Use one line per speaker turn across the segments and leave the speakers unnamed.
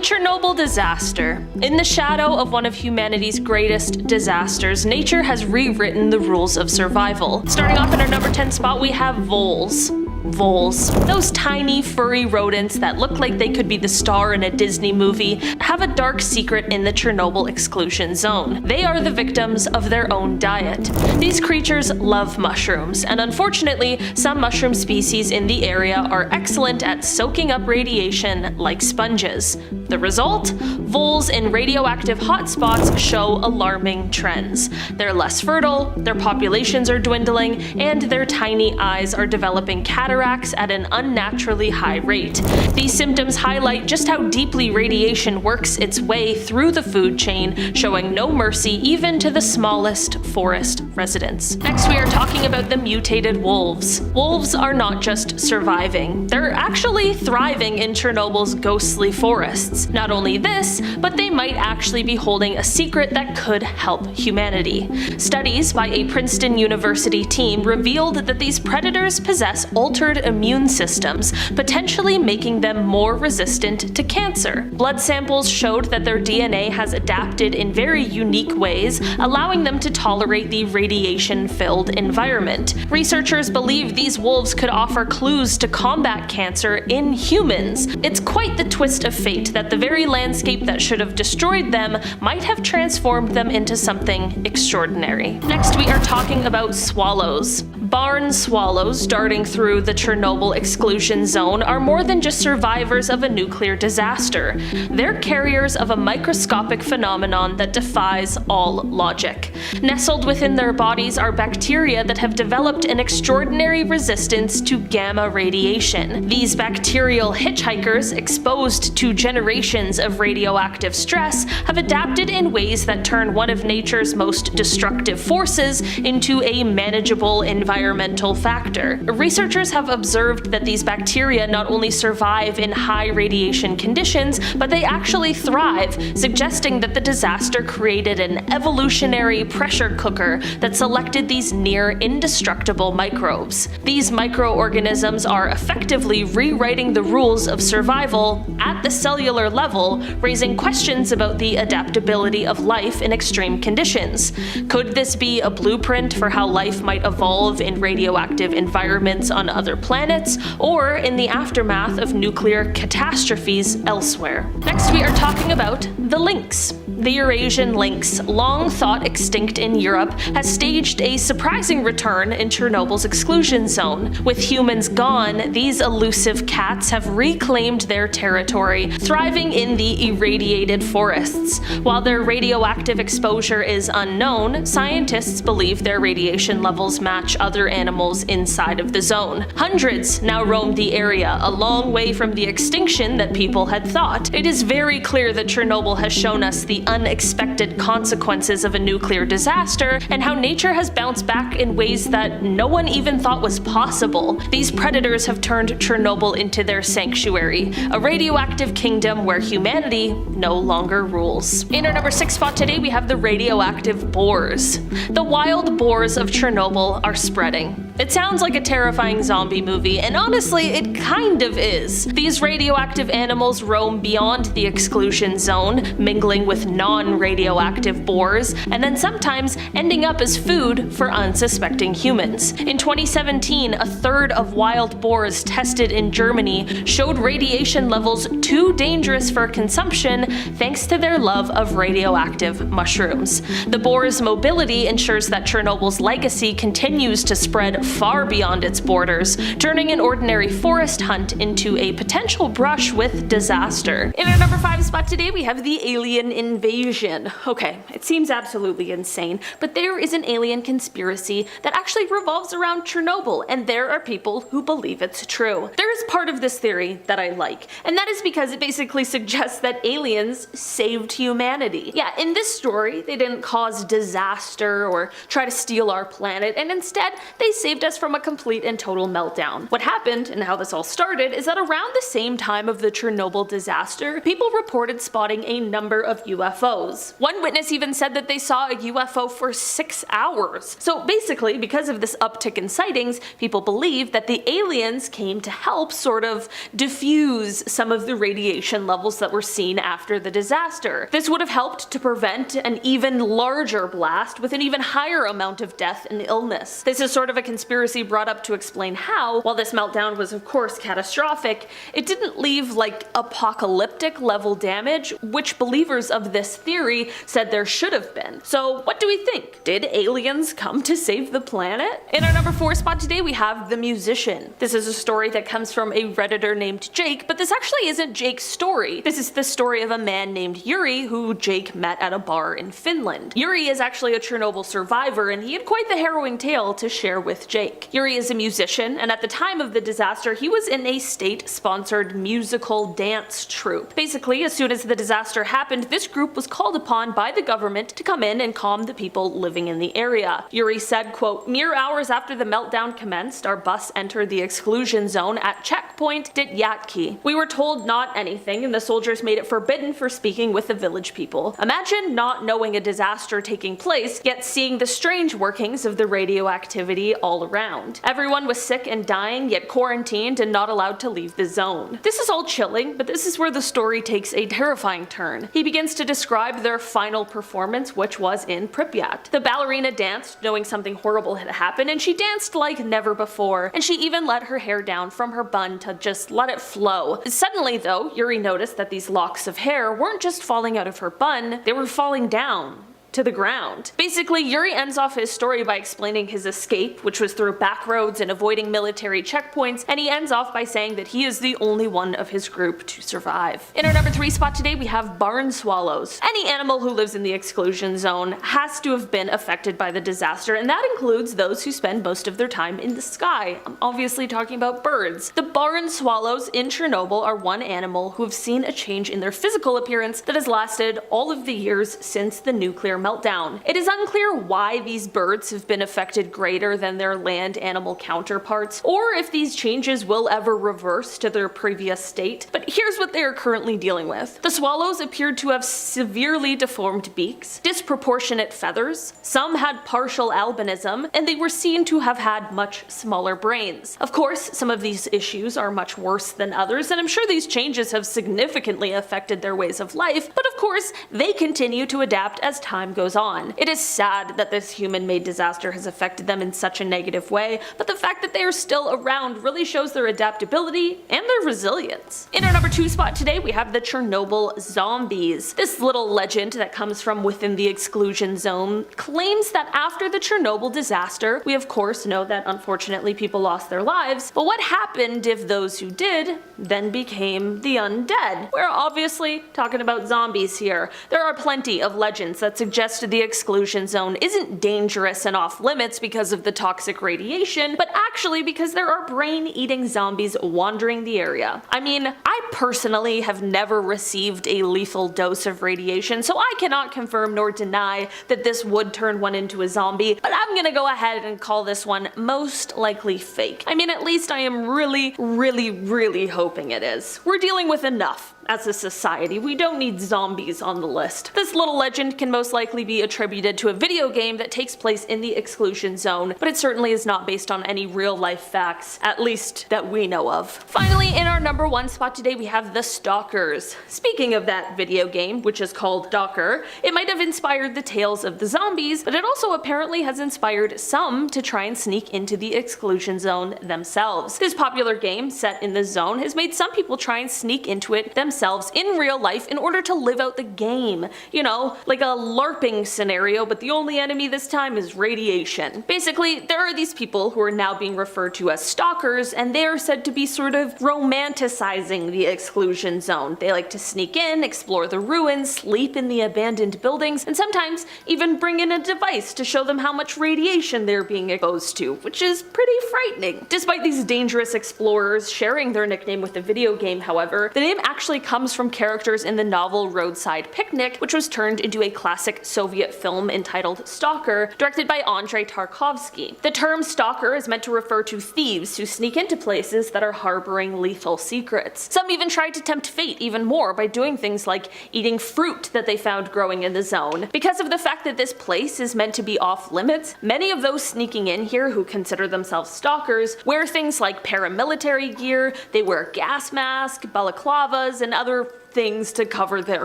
Chernobyl disaster. In the shadow of one of humanity's greatest disasters, nature has rewritten the rules of survival. Starting off in our number 10 spot, we have voles. Voles. Those tiny, furry rodents that look like they could be the star in a Disney movie have a dark secret in the Chernobyl exclusion zone. They are the victims of their own diet. These creatures love mushrooms, and unfortunately, some mushroom species in the area are excellent at soaking up radiation like sponges. The result? Voles in radioactive hotspots show alarming trends. They're less fertile, their populations are dwindling, and their tiny eyes are developing cataracts at an unnaturally high rate. These symptoms highlight just how deeply radiation works its way through the food chain, showing no mercy even to the smallest forest residents. Next, we are talking about the mutated wolves. Wolves are not just surviving, they're actually thriving in Chernobyl's ghostly forests. Not only this, but they might actually be holding a secret that could help humanity. Studies by a Princeton University team revealed that these predators possess altered immune systems, potentially making them more resistant to cancer. Blood samples showed that their DNA has adapted in very unique ways, allowing them to tolerate the radiation-filled environment. Researchers believe these wolves could offer clues to combat cancer in humans. It's quite the twist of fate that the very landscape that should have destroyed them might have transformed them into something extraordinary. Next, we are talking about swallows. Barn swallows darting through the Chernobyl exclusion zone are more than just survivors of a nuclear disaster. They're carriers of a microscopic phenomenon that defies all logic. Nestled within their bodies are bacteria that have developed an extraordinary resistance to gamma radiation. These bacterial hitchhikers, exposed to generations of radioactive stress, have adapted in ways that turn one of nature's most destructive forces into a manageable environmental factor. Researchers have observed that these bacteria not only survive in high radiation conditions, but they actually thrive, suggesting that the disaster created an evolutionary pressure cooker that selected these near indestructible microbes. These microorganisms are effectively rewriting the rules of survival at the cellular level, raising questions about the adaptability of life in extreme conditions. Could this be a blueprint for how life might evolve in radioactive environments on other planets, or in the aftermath of nuclear catastrophes elsewhere? Next, we are talking about the lynx. The Eurasian lynx, long thought extinct in Europe, has staged a surprising return in Chernobyl's exclusion zone. With humans gone, these elusive cats have reclaimed their territory, thriving in the irradiated forests. While their radioactive exposure is unknown, scientists believe their radiation levels match other animals inside of the zone. Hundreds now roam the area, a long way from the extinction that people had thought. It is very clear that Chernobyl has shown us the unexpected consequences of a nuclear disaster, and how nature has bounced back in ways that no one even thought was possible. These predators have turned Chernobyl into their sanctuary, a radioactive kingdom where humanity no longer rules. In our number 6 spot today, we have the radioactive boars. The wild boars of Chernobyl are spreading. It sounds like a terrifying zombie movie, and honestly, it kind of is. These radioactive animals roam beyond the exclusion zone, mingling with non-radioactive boars, and then sometimes ending up as food for unsuspecting humans. In 2017, a third of wild boars tested in Germany showed radiation levels too dangerous for consumption thanks to their love of radioactive mushrooms. The boar's mobility ensures that Chernobyl's legacy continues to spread far beyond its borders, turning an ordinary forest hunt into a potential brush with disaster. In our number 5 spot today, we have the alien invasion. Okay, it seems absolutely insane, but there is an alien conspiracy that actually revolves around Chernobyl, and there are people who believe it's true. There is part of this theory that I like, and that is because it basically suggests that aliens saved humanity. Yeah, in this story, they didn't cause disaster or try to steal our planet, and instead, they saved saved us from a complete and total meltdown. What happened, and how this all started, is that around the same time of the Chernobyl disaster, people reported spotting a number of UFOs. One witness even said that they saw a UFO for 6 hours. So basically, because of this uptick in sightings, people believe that the aliens came to help sort of diffuse some of the radiation levels that were seen after the disaster. This would have helped to prevent an even larger blast with an even higher amount of death and illness. This is sort of a conspiracy brought up to explain how, while this meltdown was of course catastrophic, it didn't leave like apocalyptic level damage, which believers of this theory said there should have been. So what do we think? Did aliens come to save the planet? In our number 4 spot today we have The Musician. This is a story that comes from a Redditor named Jake, but this actually isn't Jake's story. This is the story of a man named Yuri who Jake met at a bar in Finland. Yuri is actually a Chernobyl survivor, and he had quite the harrowing tale to share with Jake. Yuri is a musician, and at the time of the disaster he was in a state-sponsored musical dance troupe. Basically, as soon as the disaster happened, this group was called upon by the government to come in and calm the people living in the area. Yuri said, quote, "Mere hours after the meltdown commenced, our bus entered the exclusion zone at checkpoint Twoheaded. We were told not anything, and the soldiers made it forbidden for speaking with the village people. Imagine not knowing a disaster taking place, yet seeing the strange workings of the radioactivity all around. Everyone was sick and dying, yet quarantined and not allowed to leave the zone." This is all chilling, but this is where the story takes a terrifying turn. He begins to describe their final performance, which was in Pripyat. The ballerina danced, knowing something horrible had happened, and she danced like never before, and she even let her hair down from her bun to just let it flow. Suddenly though, Yuri noticed that these locks of hair weren't just falling out of her bun, they were falling down to the ground. Basically, Yuri ends off his story by explaining his escape, which was through back roads and avoiding military checkpoints, and he ends off by saying that he is the only one of his group to survive. In our number 3 spot today we have barn swallows. Any animal who lives in the exclusion zone has to have been affected by the disaster, and that includes those who spend most of their time in the sky. I'm obviously talking about birds. The barn swallows in Chernobyl are one animal who have seen a change in their physical appearance that has lasted all of the years since the nuclear meltdown. It is unclear why these birds have been affected greater than their land animal counterparts, or if these changes will ever reverse to their previous state, but here's what they are currently dealing with. The swallows appeared to have severely deformed beaks, disproportionate feathers, some had partial albinism, and they were seen to have had much smaller brains. Of course, some of these issues are much worse than others, and I'm sure these changes have significantly affected their ways of life, but of course, they continue to adapt as time goes on. It is sad that this human-made disaster has affected them in such a negative way, but the fact that they are still around really shows their adaptability and their resilience. In our number 2 spot today we have the Chernobyl zombies. This little legend that comes from within the exclusion zone claims that after the Chernobyl disaster, we of course know that unfortunately people lost their lives, but what happened if those who did then became the undead? We're obviously talking about zombies here. There are plenty of legends that suggest the exclusion zone isn't dangerous and off limits because of the toxic radiation, but actually because there are brain-eating zombies wandering the area. I mean, I personally have never received a lethal dose of radiation, so I cannot confirm nor deny that this would turn one into a zombie, but I'm gonna go ahead and call this one most likely fake. I mean, at least I am really hoping it is. We're dealing with enough as a society. We don't need zombies on the list. This little legend can most likely be attributed to a video game that takes place in the exclusion zone, but it certainly is not based on any real life facts, at least that we know of. Finally, in our number 1 spot today we have The Stalkers. Speaking of that video game, which is called Stalker, it might have inspired the tales of the zombies, but it also apparently has inspired some to try and sneak into the exclusion zone themselves. This popular game set in the zone has made some people try and sneak into it themselves in real life in order to live out the game. You know, like a LARPing scenario, but the only enemy this time is radiation. Basically, there are these people who are now being referred to as stalkers, and they are said to be sort of romanticizing the exclusion zone. They like to sneak in, explore the ruins, sleep in the abandoned buildings, and sometimes even bring in a device to show them how much radiation they're being exposed to, which is pretty frightening. Despite these dangerous explorers sharing their nickname with the video game, however, the name actually comes from characters in the novel Roadside Picnic, which was turned into a classic Soviet film entitled Stalker, directed by Andrei Tarkovsky. The term stalker is meant to refer to thieves who sneak into places that are harboring lethal secrets. Some even tried to tempt fate even more by doing things like eating fruit that they found growing in the zone. Because of the fact that this place is meant to be off limits, many of those sneaking in here who consider themselves stalkers wear things like paramilitary gear, they wear gas masks, balaclavas, and other things to cover their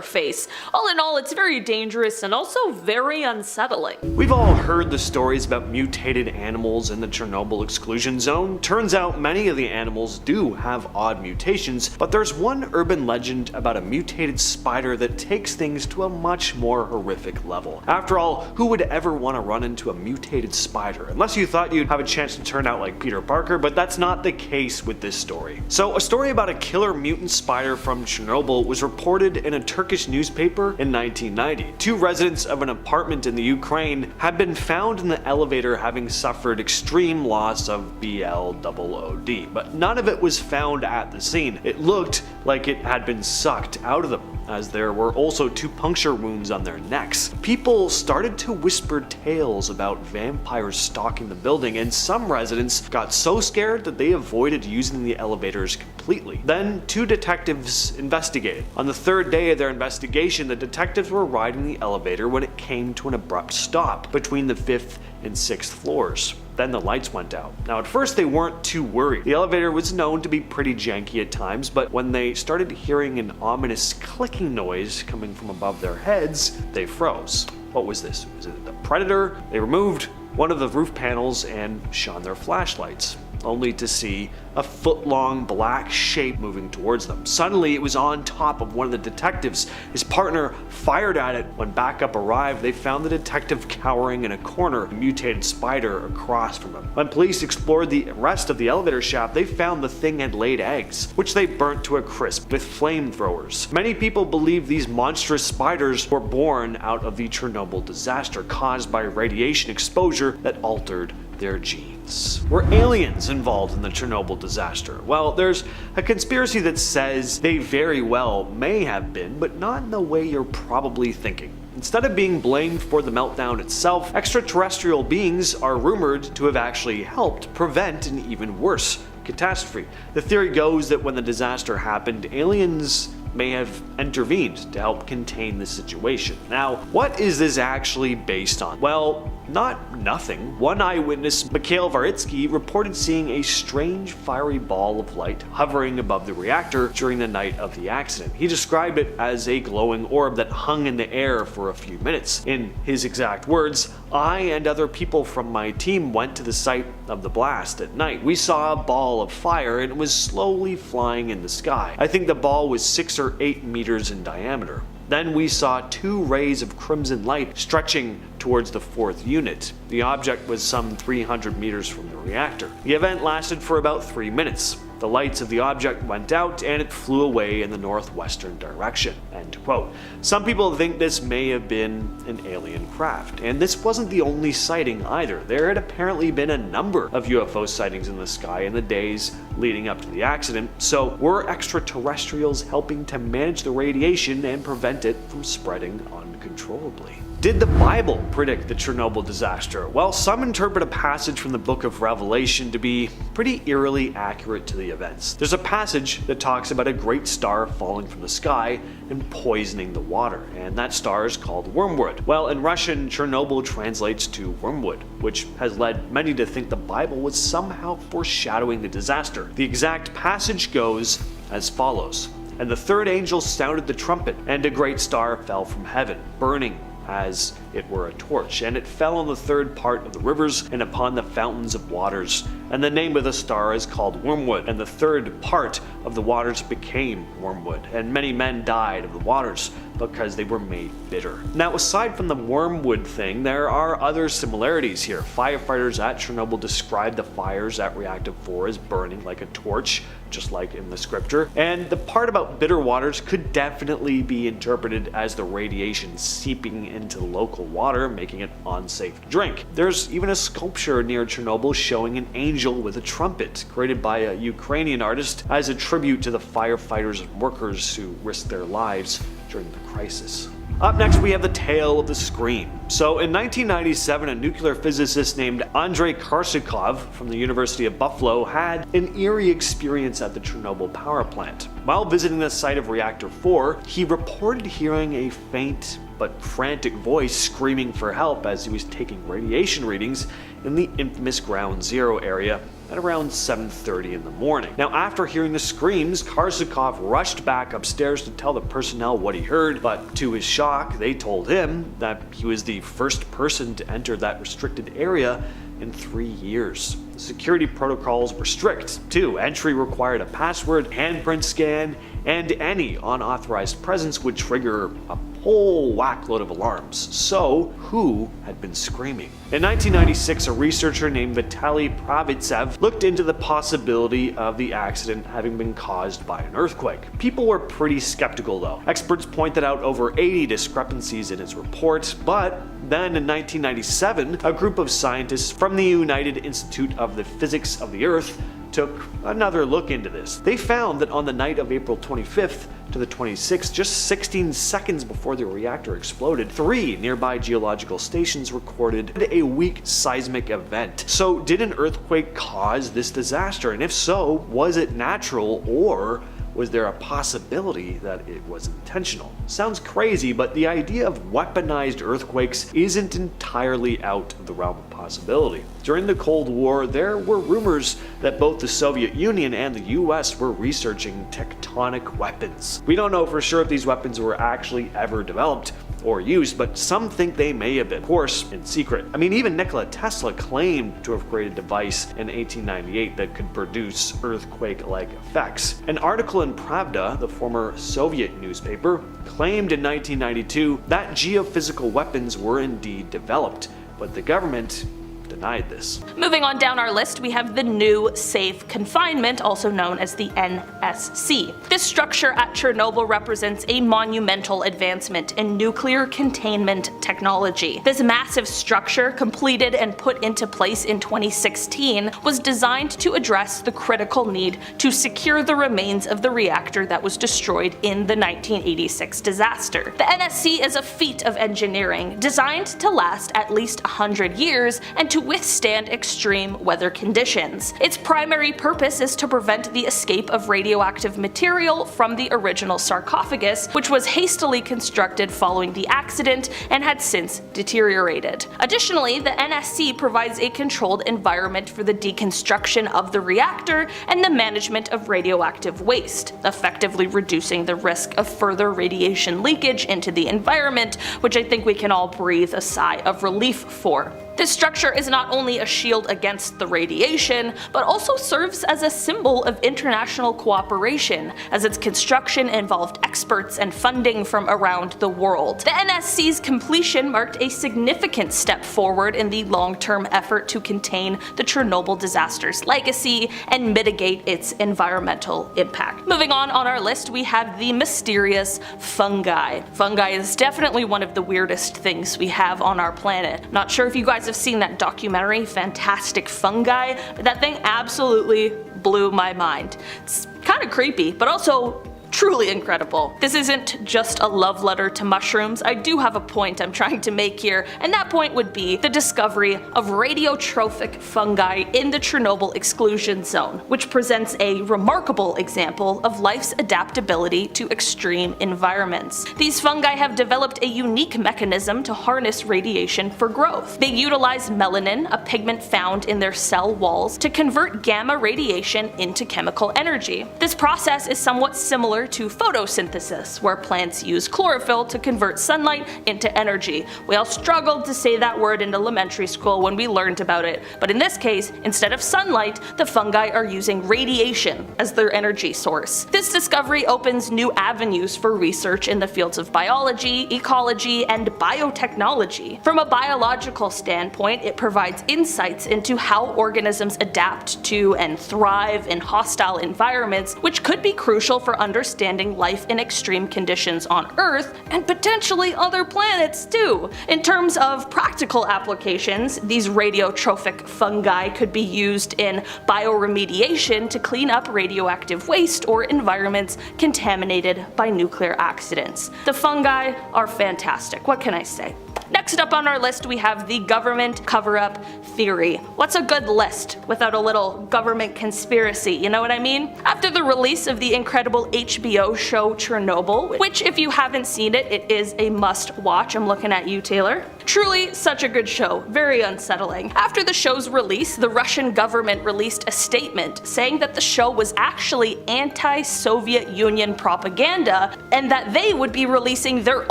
face. All in all, it's very dangerous and also very unsettling.
We've all heard the stories about mutated animals in the Chernobyl exclusion zone. Turns out many of the animals do have odd mutations, but there's one urban legend about a mutated spider that takes things to a much more horrific level. After all, who would ever want to run into a mutated spider? Unless you thought you'd have a chance to turn out like Peter Parker, but that's not the case with this story. So a story about a killer mutant spider from Chernobyl was reported in a Turkish newspaper in 1990. Two residents of an apartment in the Ukraine had been found in the elevator having suffered extreme loss of BLOOD, but none of it was found at the scene. It looked like it had been sucked out of them, as there were also 2 puncture wounds on their necks. People started to whisper tales about vampires stalking the building, and some residents got so scared that they avoided using the elevators completely. Then 2 detectives investigated. On the 3rd day of their investigation, the detectives were riding the elevator when it came to an abrupt stop between the 5th and 6th floors. Then the lights went out. Now at first they weren't too worried. The elevator was known to be pretty janky at times, but when they started hearing an ominous clicking noise coming from above their heads, they froze. What was this? Was it the predator? They removed one of the roof panels and shone their flashlights, only to see a foot-long black shape moving towards them. Suddenly it was on top of one of the detectives. His partner fired at it. When backup arrived, they found the detective cowering in a corner, a mutated spider across from him. When police explored the rest of the elevator shaft, they found the thing had laid eggs, which they burnt to a crisp with flamethrowers. Many people believe these monstrous spiders were born out of the Chernobyl disaster caused by radiation exposure that altered their genes. Were aliens involved in the Chernobyl disaster? Well, there's a conspiracy that says they very well may have been, but not in the way you're probably thinking. Instead of being blamed for the meltdown itself, extraterrestrial beings are rumored to have actually helped prevent an even worse catastrophe. The theory goes that when the disaster happened, aliens may have intervened to help contain the situation. Now, what is this actually based on? Well, nothing. One eyewitness, Mikhail Varitsky, reported seeing a strange fiery ball of light hovering above the reactor during the night of the accident. He described it as a glowing orb that hung in the air for a few minutes. In his exact words, "I and other people from my team went to the site of the blast at night. We saw a ball of fire and it was slowly flying in the sky. I think the ball was 6 or 8 meters in diameter. Then we saw 2 rays of crimson light stretching towards the 4th unit. The object was some 300 meters from the reactor. The event lasted for about 3 minutes. The lights of the object went out and it flew away in the northwestern direction." End quote. Some people think this may have been an alien craft, and this wasn't the only sighting either. There had apparently been a number of UFO sightings in the sky in the days leading up to the accident, so were extraterrestrials helping to manage the radiation and prevent it from spreading uncontrollably? Did the Bible predict the Chernobyl disaster? Well, some interpret a passage from the book of Revelation to be pretty eerily accurate to the events. There's a passage that talks about a great star falling from the sky and poisoning the water, and that star is called wormwood. Well, in Russian, Chernobyl translates to wormwood, which has led many to think the Bible was somehow foreshadowing the disaster. The exact passage goes as follows: "And the 3rd angel sounded the trumpet, and a great star fell from heaven, burning as it were a torch, and it fell on the 3rd part of the rivers and upon the fountains of waters. And the name of the star is called Wormwood, and the 3rd part of the waters became wormwood, and many men died of the waters because they were made bitter." Now, aside from the wormwood thing, there are other similarities here. Firefighters at Chernobyl described the fires at Reactor 4 as burning like a torch, just like in the scripture. And the part about bitter waters could definitely be interpreted as the radiation seeping into local water, making it unsafe to drink. There's even a sculpture near Chernobyl showing an angel with a trumpet, created by a Ukrainian artist as a tribute to the firefighters and workers who risked their lives during the crisis. Up next, we have the tale of the scream. So in 1997, a nuclear physicist named Andrei Korsakov from the University of Buffalo had an eerie experience at the Chernobyl power plant. While visiting the site of Reactor 4, he reported hearing a faint but frantic voice screaming for help as he was taking radiation readings in the infamous Ground Zero area at around 7:30 in the morning. Now, after hearing the screams, Korsakov rushed back upstairs to tell the personnel what he heard, but to his shock, they told him that he was the first person to enter that restricted area in 3 years. The security protocols were strict, too. Entry required a password, handprint scan, and any unauthorized presence would trigger a whole whackload of alarms. So, who had been screaming? In 1996, a researcher named Vitaly Pravitsev looked into the possibility of the accident having been caused by an earthquake. People were pretty skeptical though. Experts pointed out over 80 discrepancies in his report, but then in 1997, a group of scientists from the United Institute of the Physics of the Earth took another look into this. They found that on the night of April 25th to the 26th, just 16 seconds before the reactor exploded, 3 nearby geological stations recorded a weak seismic event. So did an earthquake cause this disaster? And if so, was it natural, or was there a possibility that it was intentional? Sounds crazy, but the idea of weaponized earthquakes isn't entirely out of the realm of possibility. During the Cold War, there were rumors that both the Soviet Union and the US were researching tectonic weapons. We don't know for sure if these weapons were actually ever developed or used, but some think they may have been, of course, in secret. I mean, even Nikola Tesla claimed to have created a device in 1898 that could produce earthquake-like effects. An article in Pravda, the former Soviet newspaper, claimed in 1992 that geophysical weapons were indeed developed, but the government denied this.
Moving on down our list, we have the new safe confinement, also known as the NSC. This structure at Chernobyl represents a monumental advancement in nuclear containment technology. This massive structure, completed and put into place in 2016, was designed to address the critical need to secure the remains of the reactor that was destroyed in the 1986 disaster. The NSC is a feat of engineering, designed to last at least 100 years and to withstand extreme weather conditions. Its primary purpose is to prevent the escape of radioactive material from the original sarcophagus, which was hastily constructed following the accident and had since deteriorated. Additionally, the NSC provides a controlled environment for the deconstruction of the reactor and the management of radioactive waste, effectively reducing the risk of further radiation leakage into the environment, which I think we can all breathe a sigh of relief for. This structure is not only a shield against the radiation, but also serves as a symbol of international cooperation, as its construction involved experts and funding from around the world. The NSC's completion marked a significant step forward in the long-term effort to contain the Chernobyl disaster's legacy and mitigate its environmental impact. Moving on our list, we have the mysterious fungi. Fungi is definitely one of the weirdest things we have on our planet. Not sure if you guys have seen that documentary, Fantastic Fungi, but that thing absolutely blew my mind. It's kind of creepy, but also truly incredible. This isn't just a love letter to mushrooms. I do have a point I'm trying to make here, and that point would be the discovery of radiotrophic fungi in the Chernobyl exclusion zone, which presents a remarkable example of life's adaptability to extreme environments. These fungi have developed a unique mechanism to harness radiation for growth. They utilize melanin, a pigment found in their cell walls, to convert gamma radiation into chemical energy. This process is somewhat similar to photosynthesis, where plants use chlorophyll to convert sunlight into energy. We all struggled to say that word in elementary school when we learned about it, but in this case, instead of sunlight, the fungi are using radiation as their energy source. This discovery opens new avenues for research in the fields of biology, ecology, and biotechnology. From a biological standpoint, it provides insights into how organisms adapt to and thrive in hostile environments, which could be crucial for understanding understanding life in extreme conditions on Earth, and potentially other planets too. In terms of practical applications, these radiotrophic fungi could be used in bioremediation to clean up radioactive waste or environments contaminated by nuclear accidents. The fungi are fantastic, what can I say? Next up on our list we have the government cover-up theory. What's a good list without a little government conspiracy, you know what I mean? After the release of the incredible HBO show Chernobyl, which if you haven't seen it, it is a must watch. I'm looking at you, Taylor. Truly such a good show, very unsettling. After the show's release, the Russian government released a statement saying that the show was actually anti-Soviet Union propaganda and that they would be releasing their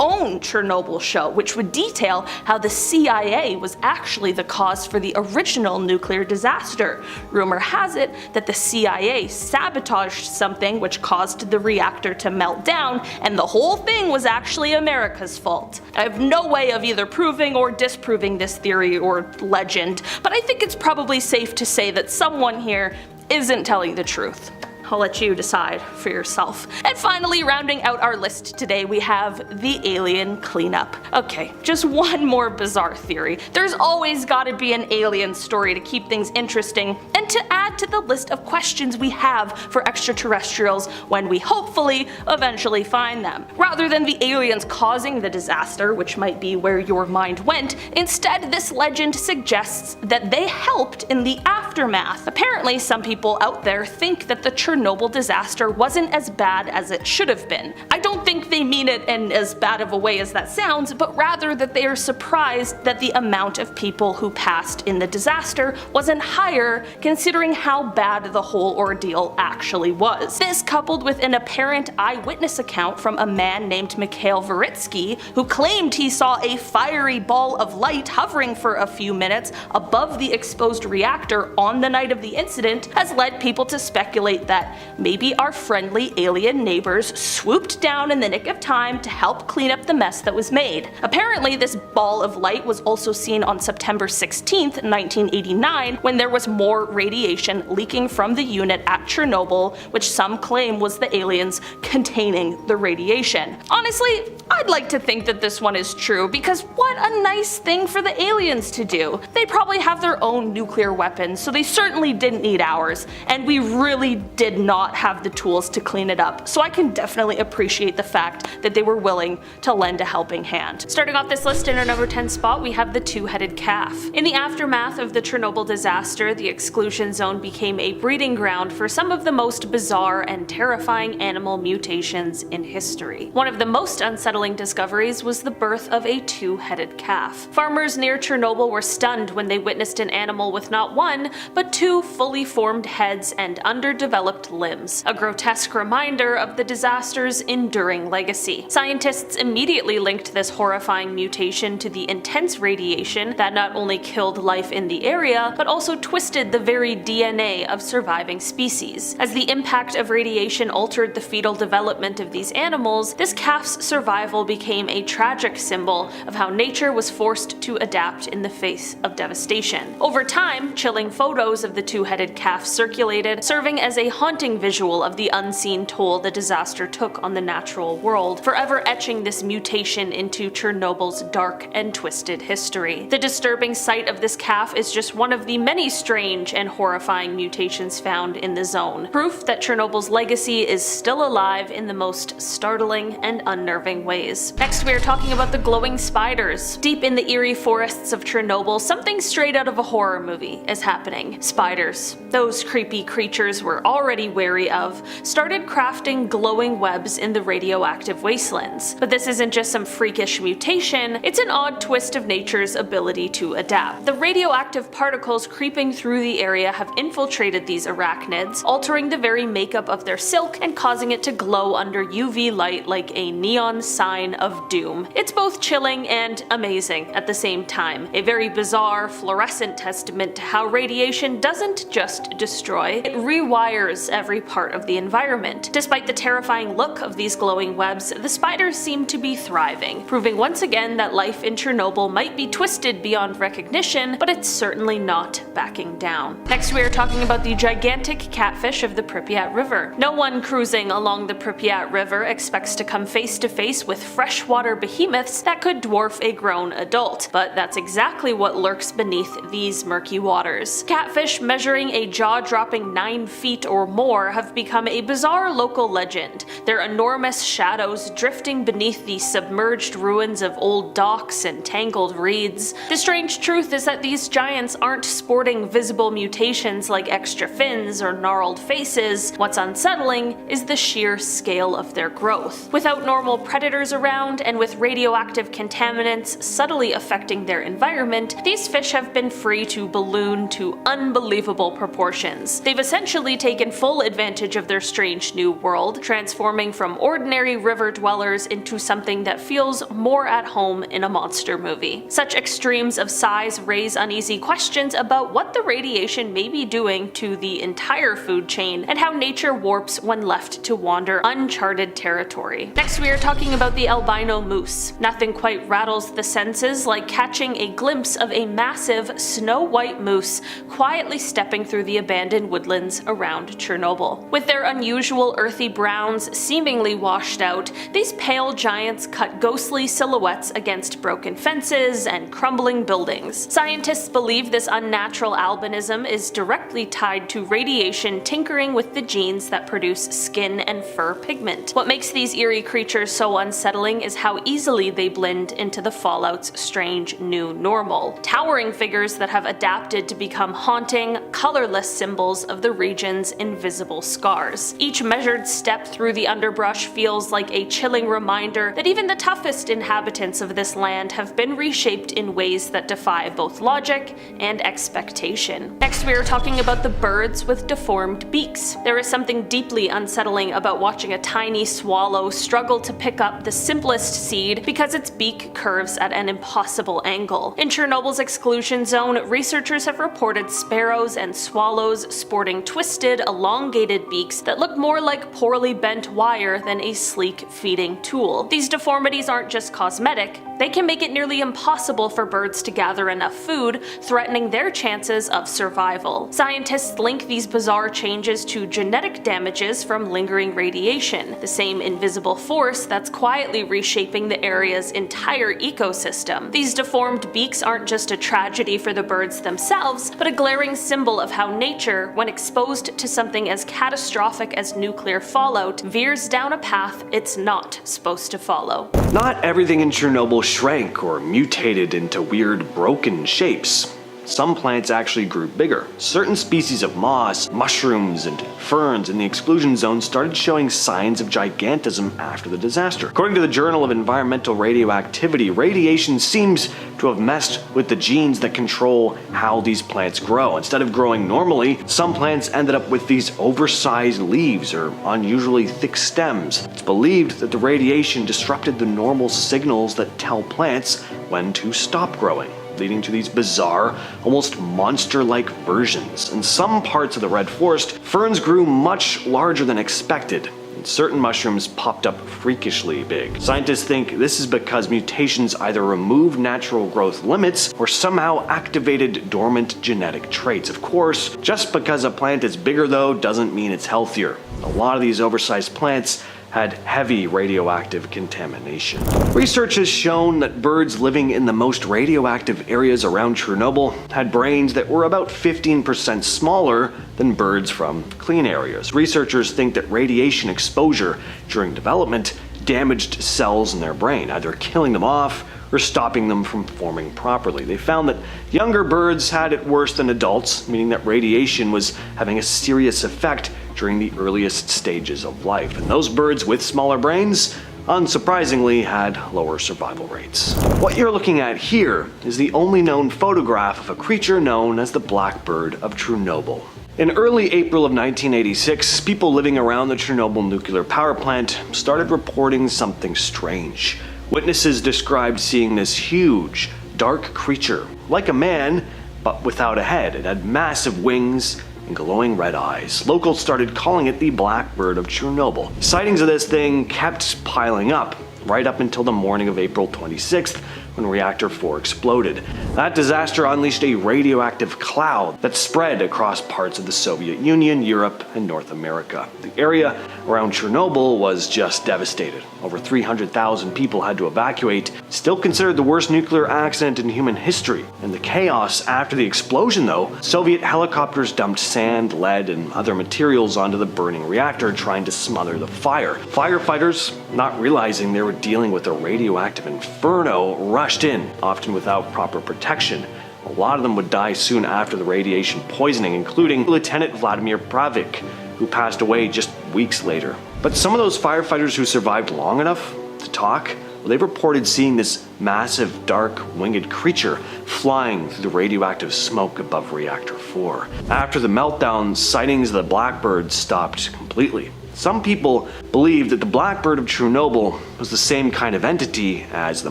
own Chernobyl show, which would detail how the CIA was actually the cause for the original nuclear disaster. Rumor has it that the CIA sabotaged something which caused the reactor to melt down, and the whole thing was actually America's fault. I have no way of either proving or disproving this theory or legend, but I think it's probably safe to say that someone here isn't telling the truth. I'll let you decide for yourself. And finally, rounding out our list today, we have the alien cleanup. Okay, just one more bizarre theory. There's always gotta be an alien story to keep things interesting and to add to the list of questions we have for extraterrestrials when we hopefully eventually find them. Rather than the aliens causing the disaster, which might be where your mind went, instead this legend suggests that they helped in the aftermath. Apparently, some people out there think that the Chernobyl disaster wasn't as bad as it should have been. I don't think they mean it in as bad of a way as that sounds, but rather that they are surprised that the amount of people who passed in the disaster wasn't higher considering how bad the whole ordeal actually was. This coupled with an apparent eyewitness account from a man named Mikhail Veritsky who claimed he saw a fiery ball of light hovering for a few minutes above the exposed reactor on the night of the incident has led people to speculate that maybe our friendly alien neighbors swooped down in the nick of time to help clean up the mess that was made. Apparently this ball of light was also seen on September 16th, 1989 when there was more radiation leaking from the unit at Chernobyl, which some claim was the aliens containing the radiation. Honestly, I'd like to think that this one is true because what a nice thing for the aliens to do. They probably have their own nuclear weapons, so they certainly didn't need ours, and we really did not have the tools to clean it up, so I can definitely appreciate the fact that they were willing to lend a helping hand. Starting off this list in our number 10 spot, we have the two-headed calf. In the aftermath of the Chernobyl disaster, the exclusion zone became a breeding ground for some of the most bizarre and terrifying animal mutations in history. One of the most unsettling discoveries was the birth of a two-headed calf. Farmers near Chernobyl were stunned when they witnessed an animal with not one, but two fully formed heads and underdeveloped limbs, a grotesque reminder of the disaster's enduring legacy. Scientists immediately linked this horrifying mutation to the intense radiation that not only killed life in the area, but also twisted the very DNA of surviving species. As the impact of radiation altered the fetal development of these animals, this calf's survival became a tragic symbol of how nature was forced to adapt in the face of devastation. Over time, chilling photos of the two-headed calf circulated, serving as a haunting visual of the unseen toll the disaster took on the natural world, forever etching this mutation into Chernobyl's dark and twisted history. The disturbing sight of this calf is just one of the many strange and horrifying mutations found in the zone, proof that Chernobyl's legacy is still alive in the most startling and unnerving ways. Next, we are talking about the glowing spiders. Deep in the eerie forests of Chernobyl, something straight out of a horror movie is happening. Spiders, those creepy creatures we're already wary of, started crafting glowing webs in the radioactive wastelands. But this isn't just some freakish mutation, it's an odd twist of nature's ability to adapt. The radioactive particles creeping through the area have infiltrated these arachnids, altering the very makeup of their silk and causing it to glow under UV light like a neon sign of doom. It's both chilling and amazing at the same time, a very bizarre, fluorescent testament to how radiation doesn't just destroy, it rewires every part of the environment. Despite the terrifying look of these glowing webs, the spiders seem to be thriving, proving once again that life in Chernobyl might be twisted beyond recognition, but it's certainly not backing down. Next, we are talking about the gigantic catfish of the Pripyat River. No one cruising along the Pripyat River expects to come face to face with freshwater behemoths that could dwarf a grown adult, but that's exactly what lurks beneath these murky waters. Catfish measuring a jaw-dropping 9 feet or more have become a bizarre local legend, their enormous shadows drifting beneath the submerged ruins of old docks and tangled reeds. The strange truth is that these giants aren't sporting visible mutations like extra fins or gnarled faces. What's unsettling is the sheer scale of their growth. Without normal predators around, and with radioactive contaminants subtly affecting their environment, these fish have been free to balloon to unbelievable proportions. They've essentially taken full advantage of their strange new world, transforming from ordinary river dwellers into something that feels more at home in a monster movie. Such extremes of size raise uneasy questions about what the radiation may be doing to the entire food chain, and how nature warps when left to wander uncharted territory. Next, we are talking about the albino moose. Nothing quite rattles the senses like catching a glimpse of a massive snow-white moose quietly stepping through the abandoned woodlands around Chernobyl. With their unusual earthy browns seemingly washed out, these pale giants cut ghostly silhouettes against broken fences and crumbling buildings. Scientists believe this unnatural albinism is directly tied to radiation tinkering with the genes that produce skin and fur pigment. What makes these eerie creatures so unsettling is how easily they blend into the Fallout's strange new normal. Towering figures that have adapted to become haunting, colorless symbols of the region's invisible scars. Each measured step through the underbrush feels like a chilling reminder that even the toughest inhabitants of this land have been reshaped in ways that defy both logic and expectation. Next, we are talking about the birds with deformed beaks. There is something deeply unsettling about watching a tiny swallow struggle to pick up the simplest seed because its beak curves at an impossible angle. In Chernobyl's exclusion zone, researchers have reported sparrows and swallows sporting twisted, elongated beaks that look more like poorly bent wire than a sleek feeding tool. These deformities aren't just cosmetic, they can make it nearly impossible for birds to gather enough food, threatening their chances of survival. Scientists link these bizarre changes to genetic damages from lingering radiation, the same invisible force that's quietly reshaping the area's entire ecosystem. These deformed beaks aren't just a tragedy for the birds themselves, but a glaring symbol of how nature, when exposed to something as catastrophic as nuclear fallout, veers down a path it's not supposed to follow.
Not everything in Chernobyl shrank or mutated into weird broken shapes. Some plants actually grew bigger. Certain species of moss, mushrooms, and ferns in the exclusion zone started showing signs of gigantism after the disaster. According to the Journal of Environmental Radioactivity, radiation seems to have messed with the genes that control how these plants grow. Instead of growing normally, some plants ended up with these oversized leaves or unusually thick stems. It's believed that the radiation disrupted the normal signals that tell plants when to stop growing, leading to these bizarre, almost monster-like versions. In some parts of the Red Forest, ferns grew much larger than expected, and certain mushrooms popped up freakishly big. Scientists think this is because mutations either removed natural growth limits or somehow activated dormant genetic traits. Of course, just because a plant is bigger though doesn't mean it's healthier. A lot of these oversized plants had heavy radioactive contamination. Research has shown that birds living in the most radioactive areas around Chernobyl had brains that were about 15% smaller than birds from clean areas. Researchers think that radiation exposure during development damaged cells in their brain, either killing them off or stopping them from forming properly. They found that younger birds had it worse than adults, meaning that radiation was having a serious effect during the earliest stages of life. And those birds with smaller brains, unsurprisingly, had lower survival rates. What you're looking at here is the only known photograph of a creature known as the blackbird of Chernobyl. In early April of 1986, people living around the Chernobyl nuclear power plant started reporting something strange. Witnesses described seeing this huge, dark creature, like a man, but without a head. It had massive wings and glowing red eyes. Locals started calling it the Blackbird of Chernobyl. Sightings of this thing kept piling up, right up until the morning of April 26th, when Reactor 4 exploded. That disaster unleashed a radioactive cloud that spread across parts of the Soviet Union, Europe, and North America. The area around Chernobyl was just devastated. Over 300,000 people had to evacuate, still considered the worst nuclear accident in human history. In the chaos after the explosion, though, Soviet helicopters dumped sand, lead, and other materials onto the burning reactor, trying to smother the fire. Firefighters, not realizing they were dealing with a radioactive inferno, rushed in, often without proper protection. A lot of them would die soon after the radiation poisoning, including Lieutenant Vladimir Pravik, who passed away just weeks later. But some of those firefighters who survived long enough to talk, well, they reported seeing this massive, dark, winged creature flying through the radioactive smoke above Reactor 4. After the meltdown, sightings of the Blackbird stopped completely. Some people believe that the Blackbird of Chernobyl was the same kind of entity as the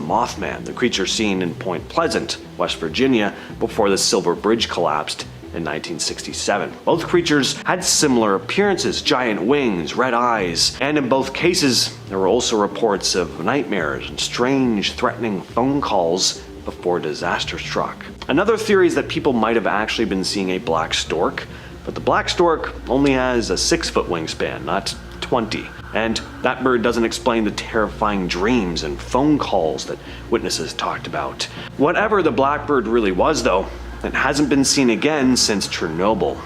Mothman, the creature seen in Point Pleasant, West Virginia, before the Silver Bridge collapsed in 1967. Both creatures had similar appearances, giant wings, red eyes, and in both cases, there were also reports of nightmares and strange, threatening phone calls before disaster struck. Another theory is that people might have actually been seeing a black stork, but the black stork only has a 6-foot wingspan, not 20. And that bird doesn't explain the terrifying dreams and phone calls that witnesses talked about. Whatever the Blackbird really was, though, it hasn't been seen again since Chernobyl.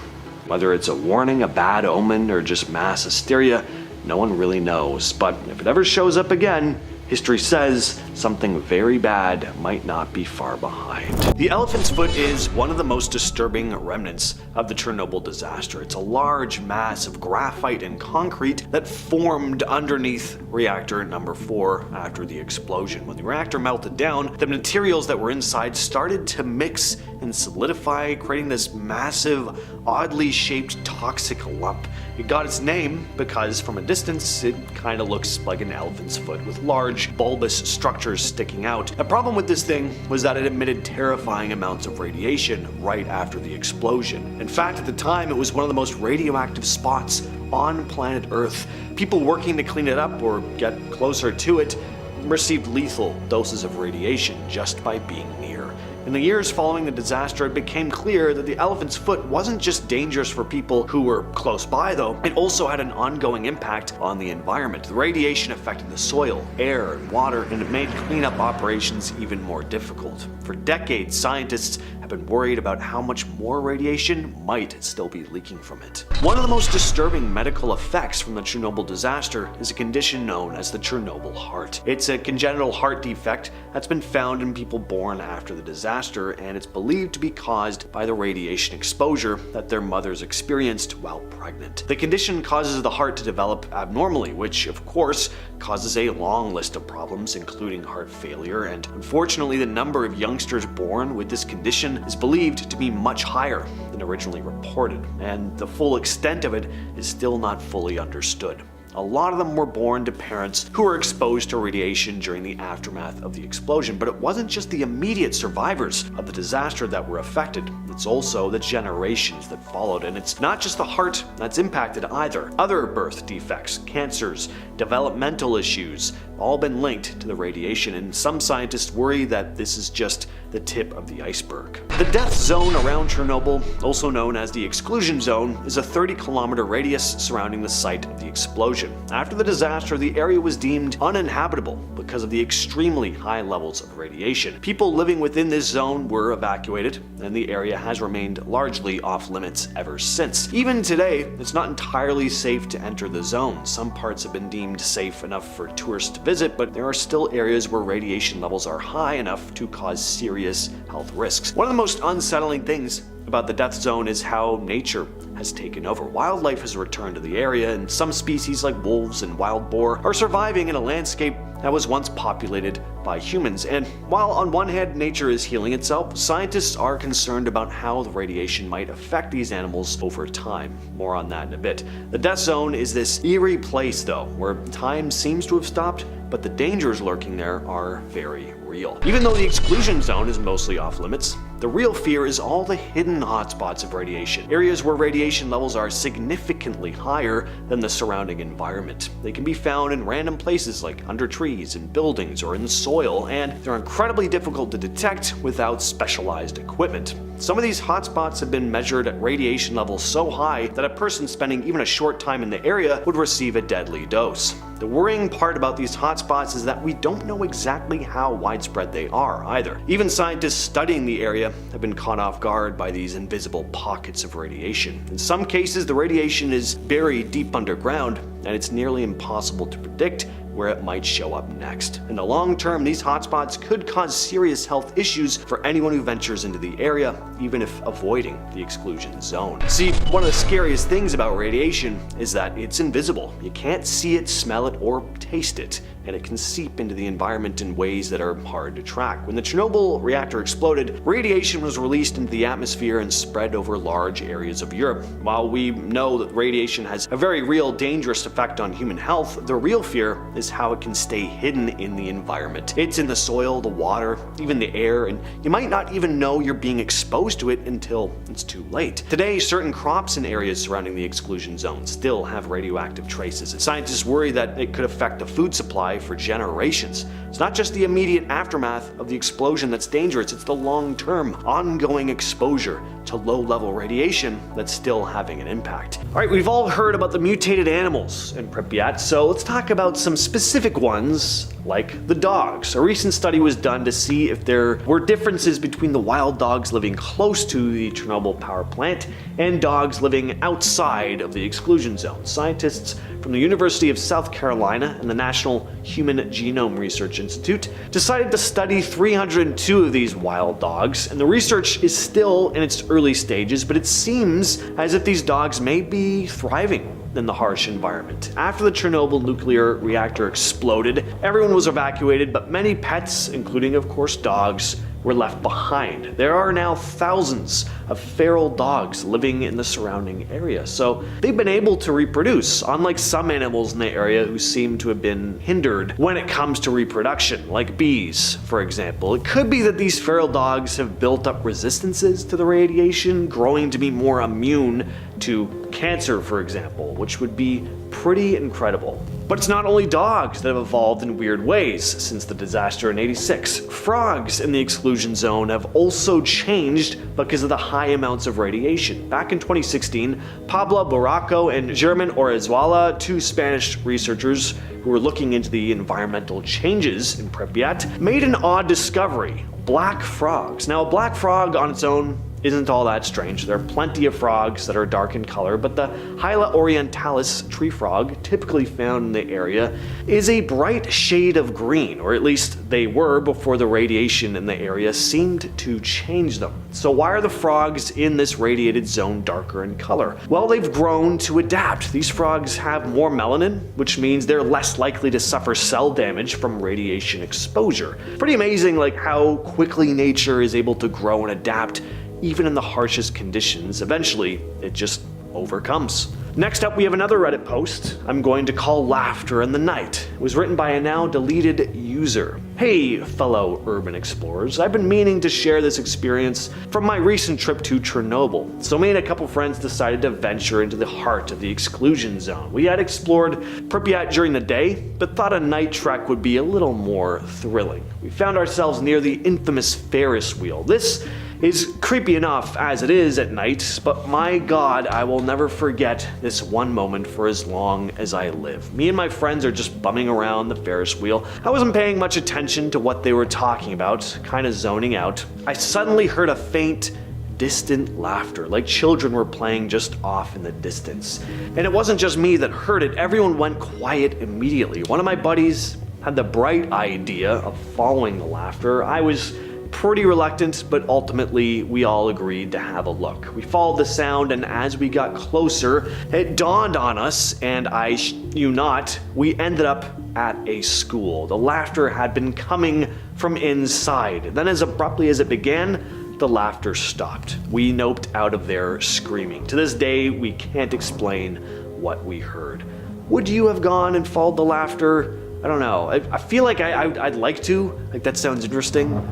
Whether it's a warning, a bad omen, or just mass hysteria, no one really knows. But if it ever shows up again, history says something very bad might not be far behind. The elephant's foot is one of the most disturbing remnants of the Chernobyl disaster. It's a large mass of graphite and concrete that formed underneath reactor number 4 after the explosion. When the reactor melted down, the materials that were inside started to mix and solidify, creating this massive, oddly shaped toxic lump. It got its name because from a distance, it kind of looks like an elephant's foot with large bulbous structures sticking out. The problem with this thing was that it emitted terrifying amounts of radiation right after the explosion. In fact, at the time, it was one of the most radioactive spots on planet Earth. People working to clean it up or get closer to it received lethal doses of radiation just by being near. In the years following the disaster, it became clear that the elephant's foot wasn't just dangerous for people who were close by, though. It also had an ongoing impact on the environment. The radiation affected the soil, air, and water, and it made cleanup operations even more difficult. For decades, scientists have been worried about how much more radiation might still be leaking from it. One of the most disturbing medical effects from the Chernobyl disaster is a condition known as the Chernobyl heart. It's a congenital heart defect that's been found in people born after the disaster, and it's believed to be caused by the radiation exposure that their mothers experienced while pregnant. The condition causes the heart to develop abnormally, which of course causes a long list of problems, including heart failure, and unfortunately the number of youngsters born with this condition is believed to be much higher than originally reported, and the full extent of it is still not fully understood. A lot of them were born to parents who were exposed to radiation during the aftermath of the explosion, but it wasn't just the immediate survivors of the disaster that were affected. It's also the generations that followed, and it's not just the heart that's impacted either. Other birth defects, cancers, developmental issues, all been linked to the radiation, and some scientists worry that this is just the tip of the iceberg. The death zone around Chernobyl, also known as the Exclusion zone, is a 30-kilometer radius surrounding the site of the explosion. After the disaster, the area was deemed uninhabitable because of the extremely high levels of radiation. People living within this zone were evacuated, and the area has remained largely off limits ever since. Even today, it's not entirely safe to enter the zone. Some parts have been deemed safe enough for tourists to visit, but there are still areas where radiation levels are high enough to cause serious health risks. One of the most unsettling things about the death zone is how nature has taken over. Wildlife has returned to the area, and some species like wolves and wild boar are surviving in a landscape that was once populated by humans. And while on one hand nature is healing itself, scientists are concerned about how the radiation might affect these animals over time. More on that in a bit. The death zone is this eerie place, though, where time seems to have stopped, but the dangers lurking there are very real. Even though the exclusion zone is mostly off limits, The real fear is all the hidden hotspots of radiation, areas where radiation levels are significantly higher than the surrounding environment. They can be found in random places like under trees, in buildings, or in the soil, and they're incredibly difficult to detect without specialized equipment. Some of these hotspots have been measured at radiation levels so high that a person spending even a short time in the area would receive a deadly dose. The worrying part about these hotspots is that we don't know exactly how widespread they are either. Even scientists studying the area have been caught off guard by these invisible pockets of radiation. In some cases, the radiation is buried deep underground, and it's nearly impossible to predict where it might show up next. In the long term, these hotspots could cause serious health issues for anyone who ventures into the area, even if avoiding the exclusion zone. See, one of the scariest things about radiation is that it's invisible. You can't see it, smell it, or taste it, and it can seep into the environment in ways that are hard to track. When the Chernobyl reactor exploded, radiation was released into the atmosphere and spread over large areas of Europe. While we know that radiation has a very real dangerous effect on human health, the real fear is how it can stay hidden in the environment. It's in the soil, the water, even the air, and you might not even know you're being exposed to it until it's too late. Today, certain crops in areas surrounding the exclusion zone still have radioactive traces. Scientists worry that it could affect the food supply for generations. It's not just the immediate aftermath of the explosion that's dangerous, it's the long-term, ongoing exposure to low-level radiation that's still having an impact. Alright, we've all heard about the mutated animals in Pripyat, so let's talk about some specific ones like the dogs. A recent study was done to see if there were differences between the wild dogs living close to the Chernobyl power plant and dogs living outside of the exclusion zone. Scientists from the University of South Carolina and the National Human Genome Research Institute decided to study 302 of these wild dogs, and the research is still in its early stages, but it seems as if these dogs may be thriving in the harsh environment. After the Chernobyl nuclear reactor exploded, everyone was evacuated, but many pets, including of course dogs, were left behind. There are now thousands of feral dogs living in the surrounding area, so they've been able to reproduce, unlike some animals in the area who seem to have been hindered when it comes to reproduction, like bees, for example. It could be that these feral dogs have built up resistances to the radiation, growing to be more immune to cancer, for example, which would be pretty incredible. But it's not only dogs that have evolved in weird ways since the disaster in '86. Frogs in the exclusion zone have also changed because of the high amounts of radiation. Back in 2016, Pablo Barraco and German Orizuela, two Spanish researchers who were looking into the environmental changes in Pripyat, made an odd discovery: black frogs. Now, a black frog on its own isn't all that strange. There are plenty of frogs that are dark in color, but the Hyla orientalis tree frog, typically found in the area, is a bright shade of green, or at least they were before the radiation in the area seemed to change them. So why are the frogs in this radiated zone darker in color? Well, they've grown to adapt. These frogs have more melanin, which means they're less likely to suffer cell damage from radiation exposure. Pretty amazing, like how quickly nature is able to grow and adapt even in the harshest conditions. Eventually, it just overcomes. Next up, we have another Reddit post I'm going to call Laughter in the Night. It was written by a now deleted user. Hey, fellow urban explorers, I've been meaning to share this experience from my recent trip to Chernobyl. So me and a couple friends decided to venture into the heart of the exclusion zone. We had explored Pripyat during the day, but thought a night trek would be a little more thrilling. We found ourselves near the infamous Ferris wheel. This is creepy enough as it is at night, but my god, I will never forget this one moment for as long as I live. Me and my friends are just bumming around the Ferris wheel. I wasn't paying much attention to what they were talking about, kind of zoning out. I suddenly heard a faint, distant laughter, like children were playing just off in the distance. And it wasn't just me that heard it, everyone went quiet immediately. One of my buddies had the bright idea of following the laughter. I was pretty reluctant, but ultimately we all agreed to have a look. We followed the sound, and as we got closer, it dawned on us, and I shit you not, we ended up at a school. The laughter had been coming from inside. Then as abruptly as it began, the laughter stopped. We noped out of there screaming. To this day, we can't explain what we heard. Would you have gone and followed the laughter? I don't know. I feel like I'd like to. Like, that sounds interesting.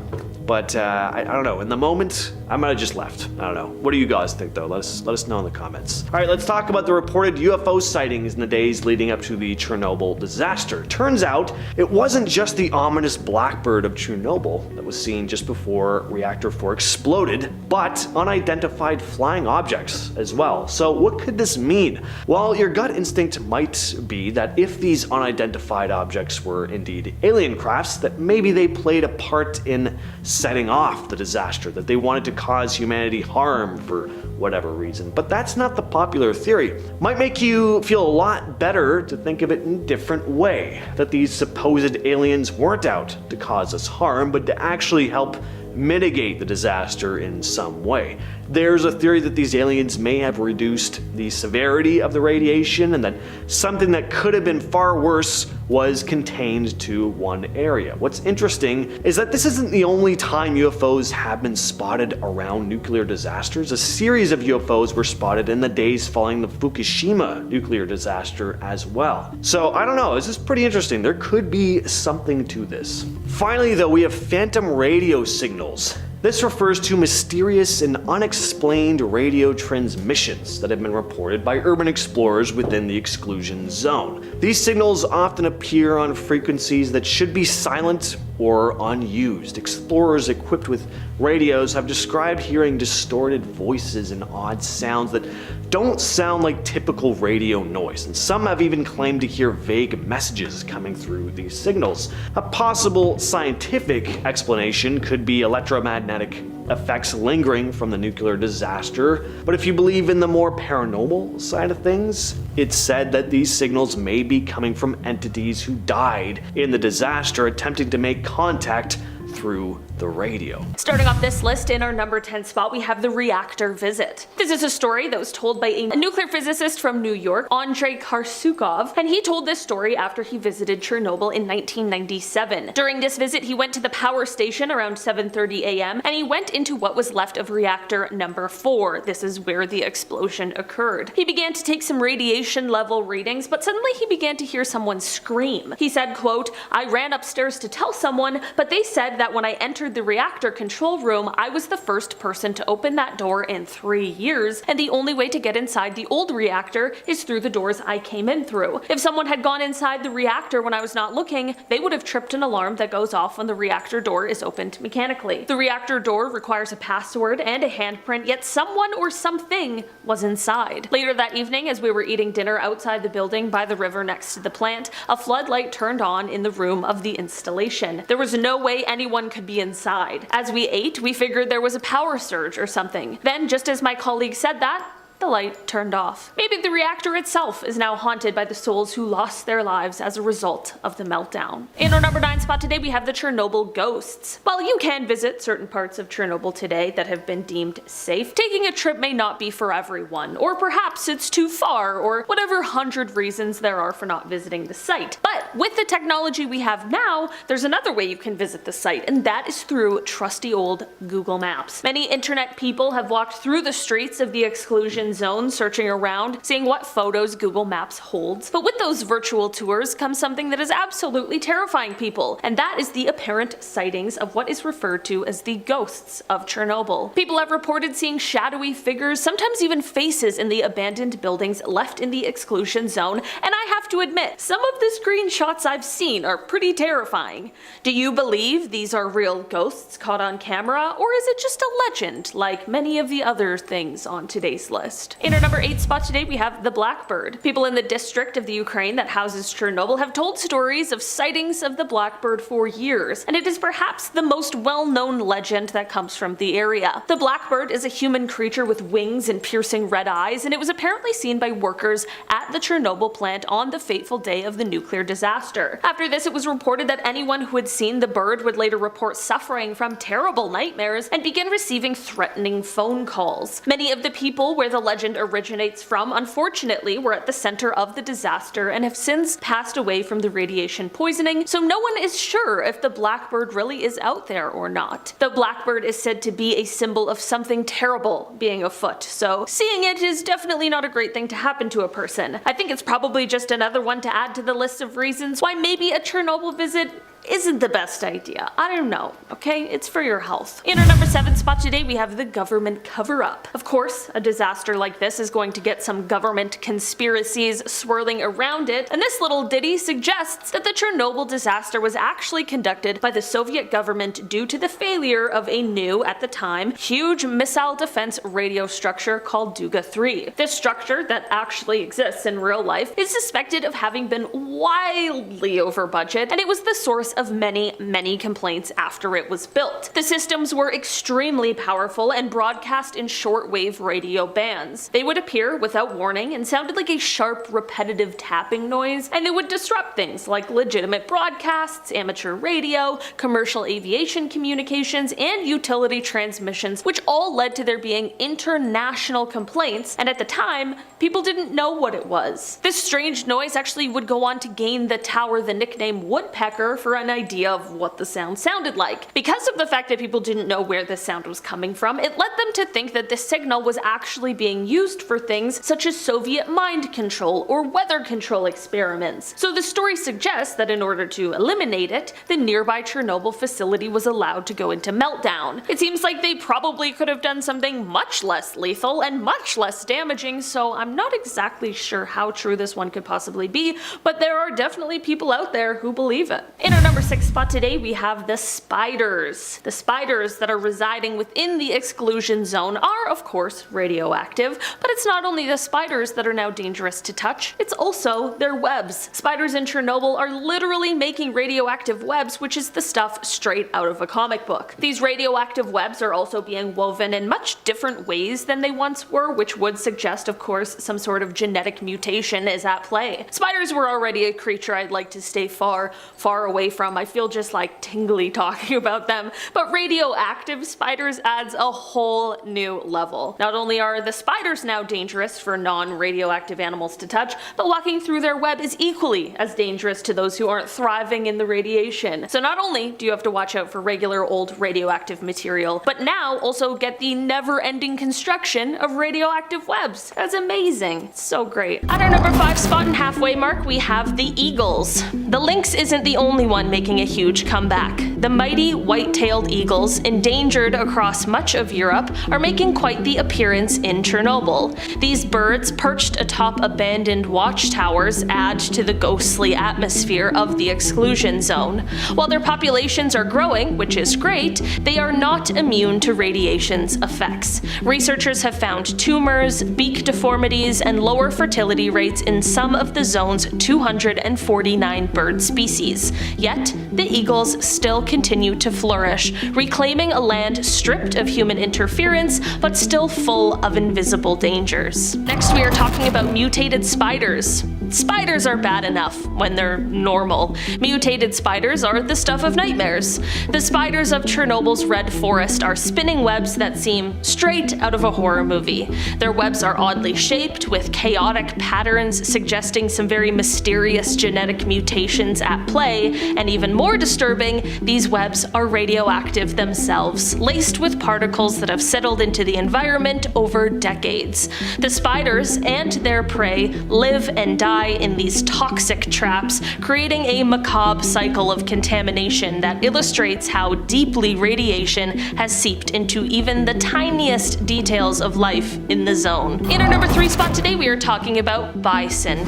but I don't know. In the moment, I might have just left. I don't know. What do you guys think though? Let us know in the comments. All right, let's talk about the reported UFO sightings in the days leading up to the Chernobyl disaster. Turns out it wasn't just the ominous blackbird of Chernobyl that was seen just before Reactor 4 exploded, but unidentified flying objects as well. So what could this mean? Well, your gut instinct might be that if these unidentified objects were indeed alien crafts, that maybe they played a part in setting off the disaster, that they wanted to cause humanity harm for whatever reason. But that's not the popular theory. Might make you feel a lot better to think of it in a different way, that these supposed aliens weren't out to cause us harm, but to actually help mitigate the disaster in some way. There's a theory that these aliens may have reduced the severity of the radiation and that something that could have been far worse was contained to one area. What's interesting is that this isn't the only time UFOs have been spotted around nuclear disasters. A series of UFOs were spotted in the days following the Fukushima nuclear disaster as well. So I don't know, this is pretty interesting. There could be something to this. Finally though, we have phantom radio signals. This refers to mysterious and unexplained radio transmissions that have been reported by urban explorers within the exclusion zone. These signals often appear on frequencies that should be silent or unused. Explorers equipped with radios have described hearing distorted voices and odd sounds that don't sound like typical radio noise, and some have even claimed to hear vague messages coming through these signals. A possible scientific explanation could be electromagnetic effects lingering from the nuclear disaster, but if you believe in the more paranormal side of things, it's said that these signals may be coming from entities who died in the disaster attempting to make contact through the radio.
Starting off this list, in our number 10 spot, we have the Reactor visit. This is a story that was told by a nuclear physicist from New York, Andrei Karsukov, and he told this story after he visited Chernobyl in 1997. During this visit, he went to the power station around 7:30 a.m. and he went into what was left of reactor number 4. This is where the explosion occurred. He began to take some radiation level readings, but suddenly he began to hear someone scream. He said, quote, "I ran upstairs to tell someone, but they said that when I entered the reactor control room, I was the first person to open that door in 3 years, and the only way to get inside the old reactor is through the doors I came in through. If someone had gone inside the reactor when I was not looking, they would have tripped an alarm that goes off when the reactor door is opened mechanically. The reactor door requires a password and a handprint, yet someone or something was inside." Later that evening, as we were eating dinner outside the building by the river next to the plant, a floodlight turned on in the room of the installation. There was no way anyone could be inside. As we ate, we figured there was a power surge or something. Then, just as my colleague said that, the light turned off. Maybe the reactor itself is now haunted by the souls who lost their lives as a result of the meltdown. In our number 9 spot today, we have the Chernobyl ghosts. While you can visit certain parts of Chernobyl today that have been deemed safe, taking a trip may not be for everyone, or perhaps it's too far, or whatever 100 reasons there are for not visiting the site. But with the technology we have now, there's another way you can visit the site, and that is through trusty old Google Maps. Many internet people have walked through the streets of the exclusion zone, searching around, seeing what photos Google Maps holds. But with those virtual tours comes something that is absolutely terrifying people, and that is the apparent sightings of what is referred to as the ghosts of Chernobyl. People have reported seeing shadowy figures, sometimes even faces, in the abandoned buildings left in the exclusion zone, and I have to admit, some of the screenshots I've seen are pretty terrifying. Do you believe these are real ghosts caught on camera, or is it just a legend like many of the other things on today's list? In our number 8 spot today, we have the Blackbird. People in the district of the Ukraine that houses Chernobyl have told stories of sightings of the Blackbird for years, and it is perhaps the most well-known legend that comes from the area. The Blackbird is a human creature with wings and piercing red eyes, and it was apparently seen by workers at the Chernobyl plant on the fateful day of the nuclear disaster. After this, it was reported that anyone who had seen the bird would later report suffering from terrible nightmares and begin receiving threatening phone calls. Many of the people where the legend originates from, unfortunately, were at the center of the disaster and have since passed away from the radiation poisoning, so no one is sure if the Blackbird really is out there or not. The Blackbird is said to be a symbol of something terrible being afoot, so seeing it is definitely not a great thing to happen to a person. I think it's probably just another one to add to the list of reasons why maybe a Chernobyl visit isn't the best idea. I don't know, okay? It's for your health. In our number 7 spot today, we have the government cover-up. Of course, a disaster like this is going to get some government conspiracies swirling around it, and this little ditty suggests that the Chernobyl disaster was actually conducted by the Soviet government due to the failure of a new, at the time, huge missile defense radio structure called Duga-3. This structure, that actually exists in real life, is suspected of having been wildly over budget, and it was the source of many complaints after it was built. The systems were extremely powerful and broadcast in shortwave radio bands. They would appear without warning and sounded like a sharp, repetitive tapping noise, and they would disrupt things like legitimate broadcasts, amateur radio, commercial aviation communications, and utility transmissions, which all led to there being international complaints, and at the time, people didn't know what it was. This strange noise actually would go on to gain the tower the nickname Woodpecker for an idea of what the sound sounded like. Because of the fact that people didn't know where this sound was coming from, it led them to think that this signal was actually being used for things such as Soviet mind control or weather control experiments. So the story suggests that in order to eliminate it, the nearby Chernobyl facility was allowed to go into meltdown. It seems like they probably could have done something much less lethal and much less damaging, so I'm not exactly sure how true this one could possibly be, but there are definitely people out there who believe it. In our number 6 spot today, we have the spiders. The spiders that are residing within the exclusion zone are, of course, radioactive, but it's not only the spiders that are now dangerous to touch, it's also their webs. Spiders in Chernobyl are literally making radioactive webs, which is the stuff straight out of a comic book. These radioactive webs are also being woven in much different ways than they once were, which would suggest, of course, some sort of genetic mutation is at play. Spiders were already a creature I'd like to stay far away from. I feel just like tingly talking about them, but radioactive spiders adds a whole new level. Not only are the spiders now dangerous for non-radioactive animals to touch, but walking through their web is equally as dangerous to those who aren't thriving in the radiation. So not only do you have to watch out for regular old radioactive material, but now also get the never-ending construction of radioactive webs. That's amazing. It's so great. At our number 5 spot and halfway mark, we have the eagles. The lynx isn't the only one making a huge comeback. The mighty white-tailed eagles, endangered across much of Europe, are making quite the appearance in Chernobyl. These birds, perched atop abandoned watchtowers, add to the ghostly atmosphere of the exclusion zone. While their populations are growing, which is great, they are not immune to radiation's effects. Researchers have found tumors, beak deformities, and lower fertility rates in some of the zone's 249 bird species. Yet, the eagles still continue to flourish, reclaiming a land stripped of human interference, but still full of invisible dangers. Next, we are talking about mutated spiders. Spiders are bad enough when they're normal. Mutated spiders are the stuff of nightmares. The spiders of Chernobyl's Red Forest are spinning webs that seem straight out of a horror movie. Their webs are oddly shaped, with chaotic patterns suggesting some very mysterious genetic mutations at play, and even more disturbing, these webs are radioactive themselves, laced with particles that have settled into the environment over decades. The spiders and their prey live and die in these toxic traps, creating a macabre cycle of contamination that illustrates how deeply radiation has seeped into even the tiniest details of life in the zone. In our number 3 spot today, we are talking about bison.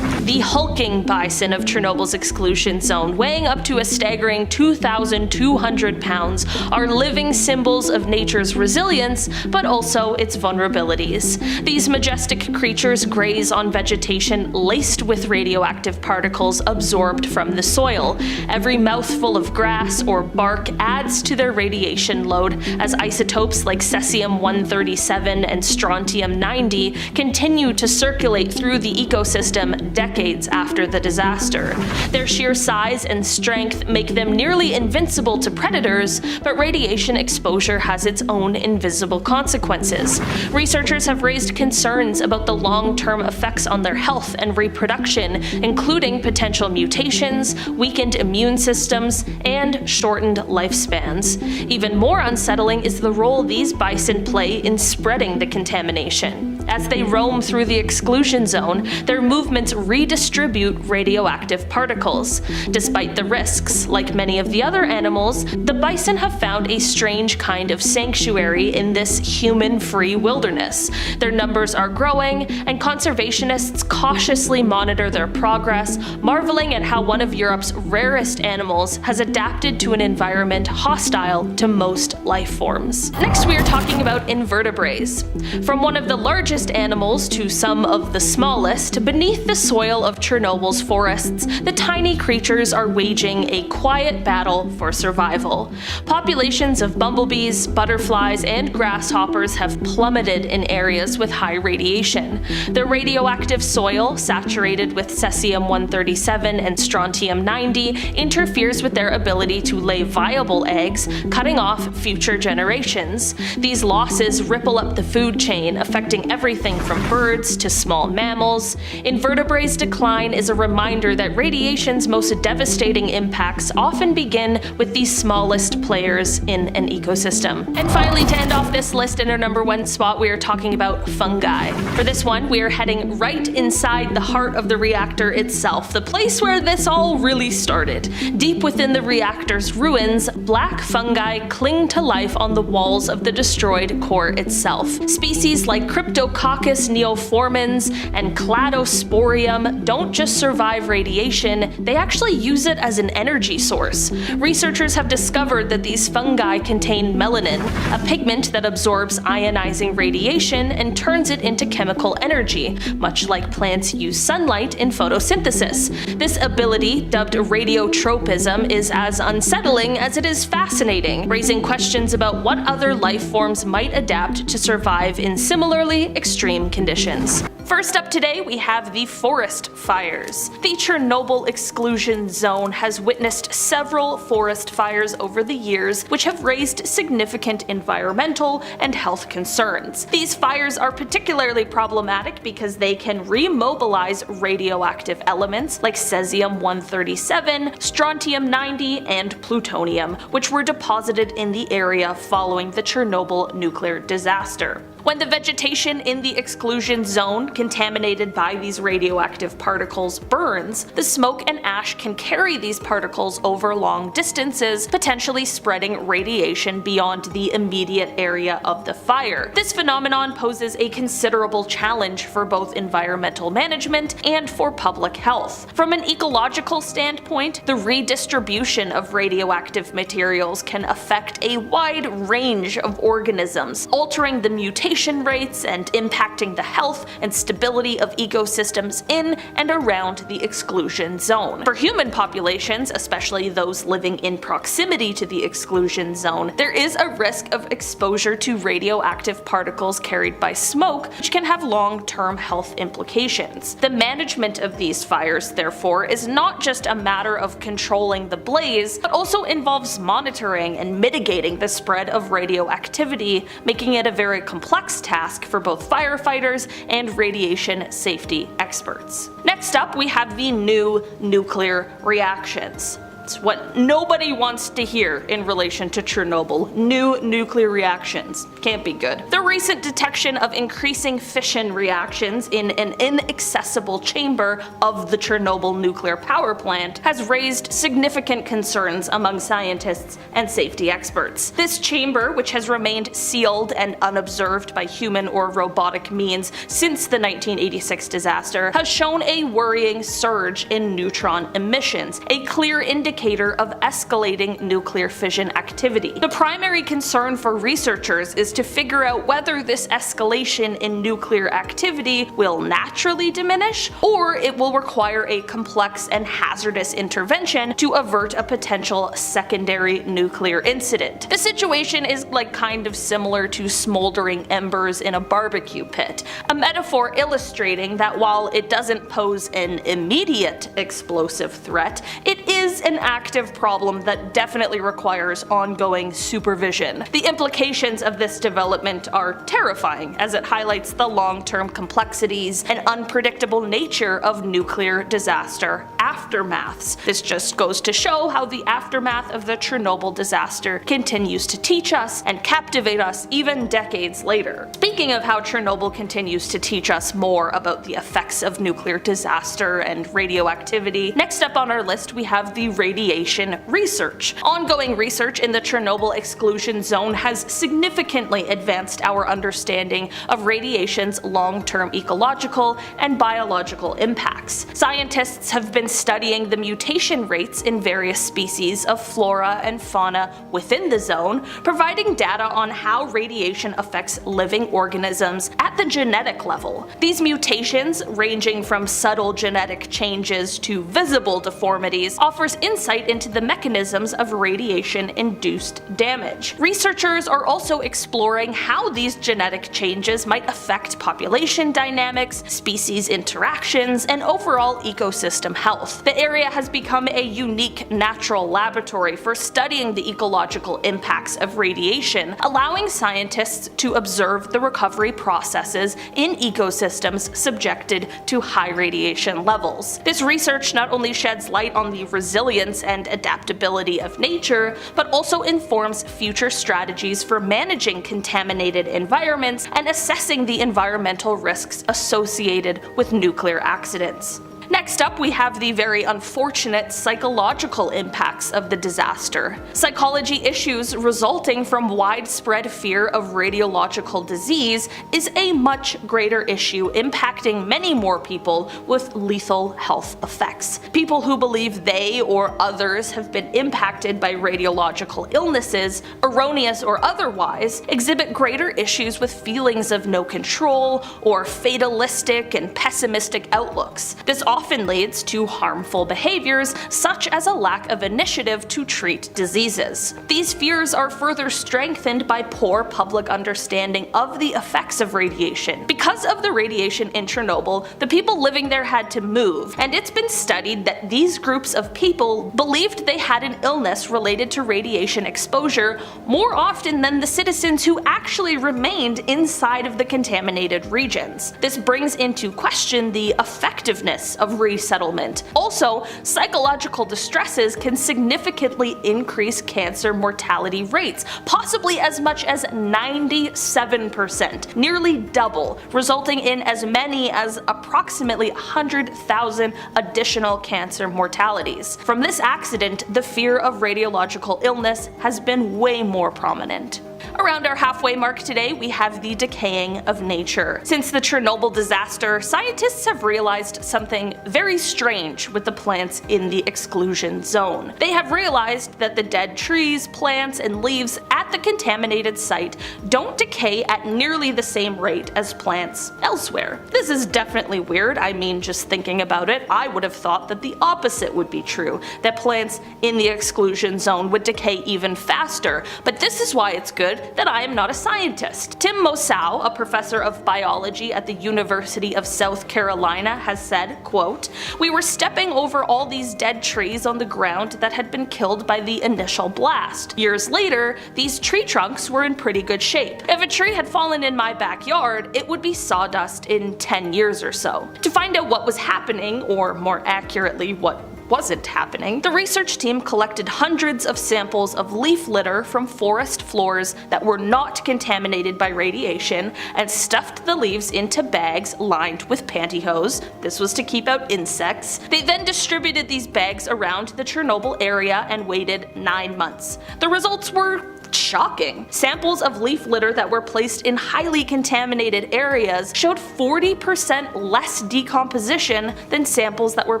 The hulking bison of Chernobyl's exclusion zone, weighing up to a staggering 2,200 pounds, are living symbols of nature's resilience, but also its vulnerabilities. These majestic creatures graze on vegetation laced with radioactive particles absorbed from the soil. Every mouthful of grass or bark adds to their radiation load, as isotopes like cesium-137 and strontium-90 continue to circulate through the ecosystem decades after the disaster. Their sheer size and strength make them nearly invincible to predators, but radiation exposure has its own invisible consequences. Researchers have raised concerns about the long-term effects on their health and reproduction, including potential mutations, weakened immune systems, and shortened lifespans. Even more unsettling is the role these bison play in spreading the contamination. As they roam through the exclusion zone, their movements redistribute radioactive particles. Despite the risks, like many of the other animals, the bison have found a strange kind of sanctuary in this human-free wilderness. Their numbers are growing, and conservationists cautiously monitor their progress, marveling at how one of Europe's rarest animals has adapted to an environment hostile to most life forms. Next, we are talking about invertebrates. From one of the largest animals to some of the smallest, beneath the soil of Chernobyl's forests, the tiny creatures are waging a quiet battle for survival. Populations of bumblebees, butterflies, and grasshoppers have plummeted in areas with high radiation. The radioactive soil, saturated with cesium-137 and strontium-90, interferes with their ability to lay viable eggs, cutting off future generations. These losses ripple up the food chain, affecting everything from birds to small mammals. Invertebrates' decline is a reminder that radiation's most devastating impacts often begin with the smallest players in an ecosystem. And finally, to end off this list, in our number 1 spot, we are talking about fungi. For this one, we are heading right inside the heart of the reactor itself, the place where this all really started. Deep within the reactor's ruins, black fungi cling to life on the walls of the destroyed core itself. Species like Cryptococcus neoformans and Cladosporium don't just survive radiation, they actually use it as an energy source. Researchers have discovered that these fungi contain melanin, a pigment that absorbs ionizing radiation and turns it into chemical energy, much like plants use sunlight in photosynthesis. This ability, dubbed radiotropism, is as unsettling as it is fascinating, raising questions about what other life forms might adapt to survive in similarly extreme conditions. First up today, we have the forest fires. The Chernobyl exclusion zone has witnessed several forest fires over the years, which have raised significant environmental and health concerns. These fires are particularly problematic because they can remobilize radioactive elements like cesium-137, strontium-90, and plutonium, which were deposited in the area following the Chernobyl nuclear disaster. When the vegetation in the exclusion zone, contaminated by these radioactive particles, burns, the smoke and ash can carry these particles over long distances, potentially spreading radiation beyond the immediate area of the fire. This phenomenon poses a considerable challenge for both environmental management and for public health. From an ecological standpoint, the redistribution of radioactive materials can affect a wide range of organisms, altering the mutation rates and impacting the health and stability of ecosystems in and around the exclusion zone. For human populations, especially those living in proximity to the exclusion zone, there is a risk of exposure to radioactive particles carried by smoke, which can have long-term health implications. The management of these fires, therefore, is not just a matter of controlling the blaze, but also involves monitoring and mitigating the spread of radioactivity, making it a very complex task for both firefighters and radiation safety experts. Next up, we have the new nuclear reactions. It's what nobody wants to hear in relation to Chernobyl. New nuclear reactions. Can't be good. The recent detection of increasing fission reactions in an inaccessible chamber of the Chernobyl nuclear power plant has raised significant concerns among scientists and safety experts. This chamber, which has remained sealed and unobserved by human or robotic means since the 1986 disaster, has shown a worrying surge in neutron emissions, a clear indicator of escalating nuclear fission activity. The primary concern for researchers is to figure out whether this escalation in nuclear activity will naturally diminish, or it will require a complex and hazardous intervention to avert a potential secondary nuclear incident. The situation is kind of similar to smoldering embers in a barbecue pit, a metaphor illustrating that while it doesn't pose an immediate explosive threat, it is an active problem that definitely requires ongoing supervision. The implications of this development are terrifying, as it highlights the long-term complexities and unpredictable nature of nuclear disaster aftermaths. This just goes to show how the aftermath of the Chernobyl disaster continues to teach us and captivate us even decades later. Speaking of how Chernobyl continues to teach us more about the effects of nuclear disaster and radioactivity, next up on our list we have the radiation research. Ongoing research in the Chernobyl exclusion zone has significantly advanced our understanding of radiation's long-term ecological and biological impacts. Scientists have been studying the mutation rates in various species of flora and fauna within the zone, providing data on how radiation affects living organisms at the genetic level. These mutations, ranging from subtle genetic changes to visible deformities, offers insight into the mechanisms of radiation-induced damage. Researchers are also exploring how these genetic changes might affect population dynamics, species interactions, and overall ecosystem health. The area has become a unique natural laboratory for studying the ecological impacts of radiation, allowing scientists to observe the recovery processes in ecosystems subjected to high radiation levels. This research not only sheds light on the resilience and adaptability of nature, but also informs future strategies for managing contaminated environments and assessing the environmental risks associated with nuclear accidents. Next up, we have the very unfortunate psychological impacts of the disaster. Psychology issues resulting from widespread fear of radiological disease is a much greater issue, impacting many more people with lethal health effects. People who believe they or others have been impacted by radiological illnesses, erroneous or otherwise, exhibit greater issues with feelings of no control or fatalistic and pessimistic outlooks. This often leads to harmful behaviors, such as a lack of initiative to treat diseases. These fears are further strengthened by poor public understanding of the effects of radiation. Because of the radiation in Chernobyl, the people living there had to move, and it's been studied that these groups of people believed they had an illness related to radiation exposure more often than the citizens who actually remained inside of the contaminated regions. This brings into question the effectiveness of resettlement. Also, psychological distresses can significantly increase cancer mortality rates, possibly as much as 97%, nearly double, resulting in as many as approximately 100,000 additional cancer mortalities. From this accident, the fear of radiological illness has been way more prominent. Around our halfway mark today, we have the decaying of nature. Since the Chernobyl disaster, scientists have realized something very strange with the plants in the exclusion zone. They have realized that the dead trees, plants, and leaves at the contaminated site don't decay at nearly the same rate as plants elsewhere. This is definitely weird. I mean, just thinking about it, I would have thought that the opposite would be true, that plants in the exclusion zone would decay even faster, but this is why it's good that I am not a scientist. Tim Mosow, a professor of biology at the University of South Carolina, has said, quote, "We were stepping over all these dead trees on the ground that had been killed by the initial blast. Years later, these tree trunks were in pretty good shape. If a tree had fallen in my backyard, it would be sawdust in 10 years or so." To find out what was happening, or more accurately, what wasn't happening, the research team collected hundreds of samples of leaf litter from forest floors that were not contaminated by radiation and stuffed the leaves into bags lined with pantyhose. This was to keep out insects. They then distributed these bags around the Chernobyl area and waited 9 months. The results were shocking. Samples of leaf litter that were placed in highly contaminated areas showed 40% less decomposition than samples that were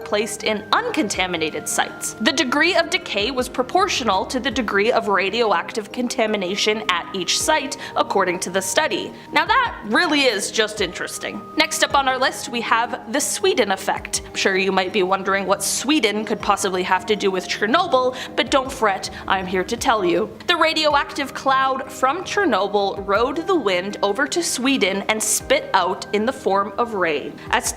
placed in uncontaminated sites. The degree of decay was proportional to the degree of radioactive contamination at each site, according to the study. Now that really is just interesting. Next up on our list, we have the Sweden effect. I'm sure you might be wondering what Sweden could possibly have to do with Chernobyl, but don't fret, I'm here to tell you. The radioactive cloud from Chernobyl rode the wind over to Sweden and spit out in the form of rain. As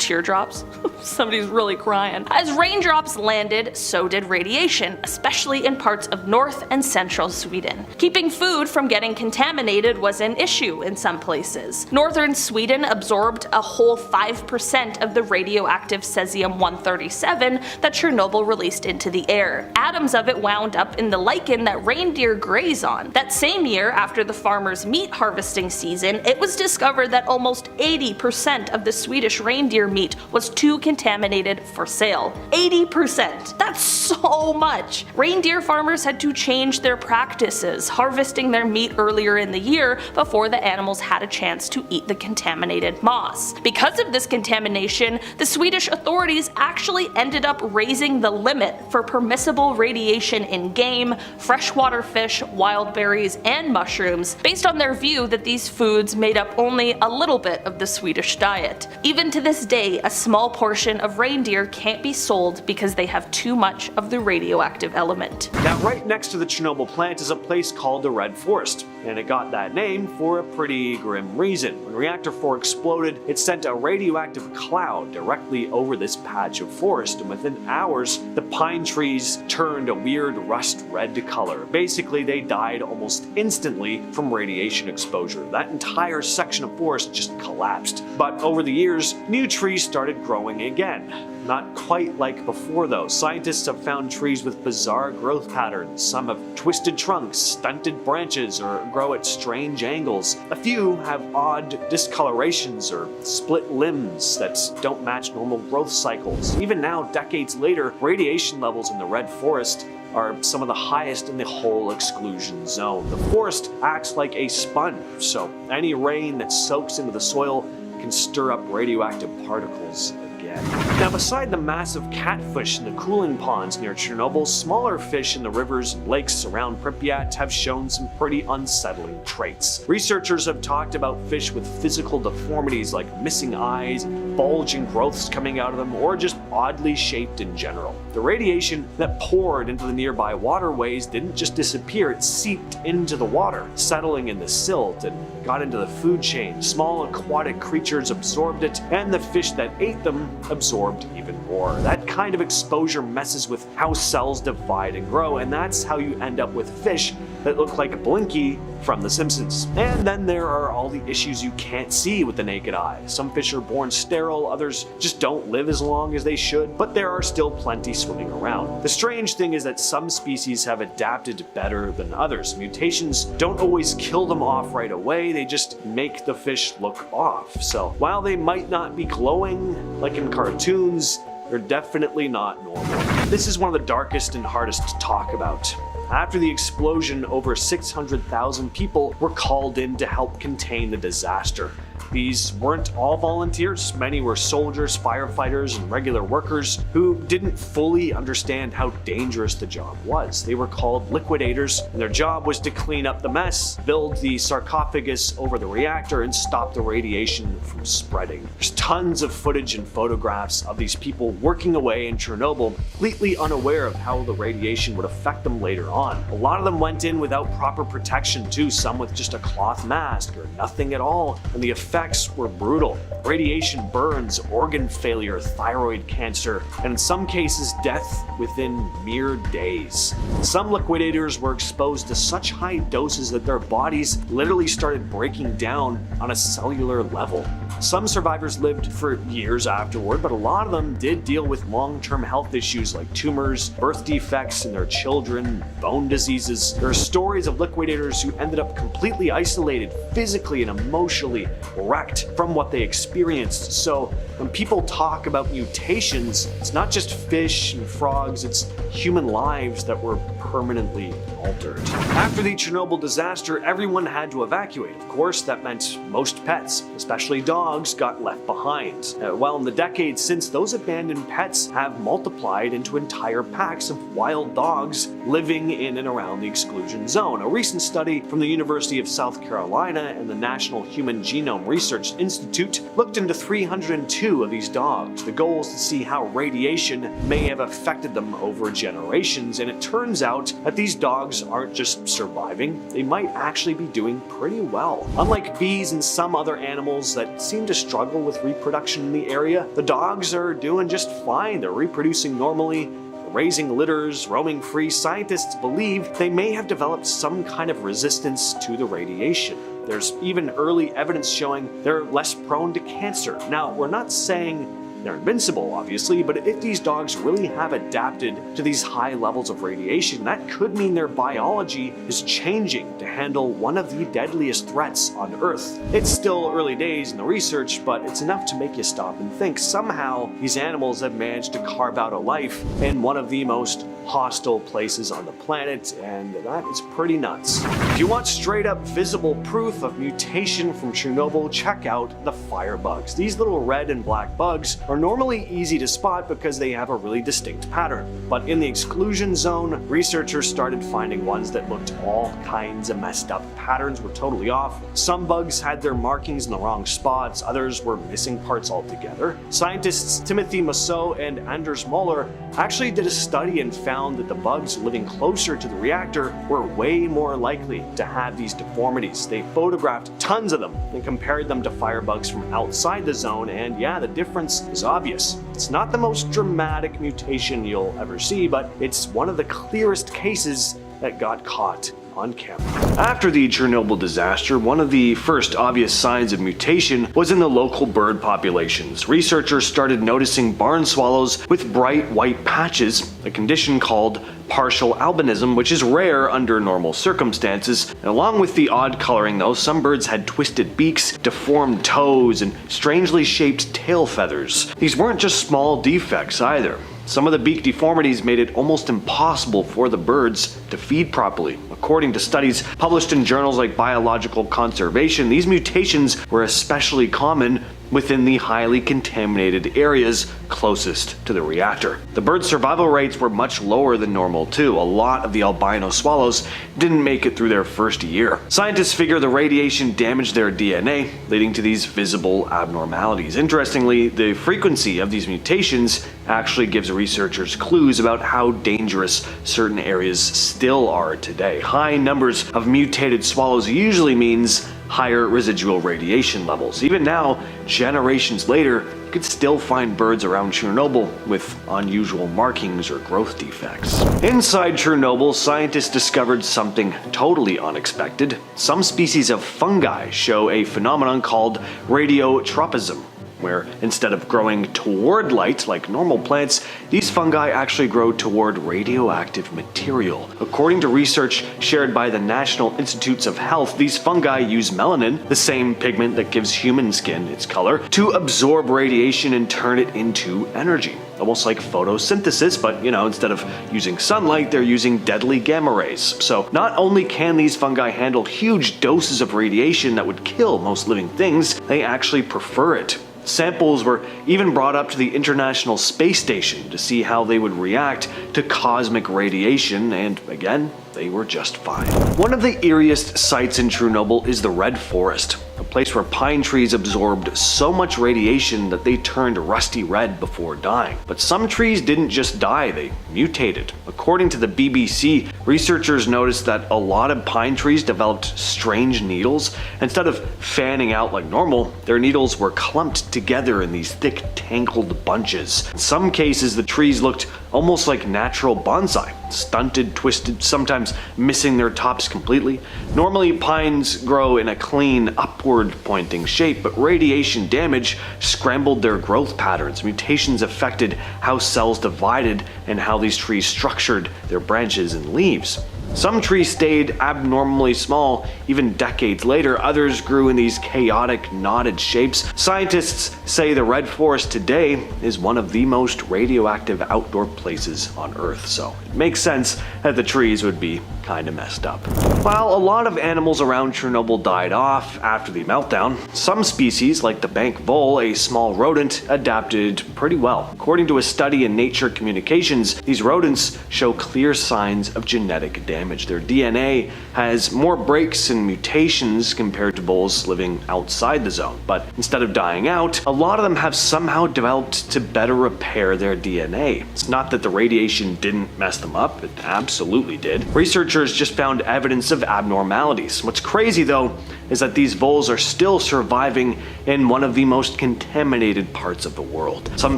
teardrops. Somebody's really crying. As raindrops landed, so did radiation, especially in parts of north and central Sweden. Keeping food from getting contaminated was an issue in some places. Northern Sweden absorbed a whole 5% of the radioactive cesium-137 that Chernobyl released into the air. Atoms of it wound up in the lichen that reindeer graze on. That same year, after the farmers' meat harvesting season, it was discovered that almost 80% of the Swedish reindeer meat was too contaminated for sale. 80%! That's so much! Reindeer farmers had to change their practices, harvesting their meat earlier in the year before the animals had a chance to eat the contaminated moss. Because of this contamination, the Swedish authorities actually ended up raising the limit for permissible radiation in game, freshwater fish, wild berries, and mushrooms, based on their view that these foods made up only a little bit of the Swedish diet. Even to this day, a small portion of reindeer can't be sold because they have too much of the radioactive element.
Now, right next to the Chernobyl plant is a place called the Red Forest, and it got that name for a pretty grim reason. When Reactor 4 exploded, it sent a radioactive cloud directly over this patch of forest, and within hours, the pine trees turned a weird rust red color. Basically, they died almost instantly from radiation exposure. That entire section of forest just collapsed. But over the years, new trees started growing again. Not quite like before though. Scientists have found trees with bizarre growth patterns. Some have twisted trunks, stunted branches, or grow at strange angles. A few have odd discolorations or split limbs that don't match normal growth cycles. Even now, decades later, radiation levels in the Red Forest are some of the highest in the whole exclusion zone. The forest acts like a sponge, so any rain that soaks into the soil can stir up radioactive particles again. Now, beside the massive catfish in the cooling ponds near Chernobyl, smaller fish in the rivers and lakes around Pripyat have shown some pretty unsettling traits. Researchers have talked about fish with physical deformities like missing eyes, bulging growths coming out of them, or just oddly shaped in general. The radiation that poured into the nearby waterways didn't just disappear, it seeped into the water, settling in the silt and got into the food chain. Small aquatic creatures absorbed it, and the fish that ate them absorbed even more. That kind of exposure messes with how cells divide and grow, and that's how you end up with fish that look like Blinky from The Simpsons. And then there are all the issues you can't see with the naked eye. Some fish are born sterile, others just don't live as long as they should, but there are still plenty swimming around. The strange thing is that some species have adapted better than others. Mutations don't always kill them off right away, they just make the fish look off. So while they might not be glowing like in cartoons, they're definitely not normal. This is one of the darkest and hardest to talk about. After the explosion, over 600,000 people were called in to help contain the disaster. These weren't all volunteers. Many were soldiers, firefighters, and regular workers who didn't fully understand how dangerous the job was. They were called liquidators, and their job was to clean up the mess, build the sarcophagus over the reactor, and stop the radiation from spreading. There's tons of footage and photographs of these people working away in Chernobyl, completely unaware of how the radiation would affect them later on. A lot of them went in without proper protection too, some with just a cloth mask or nothing at all, and the effects were brutal. Radiation burns, organ failure, thyroid cancer, and in some cases death within mere days. Some liquidators were exposed to such high doses that their bodies literally started breaking down on a cellular level. Some survivors lived for years afterward, but a lot of them did deal with long-term health issues like tumors, birth defects in their children, bone diseases. There are stories of liquidators who ended up completely isolated, physically and emotionally wrecked from what they experienced. So when people talk about mutations, it's not just fish and frogs, it's human lives that were permanently altered. After the Chernobyl disaster, everyone had to evacuate. Of course, that meant most pets, especially dogs, got left behind. While in the decades since, those abandoned pets have multiplied into entire packs of wild dogs living in and around the exclusion zone. A recent study from the University of South Carolina and the National Human Genome Research Institute looked into 302 of these dogs. The goal is to see how radiation may have affected them over generations, and it turns out out that these dogs aren't just surviving, they might actually be doing pretty well. Unlike bees and some other animals that seem to struggle with reproduction in the area, the dogs are doing just fine. They're reproducing normally, raising litters, roaming free. Scientists believe they may have developed some kind of resistance to the radiation. There's even early evidence showing they're less prone to cancer. Now, we're not saying they're invincible, obviously, but if these dogs really have adapted to these high levels of radiation, that could mean their biology is changing to handle one of the deadliest threats on Earth. It's still early days in the research, but it's enough to make you stop and think. Somehow, these animals have managed to carve out a life in one of the most hostile places on the planet, and that is pretty nuts. If you want straight up visible proof of mutation from Chernobyl, check out the firebugs. These little red and black bugs are normally easy to spot because they have a really distinct pattern. But in the exclusion zone, researchers started finding ones that looked all kinds of messed up. Patterns were totally off. Some bugs had their markings in the wrong spots, others were missing parts altogether. Scientists Timothy Mousseau and Anders Moller actually did a study and found that the bugs living closer to the reactor were way more likely to have these deformities. They photographed tons of them and compared them to firebugs from outside the zone, and yeah, the difference is obvious. It's not the most dramatic mutation you'll ever see, but it's one of the clearest cases that got caught on camera. After the Chernobyl disaster, one of the first obvious signs of mutation was in the local bird populations. Researchers started noticing barn swallows with bright white patches, a condition called partial albinism, which is rare under normal circumstances. And along with the odd coloring though, some birds had twisted beaks, deformed toes, and strangely shaped tail feathers. These weren't just small defects either. Some of the beak deformities made it almost impossible for the birds to feed properly. According to studies published in journals like Biological Conservation, these mutations were especially common within the highly contaminated areas closest to the reactor. The bird survival rates were much lower than normal too. A lot of the albino swallows didn't make it through their first year. Scientists figure the radiation damaged their DNA, leading to these visible abnormalities. Interestingly, the frequency of these mutations actually gives researchers clues about how dangerous certain areas still are today. High numbers of mutated swallows usually means higher residual radiation levels. Even now, generations later, you could still find birds around Chernobyl with unusual markings or growth defects. Inside Chernobyl, scientists discovered something totally unexpected. Some species of fungi show a phenomenon called radiotropism, where instead of growing toward light like normal plants, these fungi actually grow toward radioactive material. According to research shared by the National Institutes of Health, these fungi use melanin, the same pigment that gives human skin its color, to absorb radiation and turn it into energy. Almost like photosynthesis, but instead of using sunlight, they're using deadly gamma rays. So not only can these fungi handle huge doses of radiation that would kill most living things, they actually prefer it. Samples were even brought up to the International Space Station to see how they would react to cosmic radiation, and again, they were just fine. One of the eeriest sights in Chernobyl is the Red Forest, a place where pine trees absorbed so much radiation that they turned rusty red before dying. But some trees didn't just die, they mutated. According to the BBC, researchers noticed that a lot of pine trees developed strange needles. Instead of fanning out like normal, their needles were clumped together in these thick, tangled bunches. In some cases, the trees looked almost like natural bonsai, stunted, twisted, sometimes missing their tops completely. Normally, pines grow in a clean, upward pointing shape, but radiation damage scrambled their growth patterns. Mutations affected how cells divided and how these trees structured their branches and leaves. Some trees stayed abnormally small even decades later, others grew in these chaotic, knotted shapes. Scientists say the Red Forest today is one of the most radioactive outdoor places on Earth, so it makes sense that the trees would be kinda messed up. While a lot of animals around Chernobyl died off after the meltdown, some species, like the bank vole, a small rodent, adapted pretty well. According to a study in Nature Communications, these rodents show clear signs of genetic damage. Their DNA has more breaks and mutations compared to voles living outside the zone. But instead of dying out, a lot of them have somehow developed to better repair their DNA. It's not that the radiation didn't mess them up, it absolutely did. Researchers just found evidence of abnormalities. What's crazy though is that these voles are still surviving in one of the most contaminated parts of the world. Some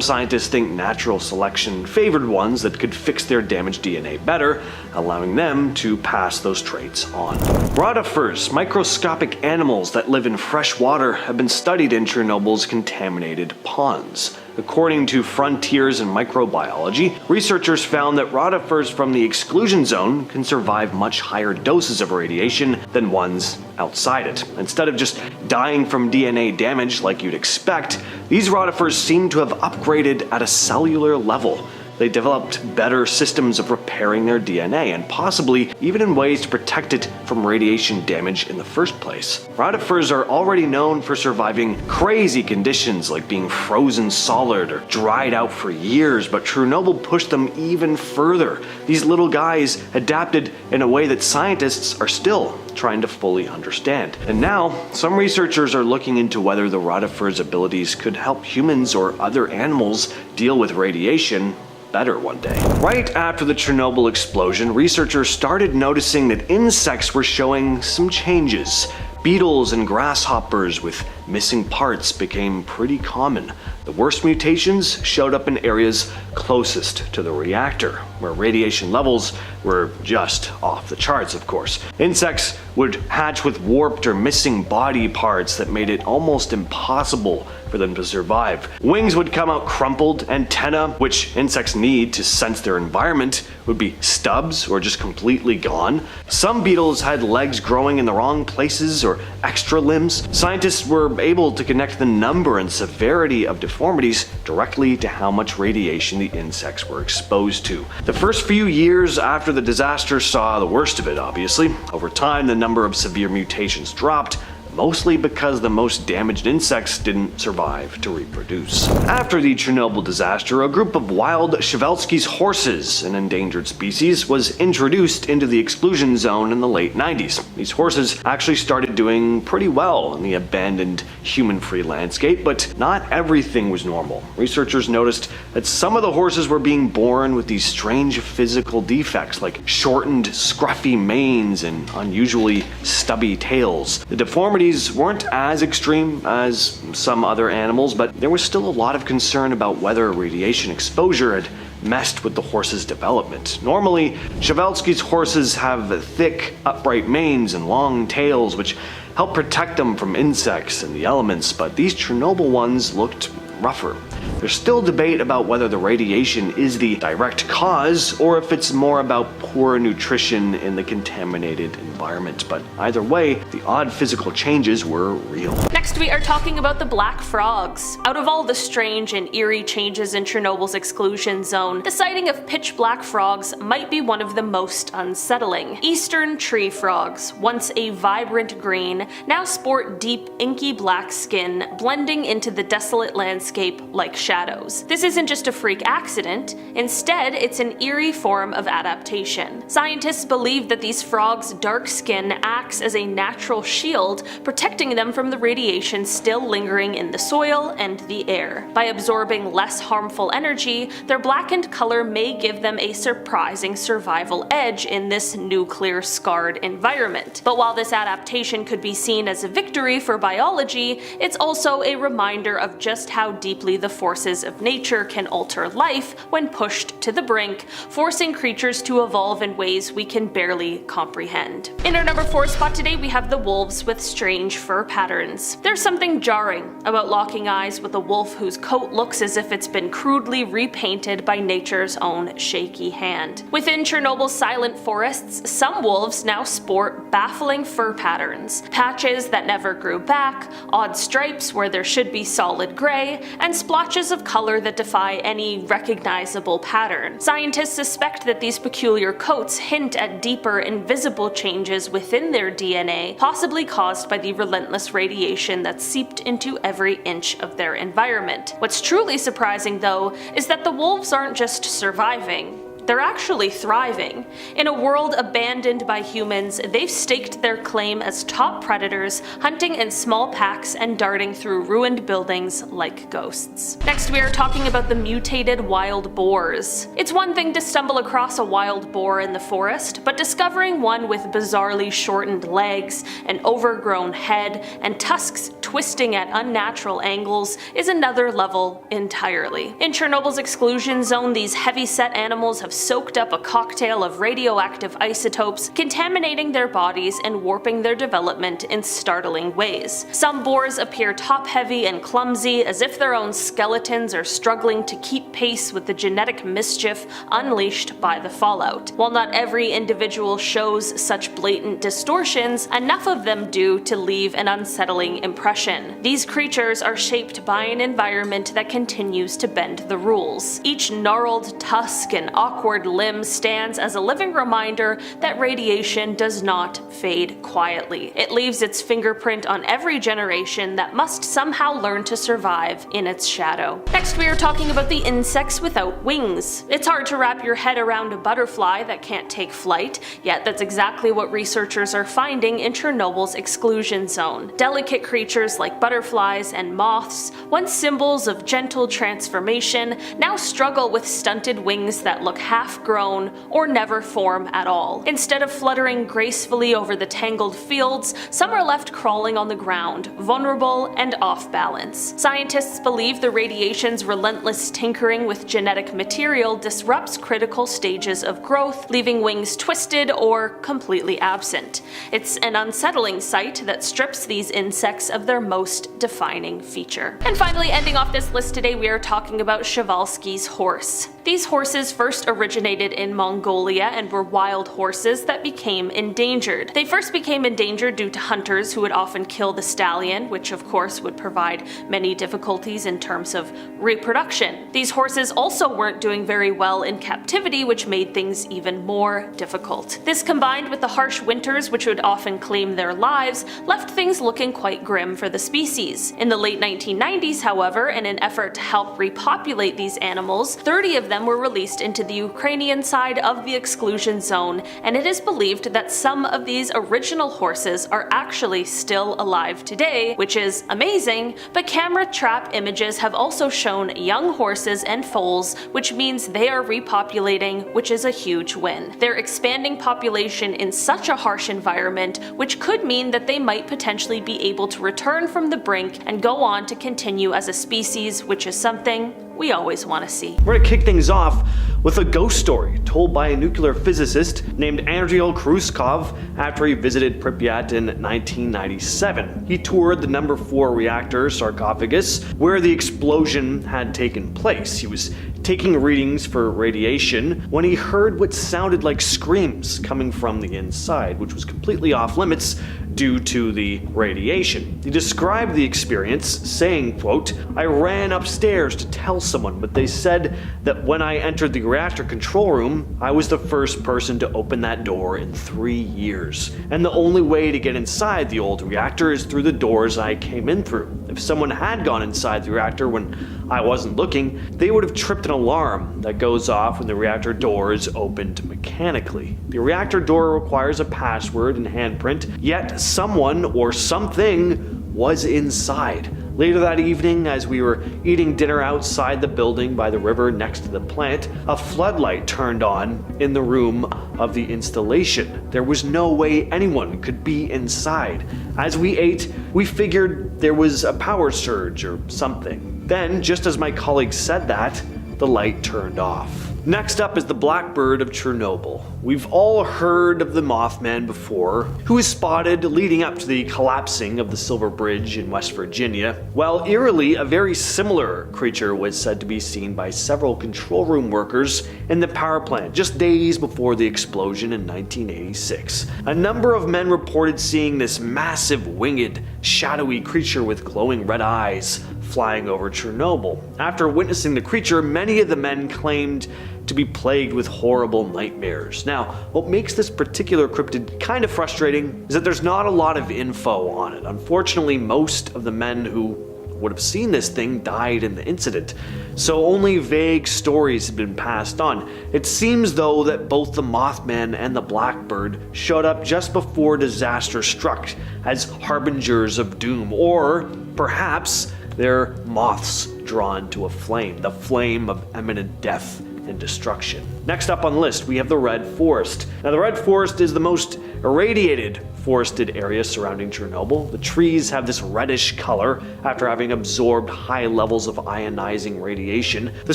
scientists think natural selection favored ones that could fix their damaged DNA better, allowing them to pass those traits on. Rotifers, microscopic animals that live in fresh water, have been studied in Chernobyl's contaminated ponds. According to Frontiers in Microbiology, researchers found that rotifers from the exclusion zone can survive much higher doses of radiation than ones outside it. Instead of just dying from DNA damage like you'd expect, these rotifers seem to have upgraded at a cellular level. They developed better systems of repairing their DNA, and possibly even in ways to protect it from radiation damage in the first place. Rotifers are already known for surviving crazy conditions like being frozen solid or dried out for years, but Chernobyl pushed them even further. These little guys adapted in a way that scientists are still trying to fully understand. And now, some researchers are looking into whether the rotifers' abilities could help humans or other animals deal with radiation better one day. Right after the Chernobyl explosion, researchers started noticing that insects were showing some changes. Beetles and grasshoppers with missing parts became pretty common. The worst mutations showed up in areas closest to the reactor, where radiation levels were just off the charts, of course. Insects would hatch with warped or missing body parts that made it almost impossible for them to survive. Wings would come out crumpled, antennae, which insects need to sense their environment, would be stubs or just completely gone. Some beetles had legs growing in the wrong places or extra limbs. Scientists were able to connect the number and severity of deformities directly to how much radiation the insects were exposed to. The first few years after the disaster saw the worst of it, obviously. Over time, the number of severe mutations dropped, mostly because the most damaged insects didn't survive to reproduce. After the Chernobyl disaster, a group of wild Przewalski's horses, an endangered species, was introduced into the exclusion zone in the late 90s. These horses actually started doing pretty well in the abandoned human-free landscape, but not everything was normal. Researchers noticed that some of the horses were being born with these strange physical defects, like shortened, scruffy manes and unusually stubby tails. The deformities weren't as extreme as some other animals, but there was still a lot of concern about whether radiation exposure had messed with the horse's development. Normally, Przewalski's horses have thick, upright manes and long tails, which help protect them from insects and the elements, but these Chernobyl ones looked rougher. There's still debate about whether the radiation is the direct cause or if it's more about poor nutrition in the contaminated environment, but either way, the odd physical changes were real.
Next, we are talking about the black frogs. Out of all the strange and eerie changes in Chernobyl's exclusion zone, the sighting of pitch black frogs might be one of the most unsettling. Eastern tree frogs, once a vibrant green, now sport deep inky black skin, blending into the desolate landscape like shadows. This isn't just a freak accident, instead it's an eerie form of adaptation. Scientists believe that these frogs' dark skin acts as a natural shield, protecting them from the radiation still lingering in the soil and the air. By absorbing less harmful energy, their blackened color may give them a surprising survival edge in this nuclear-scarred environment. But while this adaptation could be seen as a victory for biology, it's also a reminder of just how deeply the forces of nature can alter life when pushed to the brink, forcing creatures to evolve in ways we can barely comprehend. In our number 4 spot today, we have the wolves with strange fur patterns. There's something jarring about locking eyes with a wolf whose coat looks as if it's been crudely repainted by nature's own shaky hand. Within Chernobyl's silent forests, some wolves now sport baffling fur patterns, patches that never grew back, odd stripes where there should be solid gray, and splotches splotches of color that defy any recognizable pattern. Scientists suspect that these peculiar coats hint at deeper, invisible changes within their DNA, possibly caused by the relentless radiation that seeped into every inch of their environment. What's truly surprising, though, is that the wolves aren't just surviving. They're actually thriving. In a world abandoned by humans, they've staked their claim as top predators, hunting in small packs and darting through ruined buildings like ghosts. Next, we are talking about the mutated wild boars. It's one thing to stumble across a wild boar in the forest, but discovering one with bizarrely shortened legs, an overgrown head, and tusks twisting at unnatural angles is another level entirely. In Chernobyl's exclusion zone, these heavy-set animals have soaked up a cocktail of radioactive isotopes, contaminating their bodies and warping their development in startling ways. Some boars appear top-heavy and clumsy, as if their own skeletons are struggling to keep pace with the genetic mischief unleashed by the fallout. While not every individual shows such blatant distortions, enough of them do to leave an unsettling impression. These creatures are shaped by an environment that continues to bend the rules. Each gnarled tusk and awkward limb stands as a living reminder that radiation does not fade quietly. It leaves its fingerprint on every generation that must somehow learn to survive in its shadow. Next, we are talking about the insects without wings. It's hard to wrap your head around a butterfly that can't take flight, yet that's exactly what researchers are finding in Chernobyl's exclusion zone. Delicate creatures like butterflies and moths, once symbols of gentle transformation, now struggle with stunted wings that look half-grown or never form at all. Instead of fluttering gracefully over the tangled fields, some are left crawling on the ground, vulnerable and off balance. Scientists believe the radiation's relentless tinkering with genetic material disrupts critical stages of growth, leaving wings twisted or completely absent. It's an unsettling sight that strips these insects of their most defining feature. And finally, ending off this list today, we are talking about Przewalski's horse. These horses first originated in Mongolia and were wild horses that became endangered. They first became endangered due to hunters who would often kill the stallion, which of course would provide many difficulties in terms of reproduction. These horses also weren't doing very well in captivity, which made things even more difficult. This, combined with the harsh winters which would often claim their lives, left things looking quite grim for the species. In the late 1990s, however, in an effort to help repopulate these animals, 30 of them were released into the Ukrainian side of the exclusion zone, and it is believed that some of these original horses are actually still alive today, which is amazing, but camera trap images have also shown young horses and foals, which means they are repopulating, which is a huge win. They're expanding population in such a harsh environment, which could mean that they might potentially be able to return from the brink and go on to continue as a species, which is something we always want to see.
We're gonna kick things off with a ghost story told by a nuclear physicist named Andriy Khrushchev after he visited Pripyat in 1997. He toured the number 4 reactor sarcophagus where the explosion had taken place. He was taking readings for radiation when he heard what sounded like screams coming from the inside, which was completely off limits due to the radiation. He described the experience saying, quote, "I ran upstairs to tell someone, but they said that when I entered the reactor control room, I was the first person to open that door in 3 years. And the only way to get inside the old reactor is through the doors I came in through. If someone had gone inside the reactor when I wasn't looking, they would have tripped an alarm that goes off when the reactor door is opened mechanically. The reactor door requires a password and handprint, yet someone or something was inside. Later that evening, as we were eating dinner outside the building by the river next to the plant, a floodlight turned on in the room of the installation. There was no way anyone could be inside. As we ate, we figured there was a power surge or something. Then, just as my colleague said that, the light turned off." Next up is the Blackbird of Chernobyl. We've all heard of the Mothman before, who was spotted leading up to the collapsing of the Silver Bridge in West Virginia. Well, eerily, a very similar creature was said to be seen by several control room workers in the power plant just days before the explosion in 1986. A number of men reported seeing this massive, winged, shadowy creature with glowing red eyes flying over Chernobyl. After witnessing the creature, many of the men claimed to be plagued with horrible nightmares. Now, what makes this particular cryptid kind of frustrating is that there's not a lot of info on it. Unfortunately, most of the men who would have seen this thing died in the incident, so only vague stories have been passed on. It seems though that both the Mothman and the Blackbird showed up just before disaster struck as harbingers of doom, or perhaps they're moths drawn to a flame, the flame of imminent death and destruction. Next up on the list, we have the Red Forest. Now, the Red Forest is the most irradiated forested area surrounding Chernobyl. The trees have this reddish color after having absorbed high levels of ionizing radiation. The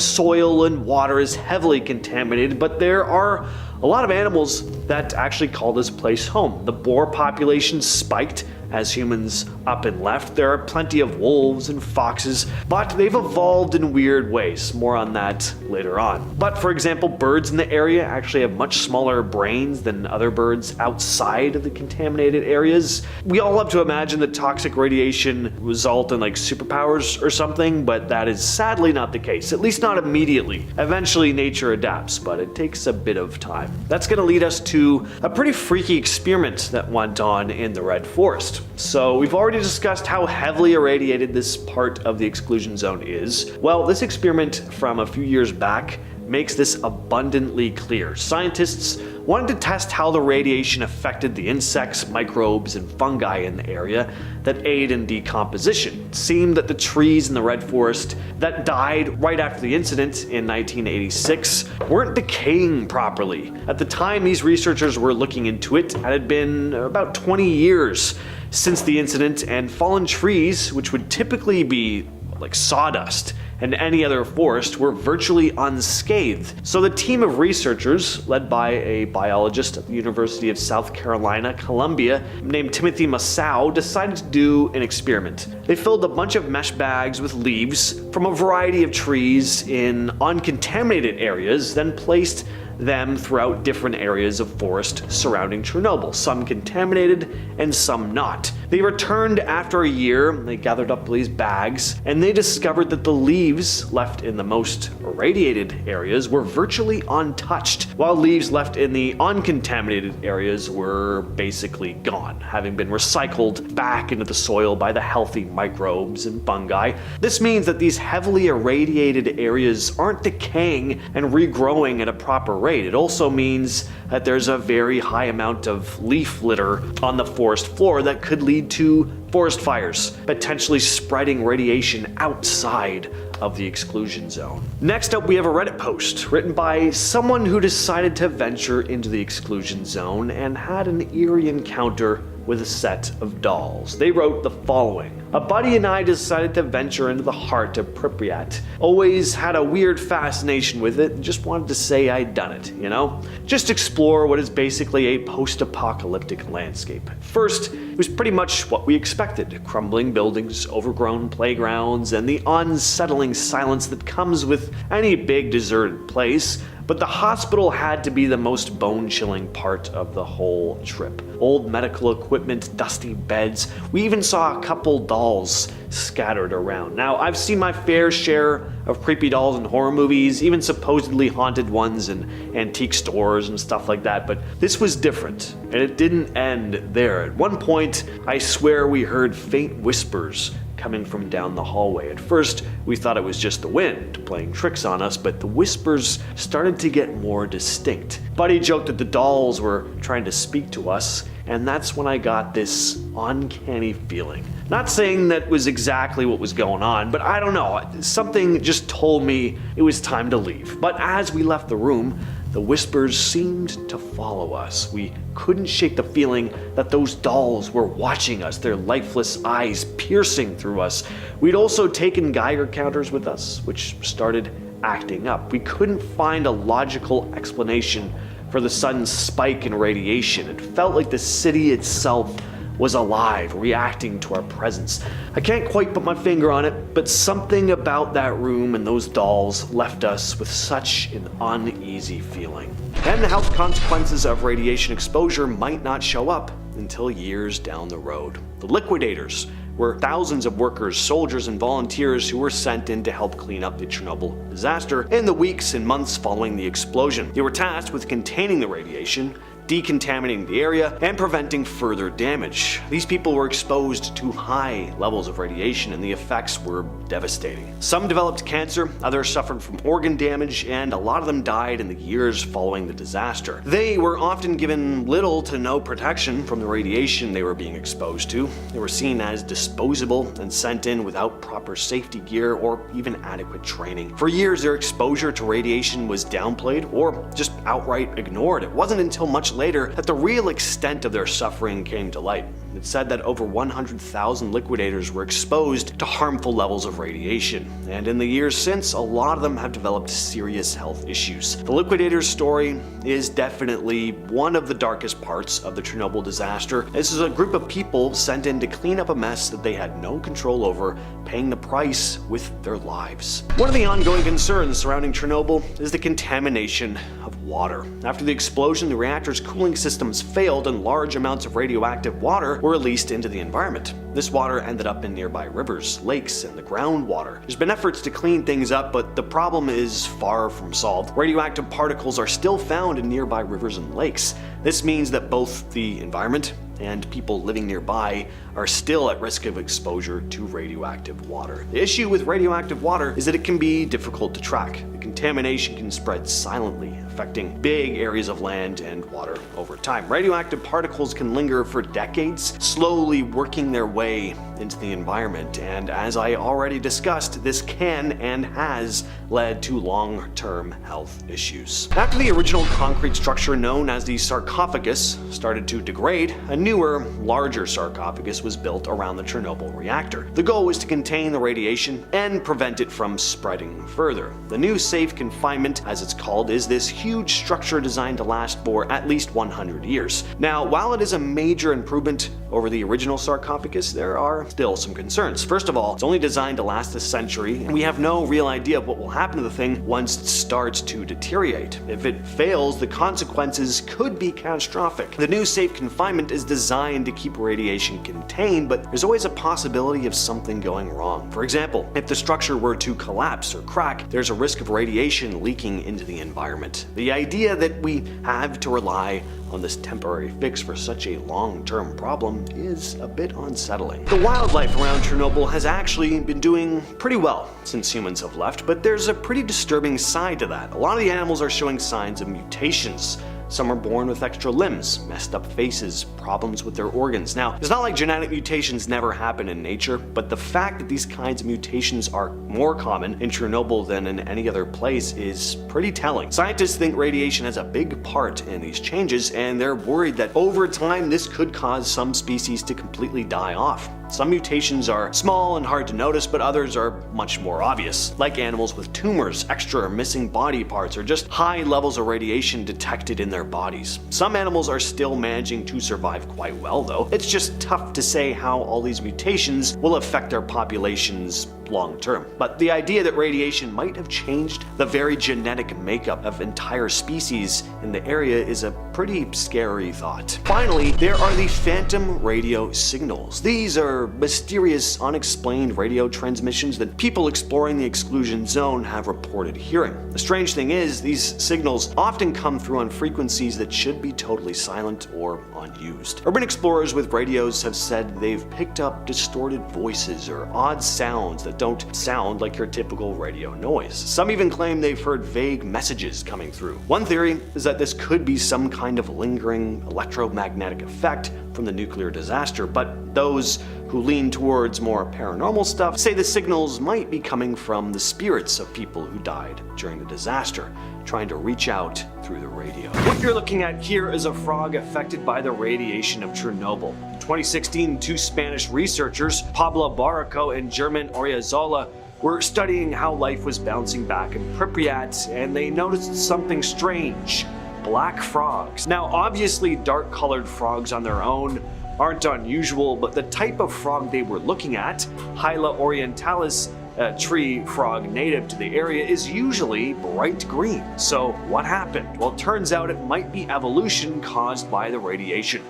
soil and water is heavily contaminated, but there are a lot of animals that actually call this place home. The boar population spiked as humans up and left. There are plenty of wolves and foxes, but they've evolved in weird ways. More on that later on. But for example, birds in the area actually have much smaller brains than other birds outside of the contaminated areas. We all love to imagine that toxic radiation result in like superpowers or something, but that is sadly not the case, at least not immediately. Eventually nature adapts, but it takes a bit of time. That's gonna lead us to a pretty freaky experiment that went on in the Red Forest. So we've already discussed how heavily irradiated this part of the exclusion zone is. Well, this experiment from a few years back makes this abundantly clear. Scientists wanted to test how the radiation affected the insects, microbes, and fungi in the area that aid in decomposition. It seemed that the trees in the Red Forest that died right after the incident in 1986 weren't decaying properly. At the time these researchers were looking into it, it had been about 20 years since the incident, and fallen trees, which would typically be like sawdust and any other forest, were virtually unscathed. So the team of researchers, led by a biologist at the University of South Carolina, Columbia, named Timothy Massow, decided to do an experiment. They filled a bunch of mesh bags with leaves from a variety of trees in uncontaminated areas, then placed them throughout different areas of forest surrounding Chernobyl, some contaminated and some not. They returned after a year, they gathered up these bags, and they discovered that the leaves left in the most irradiated areas were virtually untouched, while leaves left in the uncontaminated areas were basically gone, having been recycled back into the soil by the healthy microbes and fungi. This means that these heavily irradiated areas aren't decaying and regrowing at a proper rate. It also means that there's a very high amount of leaf litter on the forest floor that could lead to forest fires, potentially spreading radiation outside of the exclusion zone. Next up, we have a Reddit post written by someone who decided to venture into the exclusion zone and had an eerie encounter with a set of dolls. They wrote the following: "A buddy and I decided to venture into the heart of Pripyat. Always had a weird fascination with it and just wanted to say I'd done it, you know? Just explore what is basically a post-apocalyptic landscape. First, it was pretty much what we expected. Crumbling buildings, overgrown playgrounds, and the unsettling silence that comes with any big deserted place. But the hospital had to be the most bone-chilling part of the whole trip. Old medical equipment, dusty beds. We even saw a couple dolls scattered around. Now, I've seen my fair share of creepy dolls in horror movies, even supposedly haunted ones in antique stores and stuff like that, but this was different, and it didn't end there. At one point, I swear we heard faint whispers coming from down the hallway. At first, we thought it was just the wind playing tricks on us, but the whispers started to get more distinct. Buddy joked that the dolls were trying to speak to us, and that's when I got this uncanny feeling. Not saying that was exactly what was going on, but I don't know, something just told me it was time to leave. But as we left the room, the whispers seemed to follow us. We couldn't shake the feeling that those dolls were watching us, their lifeless eyes piercing through us. We'd also taken Geiger counters with us, which started acting up. We couldn't find a logical explanation for the sudden spike in radiation. It felt like the city itself was alive, reacting to our presence. I can't quite put my finger on it, but something about that room and those dolls left us with such an uneasy feeling. And the health consequences of radiation exposure might not show up until years down the road. The liquidators were thousands of workers, soldiers, and volunteers who were sent in to help clean up the Chernobyl disaster in the weeks and months following the explosion. They were tasked with containing the radiation, decontaminating the area, and preventing further damage. These people were exposed to high levels of radiation and the effects were devastating. Some developed cancer, others suffered from organ damage, and a lot of them died in the years following the disaster. They were often given little to no protection from the radiation they were being exposed to. They were seen as disposable and sent in without proper safety gear or even adequate training. For years, their exposure to radiation was downplayed or just outright ignored. It wasn't until much later that the real extent of their suffering came to light. It's said that over 100,000 liquidators were exposed to harmful levels of radiation, and in the years since, a lot of them have developed serious health issues. The liquidators' story is definitely one of the darkest parts of the Chernobyl disaster. This is a group of people sent in to clean up a mess that they had no control over, paying the price with their lives. One of the ongoing concerns surrounding Chernobyl is the contamination of water. After the explosion, the reactor's cooling systems failed and large amounts of radioactive water were released into the environment. This water ended up in nearby rivers, lakes, and the groundwater. There's been efforts to clean things up, but the problem is far from solved. Radioactive particles are still found in nearby rivers and lakes. This means that both the environment and people living nearby are still at risk of exposure to radioactive water. The issue with radioactive water is that it can be difficult to track. The contamination can spread silently, affecting big areas of land and water over time. Radioactive particles can linger for decades, slowly working their way into the environment, and as I already discussed, this can and has led to long-term health issues. After the original concrete structure known as the sarcophagus started to degrade, a newer, larger sarcophagus was built around the Chernobyl reactor. The goal was to contain the radiation and prevent it from spreading further. The new safe confinement, as it's called, is this huge structure designed to last for at least 100 years. Now, while it is a major improvement over the original sarcophagus, there are still some concerns. First of all, it's only designed to last a century, and we have no real idea of what will happen to the thing once it starts to deteriorate. If it fails, the consequences could be catastrophic. The new safe confinement is designed to keep radiation contained, but there's always a possibility of something going wrong. For example, if the structure were to collapse or crack, there's a risk of radiation leaking into the environment. The idea that we have to rely on this temporary fix for such a long-term problem is a bit unsettling. The wildlife around Chernobyl has actually been doing pretty well since humans have left, but there's a pretty disturbing side to that. A lot of the animals are showing signs of mutations. Some are born with extra limbs, messed up faces, problems with their organs. Now, it's not like genetic mutations never happen in nature, but the fact that these kinds of mutations are more common in Chernobyl than in any other place is pretty telling. Scientists think radiation has a big part in these changes, and they're worried that over time this could cause some species to completely die off. Some mutations are small and hard to notice, but others are much more obvious, like animals with tumors, extra or missing body parts, or just high levels of radiation detected in their bodies. Some animals are still managing to survive quite well, though. It's just tough to say how all these mutations will affect their populations long term. But the idea that radiation might have changed the very genetic makeup of entire species in the area is a pretty scary thought. Finally, there are the phantom radio signals. These are mysterious, unexplained radio transmissions that people exploring the exclusion zone have reported hearing. The strange thing is, these signals often come through on frequencies that should be totally silent or unused. Urban explorers with radios have said they've picked up distorted voices or odd sounds that don't sound like your typical radio noise. Some even claim they've heard vague messages coming through. One theory is that this could be some kind of lingering electromagnetic effect from the nuclear disaster, but those who lean towards more paranormal stuff say the signals might be coming from the spirits of people who died during the disaster, trying to reach out through the radio. What you're looking at here is a frog affected by the radiation of Chernobyl. In 2016, two Spanish researchers, Pablo Barroco and German Oriazola, were studying how life was bouncing back in Pripyat, and they noticed something strange: black frogs. Now, obviously, dark-colored frogs on their own aren't unusual, but the type of frog they were looking at, Hyla orientalis, a tree frog native to the area, is usually bright green. So what happened? Well, it turns out it might be evolution caused by the radiation.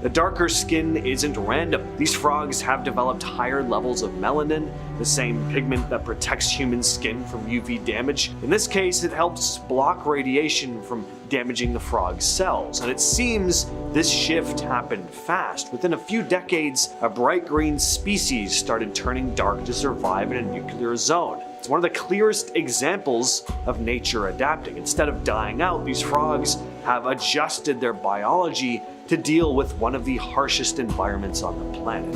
The darker skin isn't random. These frogs have developed higher levels of melanin, the same pigment that protects human skin from UV damage. In this case, it helps block radiation from damaging the frog's cells, and it seems this shift happened fast. Within a few decades, a bright green species started turning dark to survive in a nuclear zone. It's one of the clearest examples of nature adapting. Instead of dying out, these frogs have adjusted their biology to deal with one of the harshest environments on the planet.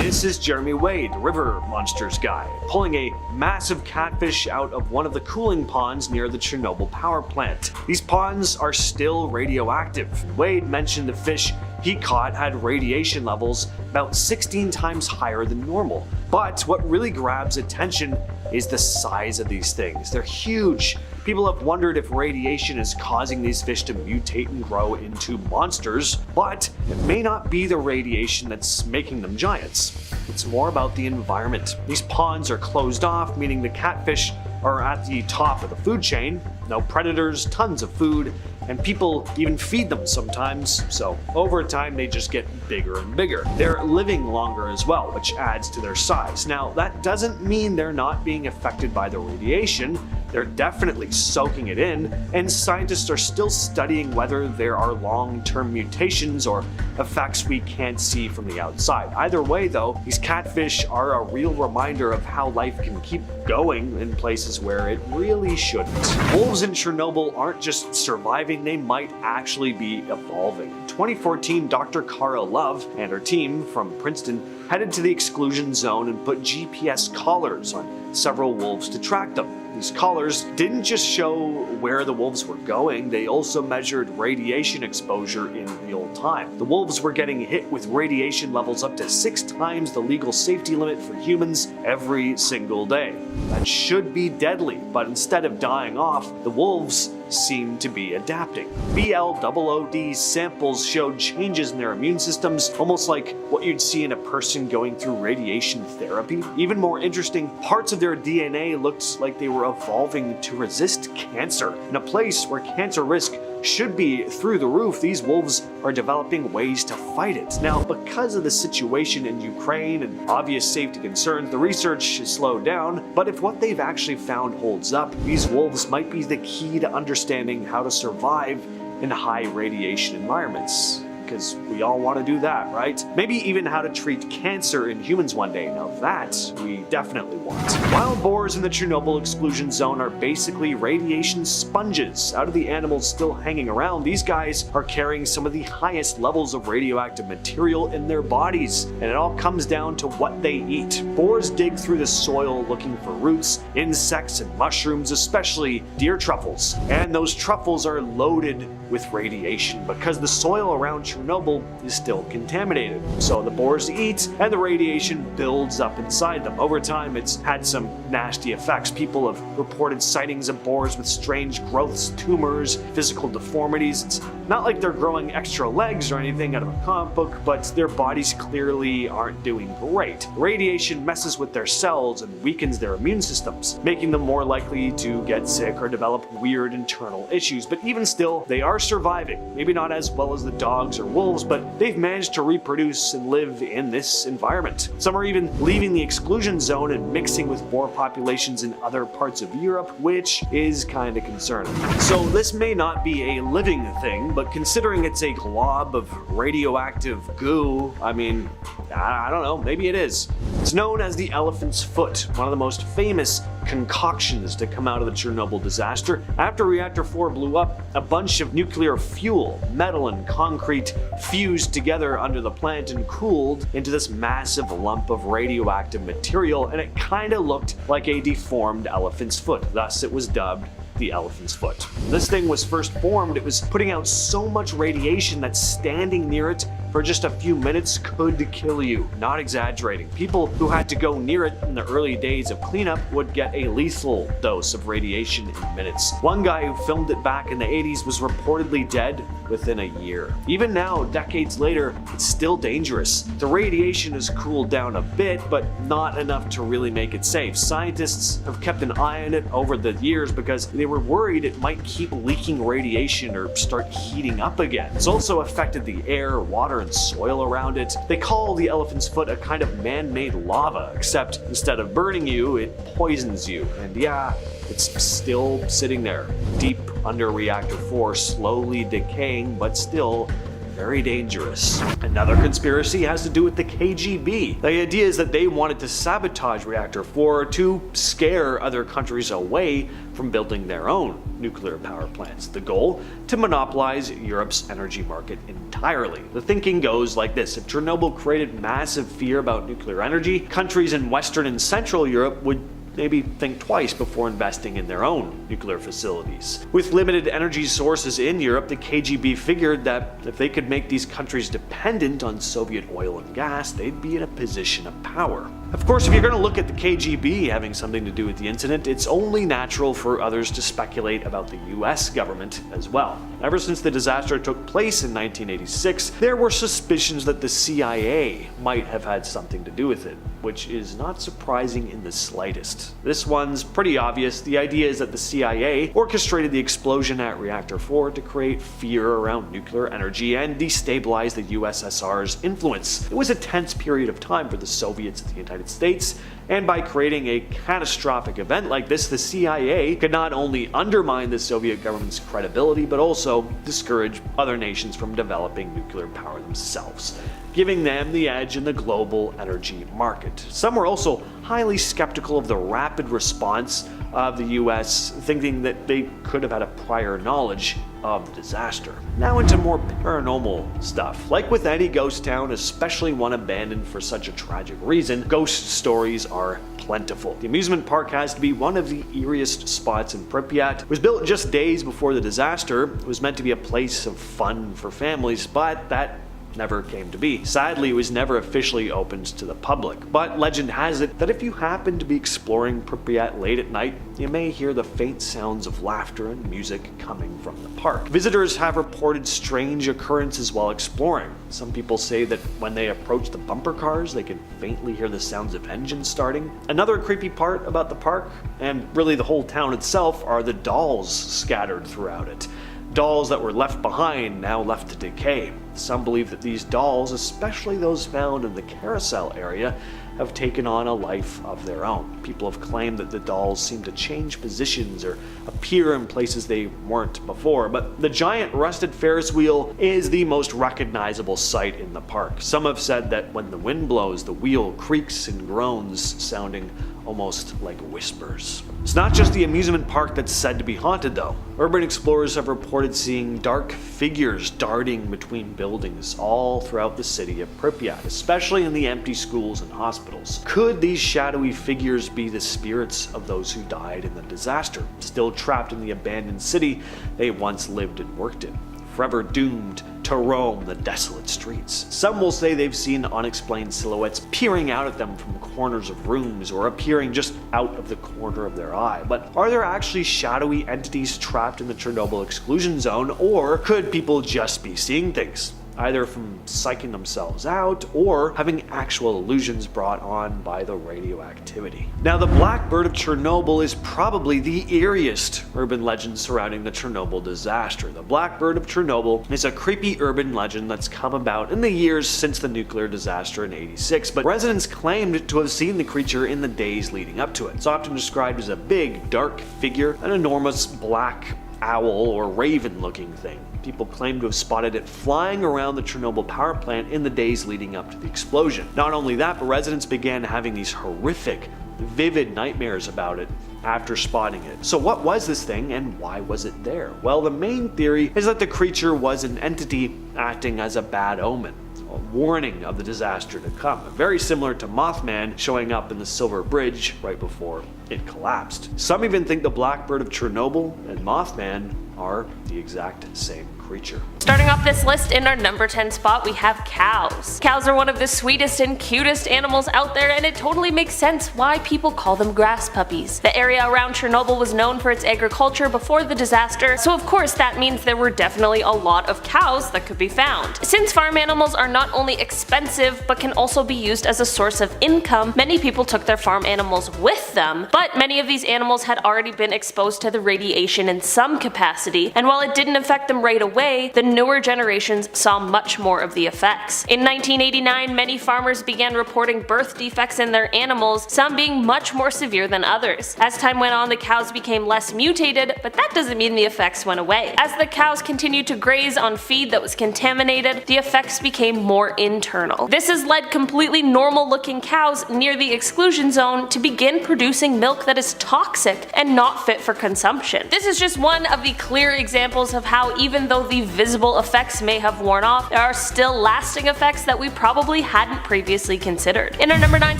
This is Jeremy Wade, the river monsters guy, pulling a massive catfish out of one of the cooling ponds near the Chernobyl power plant. These ponds are still radioactive. Wade mentioned the fish he caught had radiation levels about 16 times higher than normal. But what really grabs attention is the size of these things. They're huge. People have wondered if radiation is causing these fish to mutate and grow into monsters, but it may not be the radiation that's making them giants. It's more about the environment. These ponds are closed off, meaning the catfish are at the top of the food chain. No predators, tons of food, and people even feed them sometimes, so over time they just get bigger and bigger. They're living longer as well, which adds to their size. Now, that doesn't mean they're not being affected by the radiation. They're definitely soaking it in, and scientists are still studying whether there are long-term mutations or effects we can't see from the outside. Either way though, these catfish are a real reminder of how life can keep going in places where it really shouldn't. Wolves in Chernobyl aren't just surviving, they might actually be evolving. In 2014, Dr. Kara Love and her team from Princeton headed to the exclusion zone and put GPS collars on several wolves to track them. These collars didn't just show where the wolves were going, they also measured radiation exposure in real time. The wolves were getting hit with radiation levels up to 6 times the legal safety limit for humans every single day. That should be deadly, but instead of dying off, the wolves seem to be adapting. BLOOD samples showed changes in their immune systems, almost like what you'd see in a person going through radiation therapy. Even more interesting, parts of their DNA looked like they were evolving to resist cancer. In a place where cancer risk should be through the roof, these wolves are developing ways to fight it. Now, because of the situation in Ukraine and obvious safety concerns, the research is slowed down, but if what they've actually found holds up, these wolves might be the key to understanding how to survive in high radiation environments. Because we all want to do that, right? Maybe even how to treat cancer in humans one day. Now that we definitely want. Wild boars in the Chernobyl exclusion zone are basically radiation sponges. Out of the animals still hanging around, these guys are carrying some of the highest levels of radioactive material in their bodies, and it all comes down to what they eat. Boars dig through the soil looking for roots, insects, and mushrooms, especially deer truffles. And those truffles are loaded with radiation because the soil around Chernobyl is still contaminated. So the boars eat and the radiation builds up inside them. Over time, it's had some nasty effects. People have reported sightings of boars with strange growths, tumors, physical deformities. It's not like they're growing extra legs or anything out of a comic book, but their bodies clearly aren't doing great. Radiation messes with their cells and weakens their immune systems, making them more likely to get sick or develop weird internal issues. But even still, they are surviving. Maybe not as well as the dogs or wolves, but they've managed to reproduce and live in this environment. Some are even leaving the exclusion zone and mixing with boar populations in other parts of Europe, which is kind of concerning. So this may not be a living thing, but considering it's a glob of radioactive goo, I mean, I don't know, maybe it is. It's known as the elephant's foot, one of the most famous concoctions to come out of the Chernobyl disaster. After Reactor 4 blew up, a bunch of nuclear fuel, metal and concrete fused together under the plant and cooled into this massive lump of radioactive material, and it kind of looked like a deformed elephant's foot. Thus it was dubbed the elephant's foot. When this thing was first formed, it was putting out so much radiation that standing near it for just a few minutes could kill you. Not exaggerating. People who had to go near it in the early days of cleanup would get a lethal dose of radiation in minutes. One guy who filmed it back in the 80s was reportedly dead within a year. Even now, decades later, it's still dangerous. The radiation has cooled down a bit, but not enough to really make it safe. Scientists have kept an eye on it over the years because they were worried it might keep leaking radiation or start heating up again. It's also affected the air, water water and soil around it. They call the elephant's foot a kind of man-made lava, except instead of burning you, it poisons you. And yeah, it's still sitting there, deep under Reactor 4, slowly decaying, but still very dangerous. Another conspiracy has to do with the KGB. The idea is that they wanted to sabotage Reactor 4 to scare other countries away from building their own nuclear power plants. The goal? To monopolize Europe's energy market entirely. The thinking goes like this: if Chernobyl created massive fear about nuclear energy, countries in Western and Central Europe would maybe think twice before investing in their own nuclear facilities. With limited energy sources in Europe, the KGB figured that if they could make these countries dependent on Soviet oil and gas, they'd be in a position of power. Of course, if you're going to look at the KGB having something to do with the incident, it's only natural for others to speculate about the US government as well. Ever since the disaster took place in 1986, there were suspicions that the CIA might have had something to do with it, which is not surprising in the slightest. This one's pretty obvious. The idea is that the CIA orchestrated the explosion at Reactor 4 to create fear around nuclear energy and destabilize the USSR's influence. It was a tense period of time for the Soviets and the United States, and by creating a catastrophic event like this, the CIA could not only undermine the Soviet government's credibility, but also discourage other nations from developing nuclear power themselves, giving them the edge in the global energy market. Some were also highly skeptical of the rapid response of the US, thinking that they could have had a prior knowledge of the disaster. Now into more paranormal stuff. Like with any ghost town, especially one abandoned for such a tragic reason, ghost stories are plentiful. The amusement park has to be one of the eeriest spots in Pripyat. It was built just days before the disaster. It was meant to be a place of fun for families, but that never came to be. Sadly, it was never officially opened to the public, but legend has it that if you happen to be exploring Pripyat late at night, you may hear the faint sounds of laughter and music coming from the park. Visitors have reported strange occurrences while exploring. Some people say that when they approach the bumper cars, they can faintly hear the sounds of engines starting. Another creepy part about the park, and really the whole town itself, are the dolls scattered throughout it. Dolls that were left behind, now left to decay. Some believe that these dolls, especially those found in the carousel area, have taken on a life of their own. People have claimed that the dolls seem to change positions or appear in places they weren't before, but the giant rusted Ferris wheel is the most recognizable sight in the park. Some have said that when the wind blows, the wheel creaks and groans, sounding almost like whispers. It's not just the amusement park that's said to be haunted though. Urban explorers have reported seeing dark figures darting between buildings all throughout the city of Pripyat, especially in the empty schools and hospitals. Could these shadowy figures be the spirits of those who died in the disaster, still trapped in the abandoned city they once lived and worked in, forever doomed to roam the desolate streets? Some will say they've seen unexplained silhouettes peering out at them from corners of rooms or appearing just out of the corner of their eye. But are there actually shadowy entities trapped in the Chernobyl exclusion zone, or could people just be seeing things, either from psyching themselves out or having actual illusions brought on by the radioactivity? Now, the Black Bird of Chernobyl is probably the eeriest urban legend surrounding the Chernobyl disaster. The Black Bird of Chernobyl is a creepy urban legend that's come about in the years since the nuclear disaster in '86, but residents claimed to have seen the creature in the days leading up to it. It's often described as a big, dark figure, an enormous black owl or raven looking thing. People claim to have spotted it flying around the Chernobyl power plant in the days leading up to the explosion. Not only that, but residents began having these horrific, vivid nightmares about it after spotting it. So what was this thing and why was it there? Well, the main theory is that the creature was an entity acting as a bad omen, a warning of the disaster to come, very similar to Mothman showing up in the Silver Bridge right before it collapsed. Some even think the Black Bird of Chernobyl and Mothman are the exact same creature.
Starting off this list in our number 10 spot, we have cows. Cows are one of the sweetest and cutest animals out there, and it totally makes sense why people call them grass puppies. The area around Chernobyl was known for its agriculture before the disaster, so of course that means there were definitely a lot of cows that could be found. Since farm animals are not only expensive but can also be used as a source of income, many people took their farm animals with them, but many of these animals had already been exposed to the radiation in some capacity, and while it didn't affect them right away, the newer generations saw much more of the effects. In 1989, many farmers began reporting birth defects in their animals, some being much more severe than others. As time went on, the cows became less mutated, but that doesn't mean the effects went away. As the cows continued to graze on feed that was contaminated, the effects became more internal. This has led completely normal-looking cows near the exclusion zone to begin producing milk that is toxic and not fit for consumption. This is just one of the clear examples of how, even though the visible effects may have worn off, there are still lasting effects that we probably hadn't previously considered. In our number 9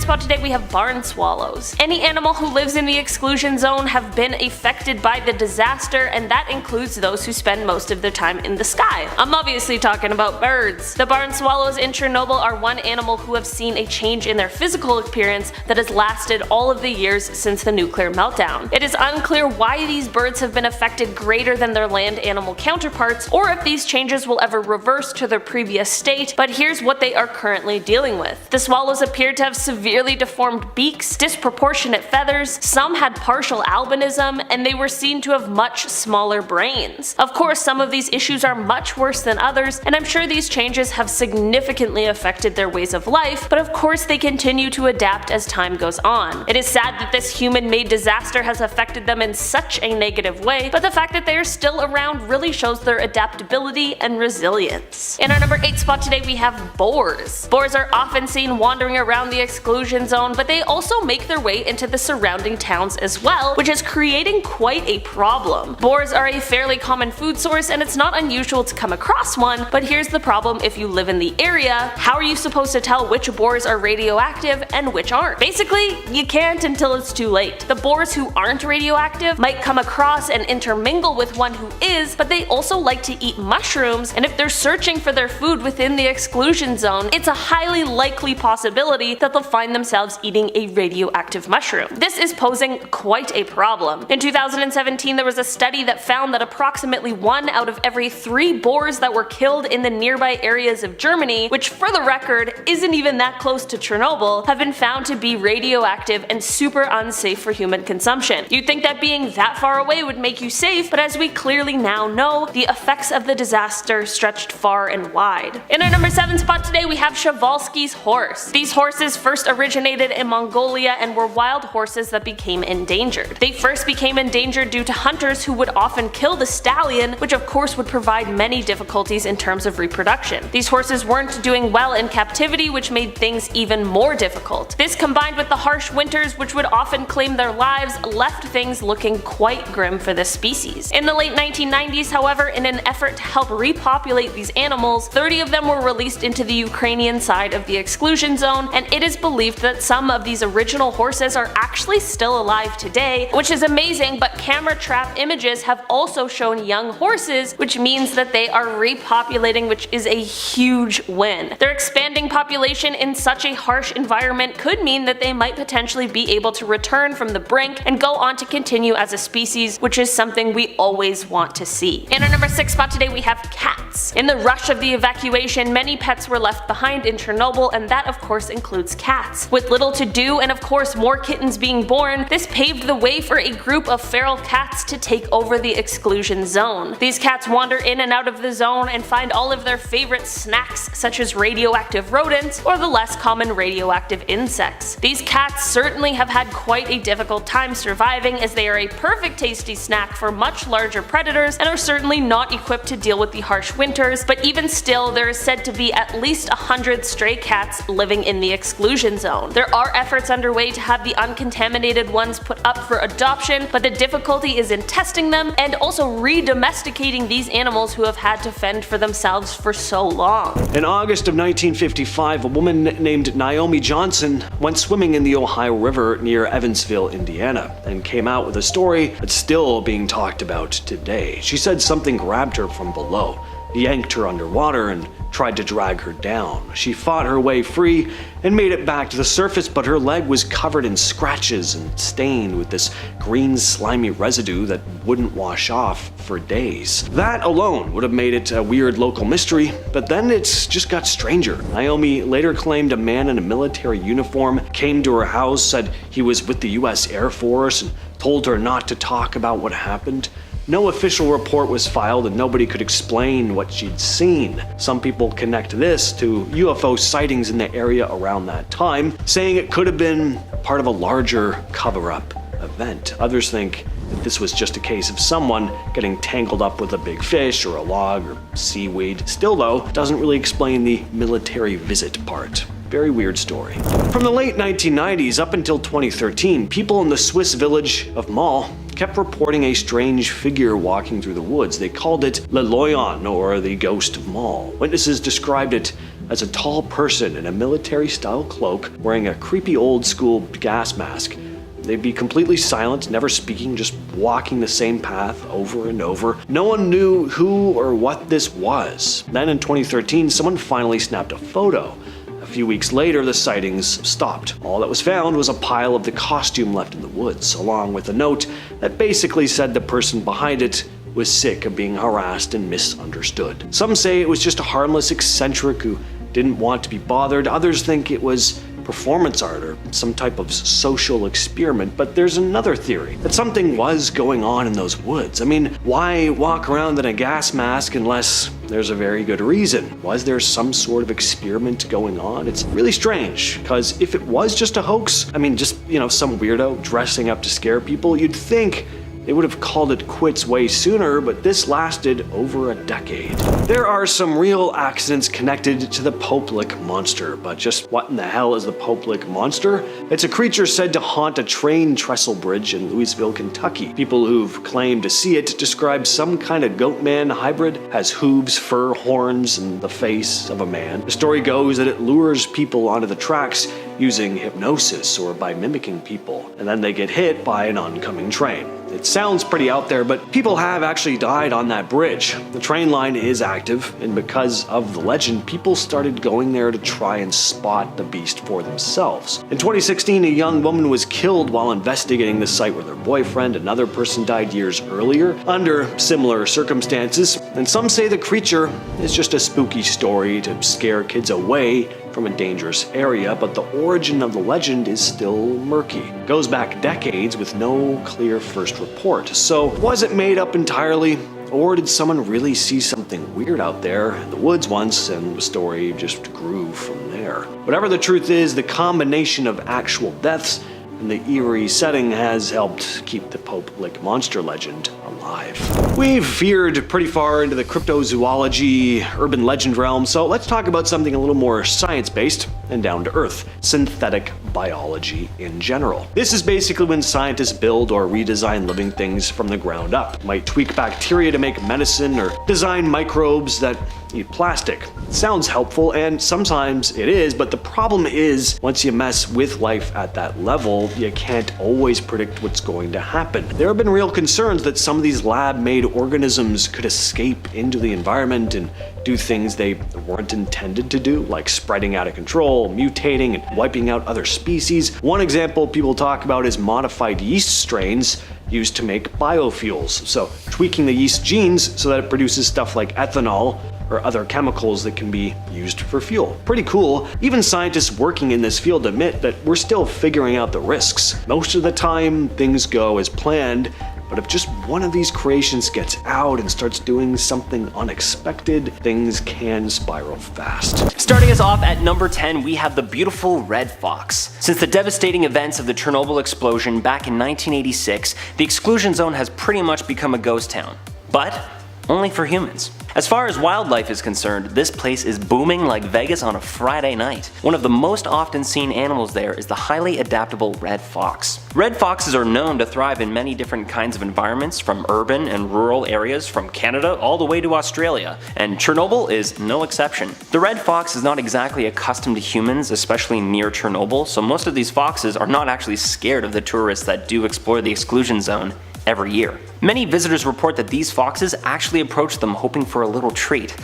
spot today, we have barn swallows. Any animal who lives in the exclusion zone have been affected by the disaster, and that includes those who spend most of their time in the sky. I'm obviously talking about birds. The barn swallows in Chernobyl are one animal who have seen a change in their physical appearance that has lasted all of the years since the nuclear meltdown. It is unclear why these birds have been affected greater than their land animal counterparts, or if these changes will ever reverse to their previous state, but here's what they are currently dealing with. The swallows appeared to have severely deformed beaks, disproportionate feathers, some had partial albinism, and they were seen to have much smaller brains. Of course, some of these issues are much worse than others, and I'm sure these changes have significantly affected their ways of life, but of course they continue to adapt as time goes on. It is sad that this human-made disaster has affected them in such a negative way, but the fact that they are still around really shows their adaptability and resilience. In our number 8 spot today, we have boars. Boars are often seen wandering around the exclusion zone, but they also make their way into the surrounding towns as well, which is creating quite a problem. Boars are a fairly common food source, and it's not unusual to come across one, but here's the problem: if you live in the area, how are you supposed to tell which boars are radioactive and which aren't? Basically, you can't until it's too late. The boars who aren't radioactive might come across and intermingle with one who is, but they also like to eat mushrooms, and if they're searching for their food within the exclusion zone, it's a highly likely possibility that they'll find themselves eating a radioactive mushroom. This is posing quite a problem. In 2017, there was a study that found that approximately 1 out of every 3 boars that were killed in the nearby areas of Germany, which for the record isn't even that close to Chernobyl, have been found to be radioactive and super unsafe for human consumption. You'd think that being that far away would make you safe, but as we clearly now know, the effects of the disaster stretched far and wide. In our number 7 spot today, we have Przewalski's horse. These horses first originated in Mongolia and were wild horses that became endangered. They first became endangered due to hunters who would often kill the stallion, which of course would provide many difficulties in terms of reproduction. These horses weren't doing well in captivity, which made things even more difficult. This, combined with the harsh winters which would often claim their lives, left things looking quite grim for this species. In the late 1990s, however, in an effort to help repopulate these animals, 30 of them were released into the Ukrainian side of the exclusion zone, and it is believed that some of these original horses are actually still alive today, which is amazing, but camera trap images have also shown young horses, which means that they are repopulating, which is a huge win. Their expanding population in such a harsh environment could mean that they might potentially be able to return from the brink and go on to continue as a species, which is something we always want to see. In our number 6 spot today, we have cats. In the rush of the evacuation, many pets were left behind in Chernobyl, and that of course includes cats. With little to do and of course more kittens being born, this paved the way for a group of feral cats to take over the exclusion zone. These cats wander in and out of the zone and find all of their favorite snacks, such as radioactive rodents or the less common radioactive insects. These cats certainly have had quite a difficult time surviving, as they are a perfect tasty snack for much larger predators and are certainly not equipped to deal with the harsh winters, but even still, there is said to be at least 100 stray cats living in the exclusion zone. There are efforts underway to have the uncontaminated ones put up for adoption, but the difficulty is in testing them and also re-domesticating these animals who have had to fend for themselves for so long.
In August of 1955, a woman named Naomi Johnson went swimming in the Ohio River near Evansville, Indiana, and came out with a story that's still being talked about today. She said something grabbed her from below, yanked her underwater, and tried to drag her down. She fought her way free and made it back to the surface, but her leg was covered in scratches and stained with this green slimy residue that wouldn't wash off for days. That alone would have made it a weird local mystery, but then it's just got stranger. Naomi later claimed a man in a military uniform came to her house, said he was with the US Air Force, and told her not to talk about what happened. no official report was filed and nobody could explain what she'd seen. Some people connect this to UFO sightings in the area around that time, saying it could have been part of a larger cover-up event. Others think that this was just a case of someone getting tangled up with a big fish or a log or seaweed. Still though, doesn't really explain the military visit part. Very weird story. From the late 1990s up until 2013, people in the Swiss village of Mal kept reporting a strange figure walking through the woods. They called it Le Loyon, or the Ghost of Mal. Witnesses described it as a tall person in a military-style cloak wearing a creepy old-school gas mask. They'd be completely silent, never speaking, just walking the same path over and over. No one knew who or what this was. Then in 2013, someone finally snapped a photo. A few weeks later, the sightings stopped. All that was found was a pile of the costume left in the woods, along with a note that basically said the person behind it was sick of being harassed and misunderstood. Some say it was just a harmless eccentric who didn't want to be bothered. Others think it was performance art or some type of social experiment, but there's another theory that something was going on in those woods. I mean, why walk around in a gas mask unless there's a very good reason? Was there some sort of experiment going on? It's really strange, because if it was just a hoax, I mean, just, some weirdo dressing up to scare people, you'd think they would have called it quits way sooner, but this lasted over a decade. There are some real accidents connected to the Pope-like monster, but just what in the hell is the Pope-like monster? It's a creature said to haunt a train trestle bridge in Louisville, Kentucky. People who've claimed to see it describe some kind of goat-man hybrid, has hooves, fur, horns, and the face of a man. The story goes that it lures people onto the tracks using hypnosis or by mimicking people, and then they get hit by an oncoming train. It sounds pretty out there, but people have actually died on that bridge. The train line is active, and because of the legend, people started going there to try and spot the beast for themselves. In 2016, a young woman was killed while investigating the site with her boyfriend. Another person died years earlier under similar circumstances, and some say the creature is just a spooky story to scare kids away from a dangerous area, but the origin of the legend is still murky. It goes back decades with no clear first report. So was it made up entirely? Or did someone really see something weird out there in the woods once and the story just grew from there? Whatever the truth is, the combination of actual deaths and the eerie setting has helped keep the Pope-like monster legend alive. We've veered pretty far into the cryptozoology, urban legend realm, so let's talk about something a little more science-based and down to earth: synthetic biology in general. This is basically when scientists build or redesign living things from the ground up. Might tweak bacteria to make medicine or design microbes that eat plastic. It sounds helpful, and sometimes it is, but the problem is once you mess with life at that level, you can't always predict what's going to happen. There have been real concerns that some of these lab-made organisms could escape into the environment and do things they weren't intended to do, like spreading out of control, mutating, and wiping out other species. One example people talk about is modified yeast strains used to make biofuels. So tweaking the yeast genes so that it produces stuff like ethanol or other chemicals that can be used for fuel. Pretty cool. Even scientists working in this field admit that we're still figuring out the risks. Most of the time, things go as planned, but if just one of these creations gets out and starts doing something unexpected, things can spiral fast.
Starting us off at number 10, we have the beautiful red fox. Since the devastating events of the Chernobyl explosion back in 1986, the exclusion zone has pretty much become a ghost town. But only for humans. As far as wildlife is concerned, this place is booming like Vegas on a Friday night. One of the most often seen animals there is the highly adaptable red fox. Red foxes are known to thrive in many different kinds of environments, from urban and rural areas from Canada all the way to Australia, and Chernobyl is no exception. The red fox is not exactly accustomed to humans, especially near Chernobyl, so most of these foxes are not actually scared of the tourists that do explore the exclusion zone every year. Many visitors report that these foxes actually approach them hoping for a little treat.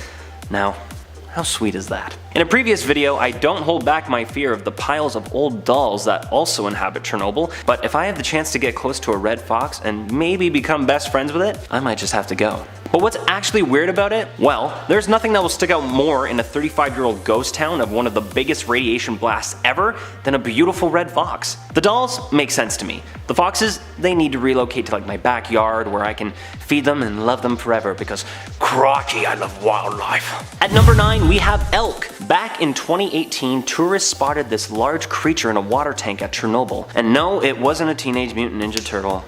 Now, how sweet is that? In a previous video, I don't hold back my fear of the piles of old dolls that also inhabit Chernobyl, but if I have the chance to get close to a red fox and maybe become best friends with it, I might just have to go. But what's actually weird about it? Well, there's nothing that will stick out more in a 35-year-old ghost town of one of the biggest radiation blasts ever than a beautiful red fox. The dolls make sense to me. The foxes, they need to relocate to like my backyard where I can feed them and love them forever because crikey, I love wildlife. At number 9, we have elk. Back in 2018, tourists spotted this large creature in a water tank at Chernobyl. And no, it wasn't a Teenage Mutant Ninja Turtle.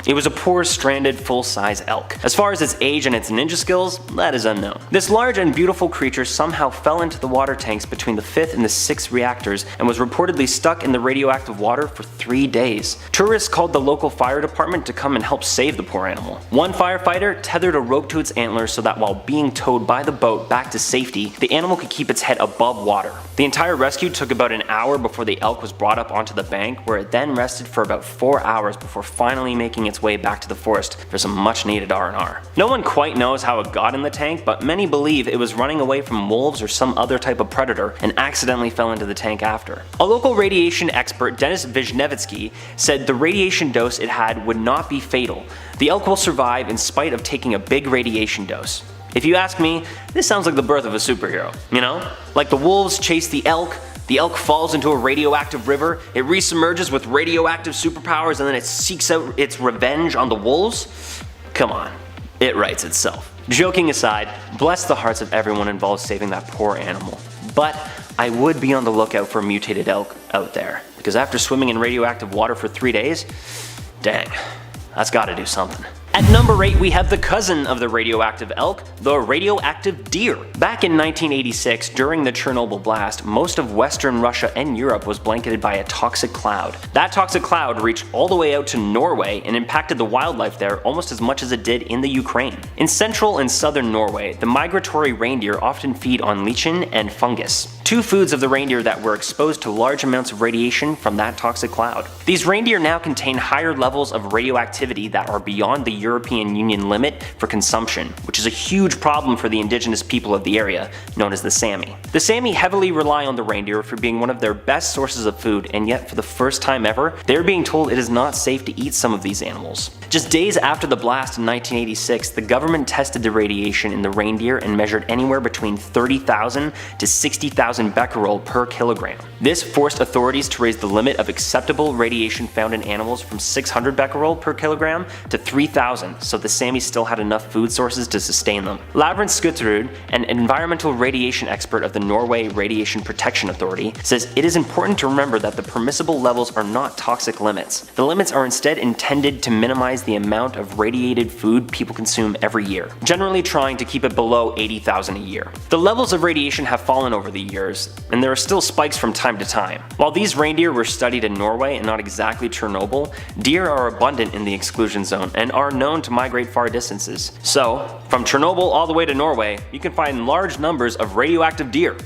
It was a poor, stranded, full-size elk. As far as its age and its ninja skills, that is unknown. This large and beautiful creature somehow fell into the water tanks between the 5th and the 6th reactors and was reportedly stuck in the radioactive water for 3 days. Tourists called the local fire department to come and help save the poor animal. One firefighter tethered a rope to its antlers so that while being towed by the boat back to safety, the animal could keep its head above water. The entire rescue took about an hour before the elk was brought up onto the bank, where it then rested for about 4 hours before finally making its way back to the forest for some much needed R&R. No one quite knows how it got in the tank, but many believe it was running away from wolves or some other type of predator and accidentally fell into the tank after. A local radiation expert, Denis Vizhnevitsky, said the radiation dose it had would not be fatal. The elk will survive in spite of taking a big radiation dose. If you ask me, this sounds like the birth of a superhero, you know? Like the wolves chase the elk falls into a radioactive river, it resubmerges with radioactive superpowers, and then it seeks out its revenge on the wolves? Come on, it writes itself. Joking aside, bless the hearts of everyone involved saving that poor animal. But I would be on the lookout for a mutated elk out there, because after swimming in radioactive water for 3 days, dang, that's gotta do something. At number 8, we have the cousin of the radioactive elk, the radioactive deer. Back in 1986, during the Chernobyl blast, most of Western Russia and Europe was blanketed by a toxic cloud. That toxic cloud reached all the way out to Norway and impacted the wildlife there almost as much as it did in the Ukraine. In central and southern Norway, the migratory reindeer often feed on lichen and fungus, two foods of the reindeer that were exposed to large amounts of radiation from that toxic cloud. These reindeer now contain higher levels of radioactivity that are beyond the European Union limit for consumption, which is a huge problem for the indigenous people of the area, known as the Sami. The Sami heavily rely on the reindeer for being one of their best sources of food, and yet for the first time ever, they're being told it is not safe to eat some of these animals. Just days after the blast in 1986, the government tested the radiation in the reindeer and measured anywhere between 30,000 to 60,000 becquerel per kilogram. This forced authorities to raise the limit of acceptable radiation found in animals from 600 becquerel per kilogram to 3,000, so the Sami still had enough food sources to sustain them. Lavrent Skutterud, an environmental radiation expert of the Norway Radiation Protection Authority, says it is important to remember that the permissible levels are not toxic limits. The limits are instead intended to minimize the amount of radiated food people consume every year, generally trying to keep it below 80,000 a year. The levels of radiation have fallen over the years, and there are still spikes from time to time. While these reindeer were studied in Norway and not exactly Chernobyl, deer are abundant in the exclusion zone and are known to migrate far distances. So, from Chernobyl all the way to Norway, you can find large numbers of radioactive deer.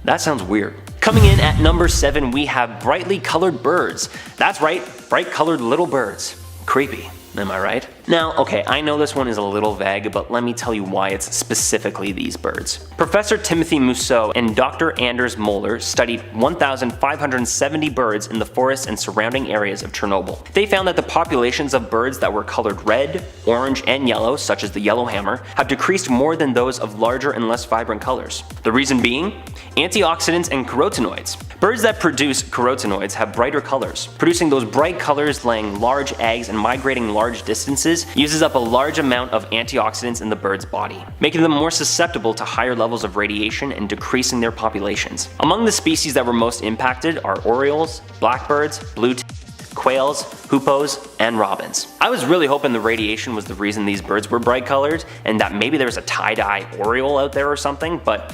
That sounds weird. Coming in at number 7, we have brightly colored birds. That's right, bright colored little birds. Creepy, am I right? Now, okay, I know this one is a little vague, but let me tell you why it's specifically these birds. Professor Timothy Mousseau and Dr. Anders Moeller studied 1,570 birds in the forests and surrounding areas of Chernobyl. They found that the populations of birds that were colored red, orange, and yellow, such as the yellowhammer, have decreased more than those of larger and less vibrant colors. The reason being? Antioxidants and carotenoids. Birds that produce carotenoids have brighter colors. Producing those bright colors, laying large eggs, and migrating large distances uses up a large amount of antioxidants in the bird's body, making them more susceptible to higher levels of radiation and decreasing their populations. Among the species that were most impacted are orioles, blackbirds, quails, hoopoes, and robins. I was really hoping the radiation was the reason these birds were bright colored, and that maybe there was a tie-dye oriole out there or something, but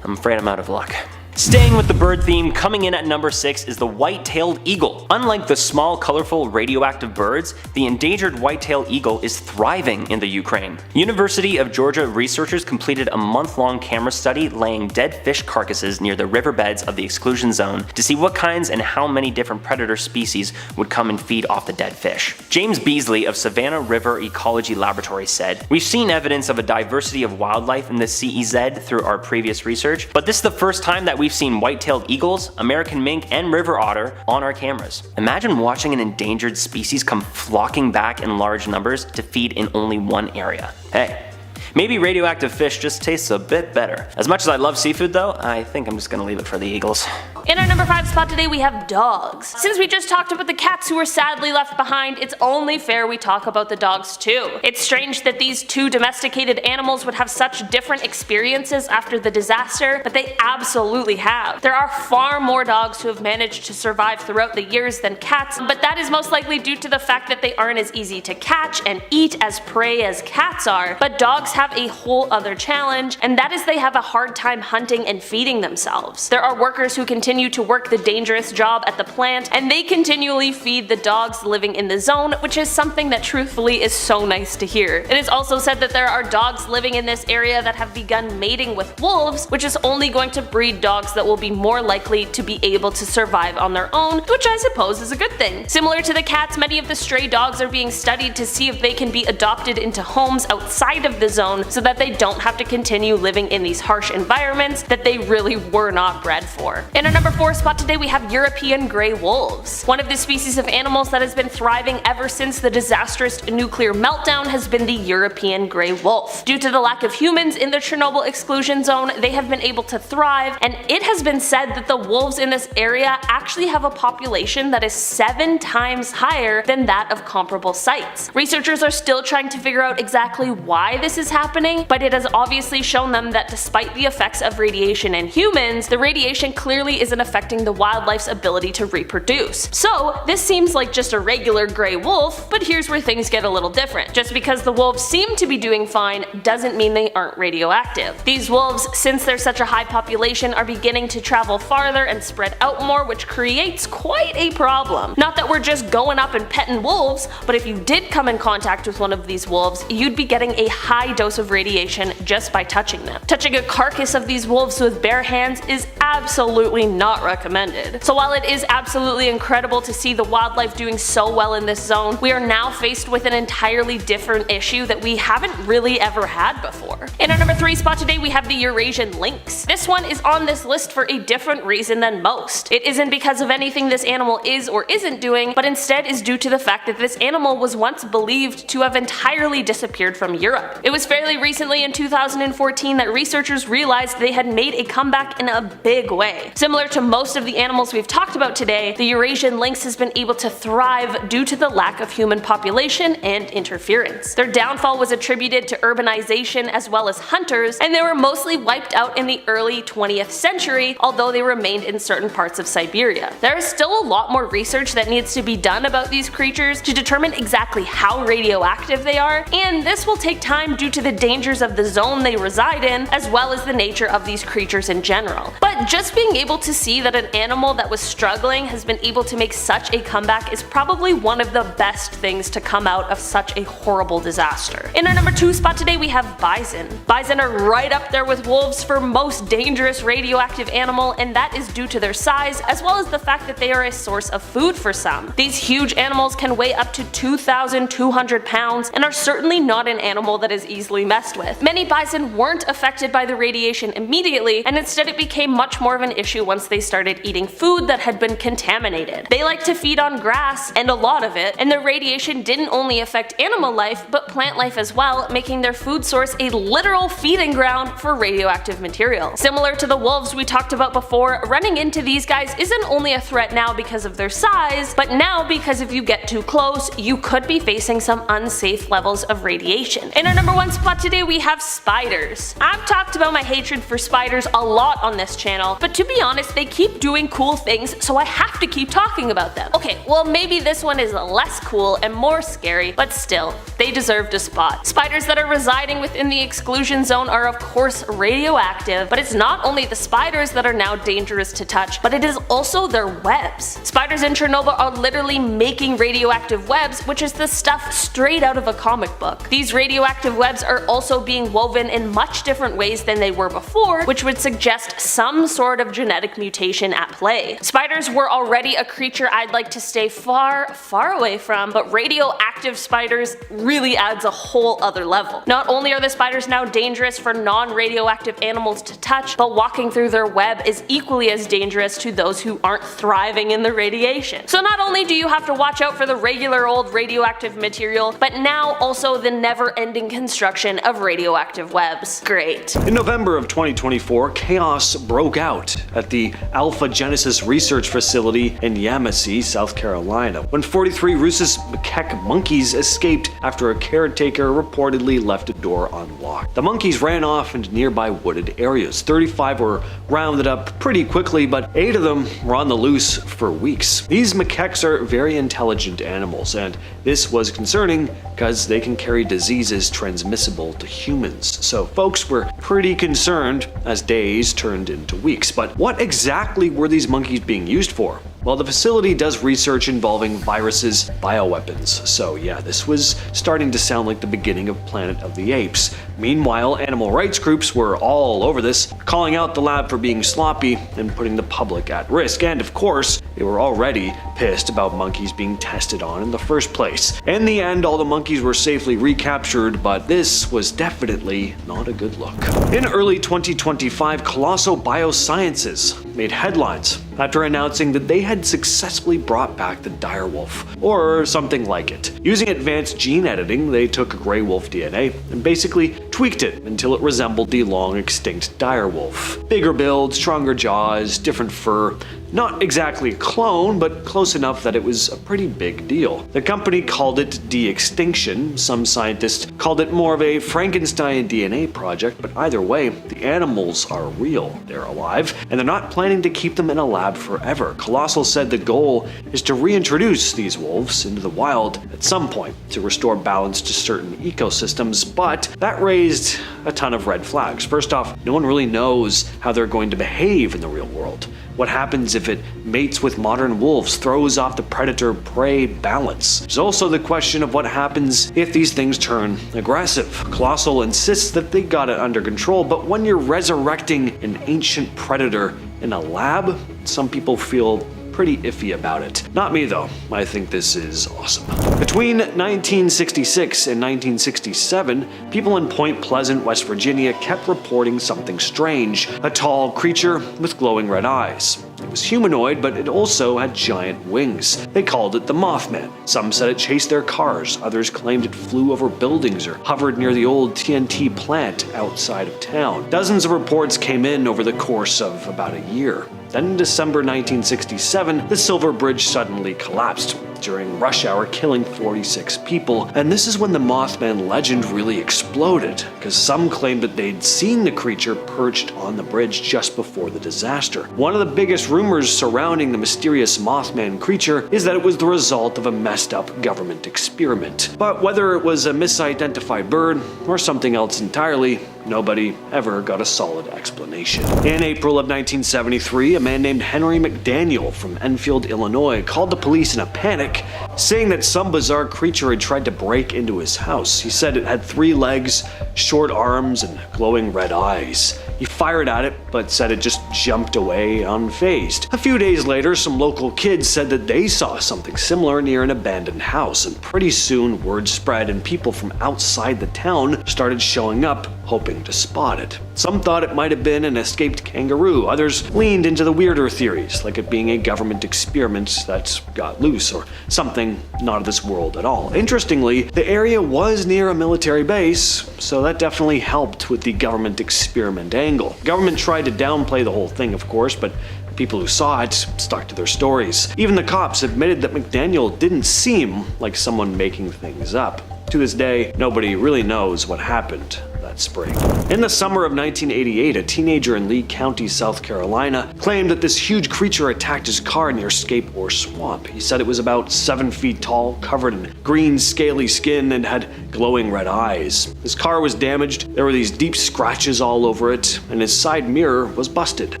I'm afraid I'm out of luck. Staying with the bird theme, coming in at number 6 is the white-tailed eagle. Unlike the small, colorful, radioactive birds, the endangered white-tailed eagle is thriving in the Ukraine. University of Georgia researchers completed a month-long camera study laying dead fish carcasses near the riverbeds of the exclusion zone to see what kinds and how many different predator species would come and feed off the dead fish. James Beasley of Savannah River Ecology Laboratory said, "We've seen evidence of a diversity of wildlife in the CEZ through our previous research, but this is the first time that we've we've seen white-tailed eagles, American mink, and river otter on our cameras. Imagine watching an endangered species come flocking back in large numbers to feed in only one area. Hey, maybe radioactive fish just tastes a bit better. As much as I love seafood though, I think I'm just gonna leave it for the eagles.
In our number 5 spot today we have dogs. Since we just talked about the cats who were sadly left behind, it's only fair we talk about the dogs too. It's strange that these two domesticated animals would have such different experiences after the disaster, but they absolutely have. There are far more dogs who have managed to survive throughout the years than cats, but that is most likely due to the fact that they aren't as easy to catch and eat as prey as cats are. But dogs have a whole other challenge, and that is they have a hard time hunting and feeding themselves. There are workers who continue to work the dangerous job at the plant, and they continually feed the dogs living in the zone, which is something that truthfully is so nice to hear. It is also said that there are dogs living in this area that have begun mating with wolves, which is only going to breed dogs that will be more likely to be able to survive on their own, which I suppose is a good thing. Similar to the cats, many of the stray dogs are being studied to see if they can be adopted into homes outside of the zone so that they don't have to continue living in these harsh environments that they really were not bred for. In our number 4 spot today we have European grey wolves. One of the species of animals that has been thriving ever since the disastrous nuclear meltdown has been the European grey wolf. Due to the lack of humans in the Chernobyl exclusion zone, they have been able to thrive, and it has been said that the wolves in this area actually have a population that is 7 times higher than that of comparable sites. Researchers are still trying to figure out exactly why this is happening, but it has obviously shown them that despite the effects of radiation in humans, the radiation clearly isn't affecting the wildlife's ability to reproduce. So this seems like just a regular grey wolf, but here's where things get a little different. Just because the wolves seem to be doing fine doesn't mean they aren't radioactive. These wolves, since they're such a high population, are beginning to travel farther and spread out more, which creates quite a problem. Not that we're just going up and petting wolves, but if you did come in contact with one of these wolves, you'd be getting a high dose of radiation just by touching them. Touching a carcass of these wolves with bare hands is absolutely not recommended. So while it is absolutely incredible to see the wildlife doing so well in this zone, we are now faced with an entirely different issue that we haven't really ever had before. In our number 3 spot today we have the Eurasian lynx. This one is on this list for a different reason than most. It isn't because of anything this animal is or isn't doing, but instead is due to the fact that this animal was once believed to have entirely disappeared from Europe. It was fairly recently in 2014 that researchers realized they had made a comeback in a big way. Similar to most of the animals we've talked about today, the Eurasian lynx has been able to thrive due to the lack of human population and interference. Their downfall was attributed to urbanization as well as hunters, and they were mostly wiped out in the early 20th century, although they remained in certain parts of Siberia. There is still a lot more research that needs to be done about these creatures to determine exactly how radioactive they are, and this will take time due to the dangers of the zone they reside in, as well as the nature of these creatures in general. But just being able to see that an animal that was struggling has been able to make such a comeback is probably one of the best things to come out of such a horrible disaster. In our number 2 spot today we have bison. Bison are right up there with wolves for most dangerous radioactive animal, and that is due to their size as well as the fact that they are a source of food for some. These huge animals can weigh up to 2,200 pounds and are certainly not an animal that is easily messed with. Many bison weren't affected by the radiation immediately, and instead it became much more of an issue once they started eating food that had been contaminated. They like to feed on grass, and a lot of it, and the radiation didn't only affect animal life but plant life as well, making their food source a literal feeding ground for radioactive material. Similar to the wolves we talked about before, running into these guys isn't only a threat now because of their size, but now because if you get too close, you could be facing some unsafe levels of radiation. In our number 1 spot today we have spiders. I've talked about my hatred for spiders a lot on this channel, but to be honest, they keep doing cool things, so I have to keep talking about them. Okay, well maybe this one is less cool and more scary, but still, they deserved a spot. Spiders that are residing within the exclusion zone are of course radioactive, but it's not only the spiders that are now dangerous to touch, but it is also their webs. Spiders in Chernobyl are literally making radioactive webs, which is the stuff straight out of a comic book. These radioactive webs are are also being woven in much different ways than they were before, which would suggest some sort of genetic mutation at play. Spiders were already a creature I'd like to stay far, far away from, but radioactive spiders really adds a whole other level. Not only are the spiders now dangerous for non-radioactive animals to touch, but walking through their web is equally as dangerous to those who aren't thriving in the radiation. So not only do you have to watch out for the regular old radioactive material, but now also the never-ending construction of radioactive webs. Great.
In November of 2024, chaos broke out at the Alpha Genesis Research Facility in Yamasee, South Carolina, when 43 rhesus macaque monkeys escaped after a caretaker reportedly left a door unlocked. The monkeys ran off into nearby wooded areas. 35 were rounded up pretty quickly, but 8 of them were on the loose for weeks. These macaques are very intelligent animals, and this was concerning because they can carry diseases transmissible to humans. So folks were pretty concerned as days turned into weeks. But what exactly were these monkeys being used for? Well, the facility does research involving viruses, bioweapons, so yeah, this was starting to sound like the beginning of Planet of the Apes. Meanwhile, animal rights groups were all over this, calling out the lab for being sloppy and putting the public at risk, and of course, they were already pissed about monkeys being tested on in the first place. In the end, all the monkeys were safely recaptured, but this was definitely not a good look. In early 2025, Colossal Biosciences made headlines after announcing that they had successfully brought back the direwolf, or something like it. Using advanced gene editing, they took gray wolf DNA and basically tweaked it until it resembled the long extinct direwolf. Bigger build, stronger jaws, different fur. Not exactly a clone, but close enough that it was a pretty big deal. The company called it de-extinction. Some scientists called it more of a Frankenstein DNA project, but either way, the animals are real. They're alive, and they're not planning to keep them in a lab forever. Colossal said the goal is to reintroduce these wolves into the wild at some point to restore balance to certain ecosystems, but that raised a ton of red flags. First off, no one really knows how they're going to behave in the real world. What happens if it mates with modern wolves, throws off the predator-prey balance? There's also the question of what happens if these things turn aggressive. Colossal insists that they got it under control, but when you're resurrecting an ancient predator in a lab, some people feel pretty iffy about it. Not me though, I think this is awesome. Between 1966 and 1967, people in Point Pleasant, West Virginia kept reporting something strange, a tall creature with glowing red eyes. It was humanoid, but it also had giant wings. They called it the Mothman. Some said it chased their cars, others claimed it flew over buildings or hovered near the old TNT plant outside of town. Dozens of reports came in over the course of about a year. Then in December 1967, the Silver Bridge suddenly collapsed during rush hour, killing 46 people. And this is when the Mothman legend really exploded, because some claimed that they'd seen the creature perched on the bridge just before the disaster. One of the biggest rumors surrounding the mysterious Mothman creature is that it was the result of a messed up government experiment. But whether it was a misidentified bird or something else entirely, nobody ever got a solid explanation. In April of 1973, a man named Henry McDaniel from Enfield, Illinois, called the police in a panic, saying that some bizarre creature had tried to break into his house. He said it had 3 legs, short arms, and glowing red eyes. He fired at it, but said it just jumped away unfazed. A few days later, some local kids said that they saw something similar near an abandoned house, and pretty soon word spread and people from outside the town started showing up, hoping to spot it. Some thought it might have been an escaped kangaroo, others leaned into the weirder theories, like it being a government experiment that got loose, or something not of this world at all. Interestingly, the area was near a military base, so that definitely helped with the government experiment angle. Government tried to downplay the whole thing, of course, but people who saw it stuck to their stories. Even the cops admitted that McDaniel didn't seem like someone making things up. To this day, nobody really knows what happened that spring. In the summer of 1988, a teenager in Lee County, South Carolina, claimed that this huge creature attacked his car near Scape Ore Swamp. He said it was about 7 feet tall, covered in green, scaly skin, and had glowing red eyes. His car was damaged, there were these deep scratches all over it, and his side mirror was busted.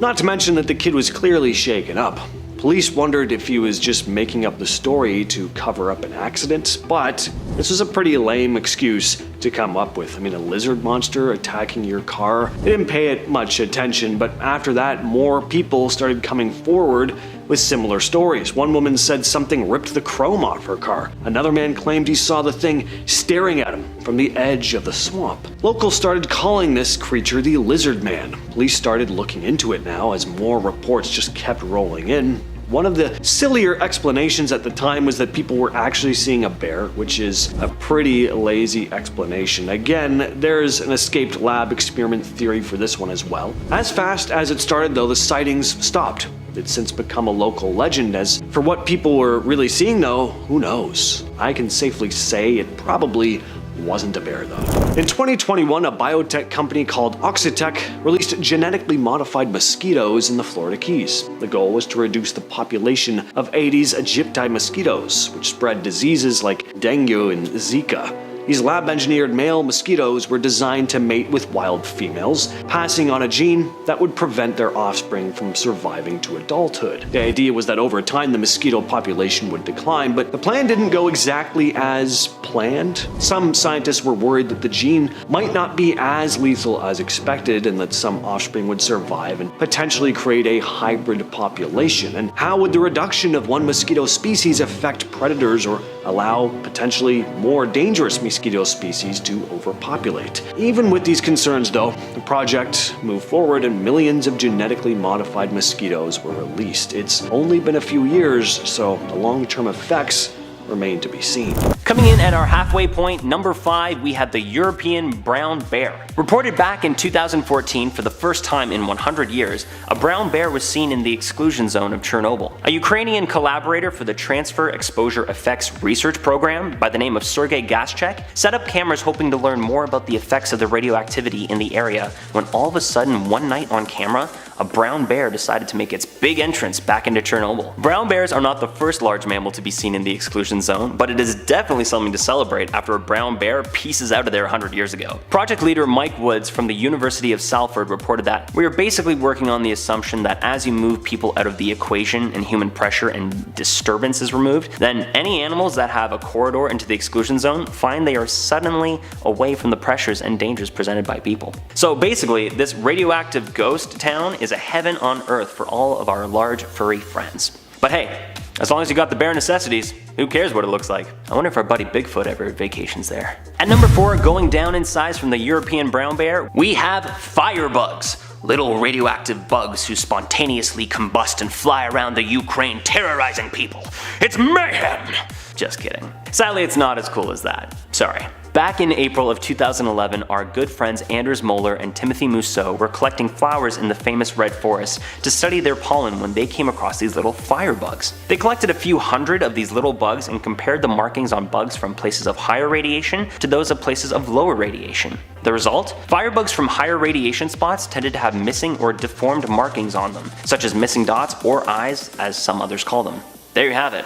Not to mention that the kid was clearly shaken up. Police wondered if he was just making up the story to cover up an accident, but this was a pretty lame excuse to come up with. I mean, a lizard monster attacking your car? They didn't pay it much attention, but after that, more people started coming forward with similar stories. One woman said something ripped the chrome off her car. Another man claimed he saw the thing staring at him from the edge of the swamp. Locals started calling this creature the Lizard Man. Police started looking into it now as more reports just kept rolling in. One of the sillier explanations at the time was that people were actually seeing a bear, which is a pretty lazy explanation. Again, there's an escaped lab experiment theory for this one as well. As fast as it started though, the sightings stopped. It's since become a local legend. As for what people were really seeing though, who knows? I can safely say it probably wasn't a bear though. In 2021, a biotech company called Oxitec released genetically modified mosquitoes in the Florida Keys. The goal was to reduce the population of Aedes aegypti mosquitoes, which spread diseases like dengue and Zika. These lab-engineered male mosquitoes were designed to mate with wild females, passing on a gene that would prevent their offspring from surviving to adulthood. The idea was that over time the mosquito population would decline, but the plan didn't go exactly as planned. Some scientists were worried that the gene might not be as lethal as expected and that some offspring would survive and potentially create a hybrid population. And how would the reduction of one mosquito species affect predators or allow potentially more dangerous mosquito species to overpopulate? Even with these concerns though, the project moved forward and millions of genetically modified mosquitoes were released. It's only been a few years, so the long-term effects remain to be seen.
Coming in at our halfway point, number 5, we have the European brown bear. Reported back in 2014 for the first time in 100 years, a brown bear was seen in the exclusion zone of Chernobyl. A Ukrainian collaborator for the Transfer Exposure Effects Research Program by the name of Sergei Gaschek set up cameras hoping to learn more about the effects of the radioactivity in the area when all of a sudden one night on camera, a brown bear decided to make its big entrance back into Chernobyl. Brown bears are not the first large mammal to be seen in the exclusion zone, but it is definitely something to celebrate after a brown bear pieces out of there 100 years ago. Project leader Mike Woods from the University of Salford reported that we are basically working on the assumption that as you move people out of the equation and human pressure and disturbance is removed, then any animals that have a corridor into the exclusion zone find they are suddenly away from the pressures and dangers presented by people. So basically, this radioactive ghost town is a heaven on earth for all of our large furry friends. But hey, as long as you got the bare necessities, who cares what it looks like? I wonder if our buddy Bigfoot ever vacations there. At number 4, going down in size from the European brown bear, we have firebugs. Little radioactive bugs who spontaneously combust and fly around the Ukraine terrorizing people. It's mayhem! Just kidding. Sadly, it's not as cool as that. Sorry. Back in April of 2011, our good friends Anders Moeller and Timothy Mousseau were collecting flowers in the famous Red Forest to study their pollen when they came across these little firebugs. They collected a few hundred of these little bugs and compared the markings on bugs from places of higher radiation to those of places of lower radiation. The result? Firebugs from higher radiation spots tended to have missing or deformed markings on them, such as missing dots or eyes, as some others call them. There you have it.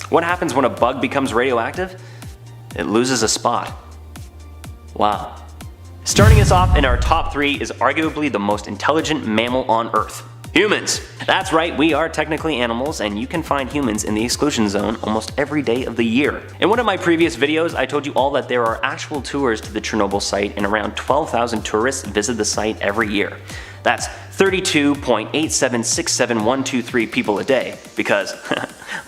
What happens when a bug becomes radioactive? It loses a spot. Wow. Starting us off in our top 3 is arguably the most intelligent mammal on Earth. Humans! That's right, we are technically animals, and you can find humans in the exclusion zone almost every day of the year. In one of my previous videos, I told you all that there are actual tours to the Chernobyl site, and around 12,000 tourists visit the site every year. That's 32.8767123 people a day, because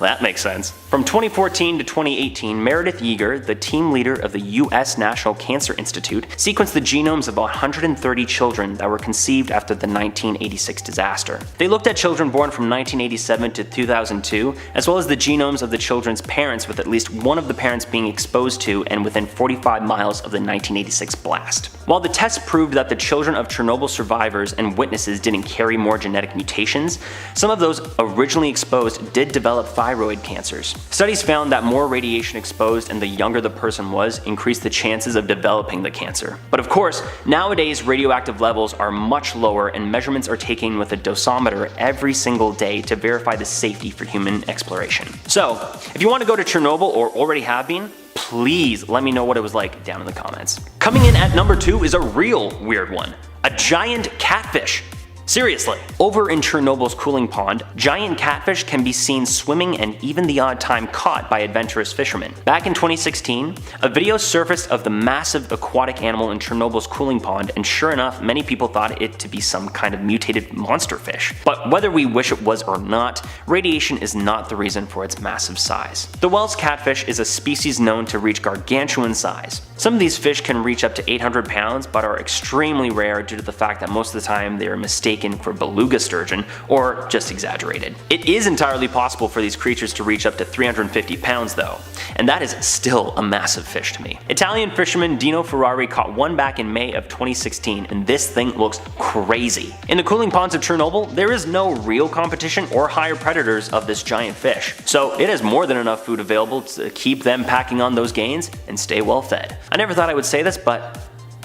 that makes sense. From 2014 to 2018, Meredith Yeager, the team leader of the US National Cancer Institute, sequenced the genomes of 130 children that were conceived after the 1986 disaster. They looked at children born from 1987 to 2002, as well as the genomes of the children's parents with at least one of the parents being exposed to and within 45 miles of the 1986 blast. While the tests proved that the children of Chernobyl survivors and witnesses didn't carry more genetic mutations, some of those originally exposed did develop thyroid cancers. Studies found that more radiation exposed and the younger the person was increased the chances of developing the cancer. But of course, nowadays radioactive levels are much lower and measurements are taken with a dosimeter every single day to verify the safety for human exploration. So, if you want to go to Chernobyl or already have been, please let me know what it was like down in the comments. Coming in at number 2 is a real weird one. A giant catfish. Seriously. Over in Chernobyl's cooling pond, giant catfish can be seen swimming and even the odd time caught by adventurous fishermen. Back in 2016, a video surfaced of the massive aquatic animal in Chernobyl's cooling pond, and sure enough, many people thought it to be some kind of mutated monster fish. But whether we wish it was or not, radiation is not the reason for its massive size. The Wells catfish is a species known to reach gargantuan size. Some of these fish can reach up to 800 pounds, but are extremely rare due to the fact that most of the time they are mistaken for beluga sturgeon, or just exaggerated. It is entirely possible for these creatures to reach up to 350 pounds though, and that is still a massive fish to me. Italian fisherman Dino Ferrari caught one back in May of 2016, and this thing looks crazy. In the cooling ponds of Chernobyl, there is no real competition or higher predators of this giant fish, so it has more than enough food available to keep them packing on those gains and stay well fed. I never thought I would say this, but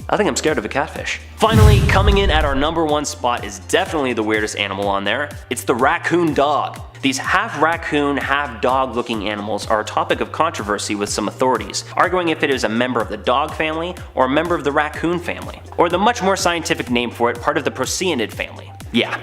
I think I'm scared of a catfish. Finally, coming in at our #1 spot is definitely the weirdest animal on there. It's the raccoon dog. These half raccoon, half dog looking animals are a topic of controversy with some authorities, arguing if it is a member of the dog family or a member of the raccoon family, or the much more scientific name for it, part of the Proceanid family. Yeah,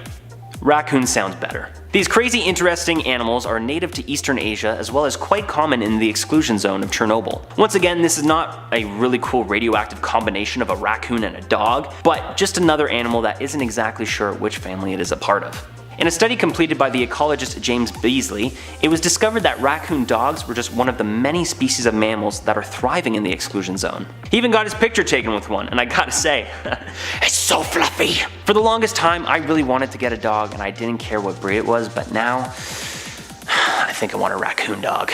raccoon sounds better. These crazy interesting animals are native to Eastern Asia as well as quite common in the exclusion zone of Chernobyl. Once again, this is not a really cool radioactive combination of a raccoon and a dog, but just another animal that isn't exactly sure which family it is a part of. In a study completed by the ecologist James Beasley, it was discovered that raccoon dogs were just one of the many species of mammals that are thriving in the exclusion zone. He even got his picture taken with one, and I gotta say, it's so fluffy! For the longest time, I really wanted to get a dog, and I didn't care what breed it was, but now, I think I want a raccoon dog.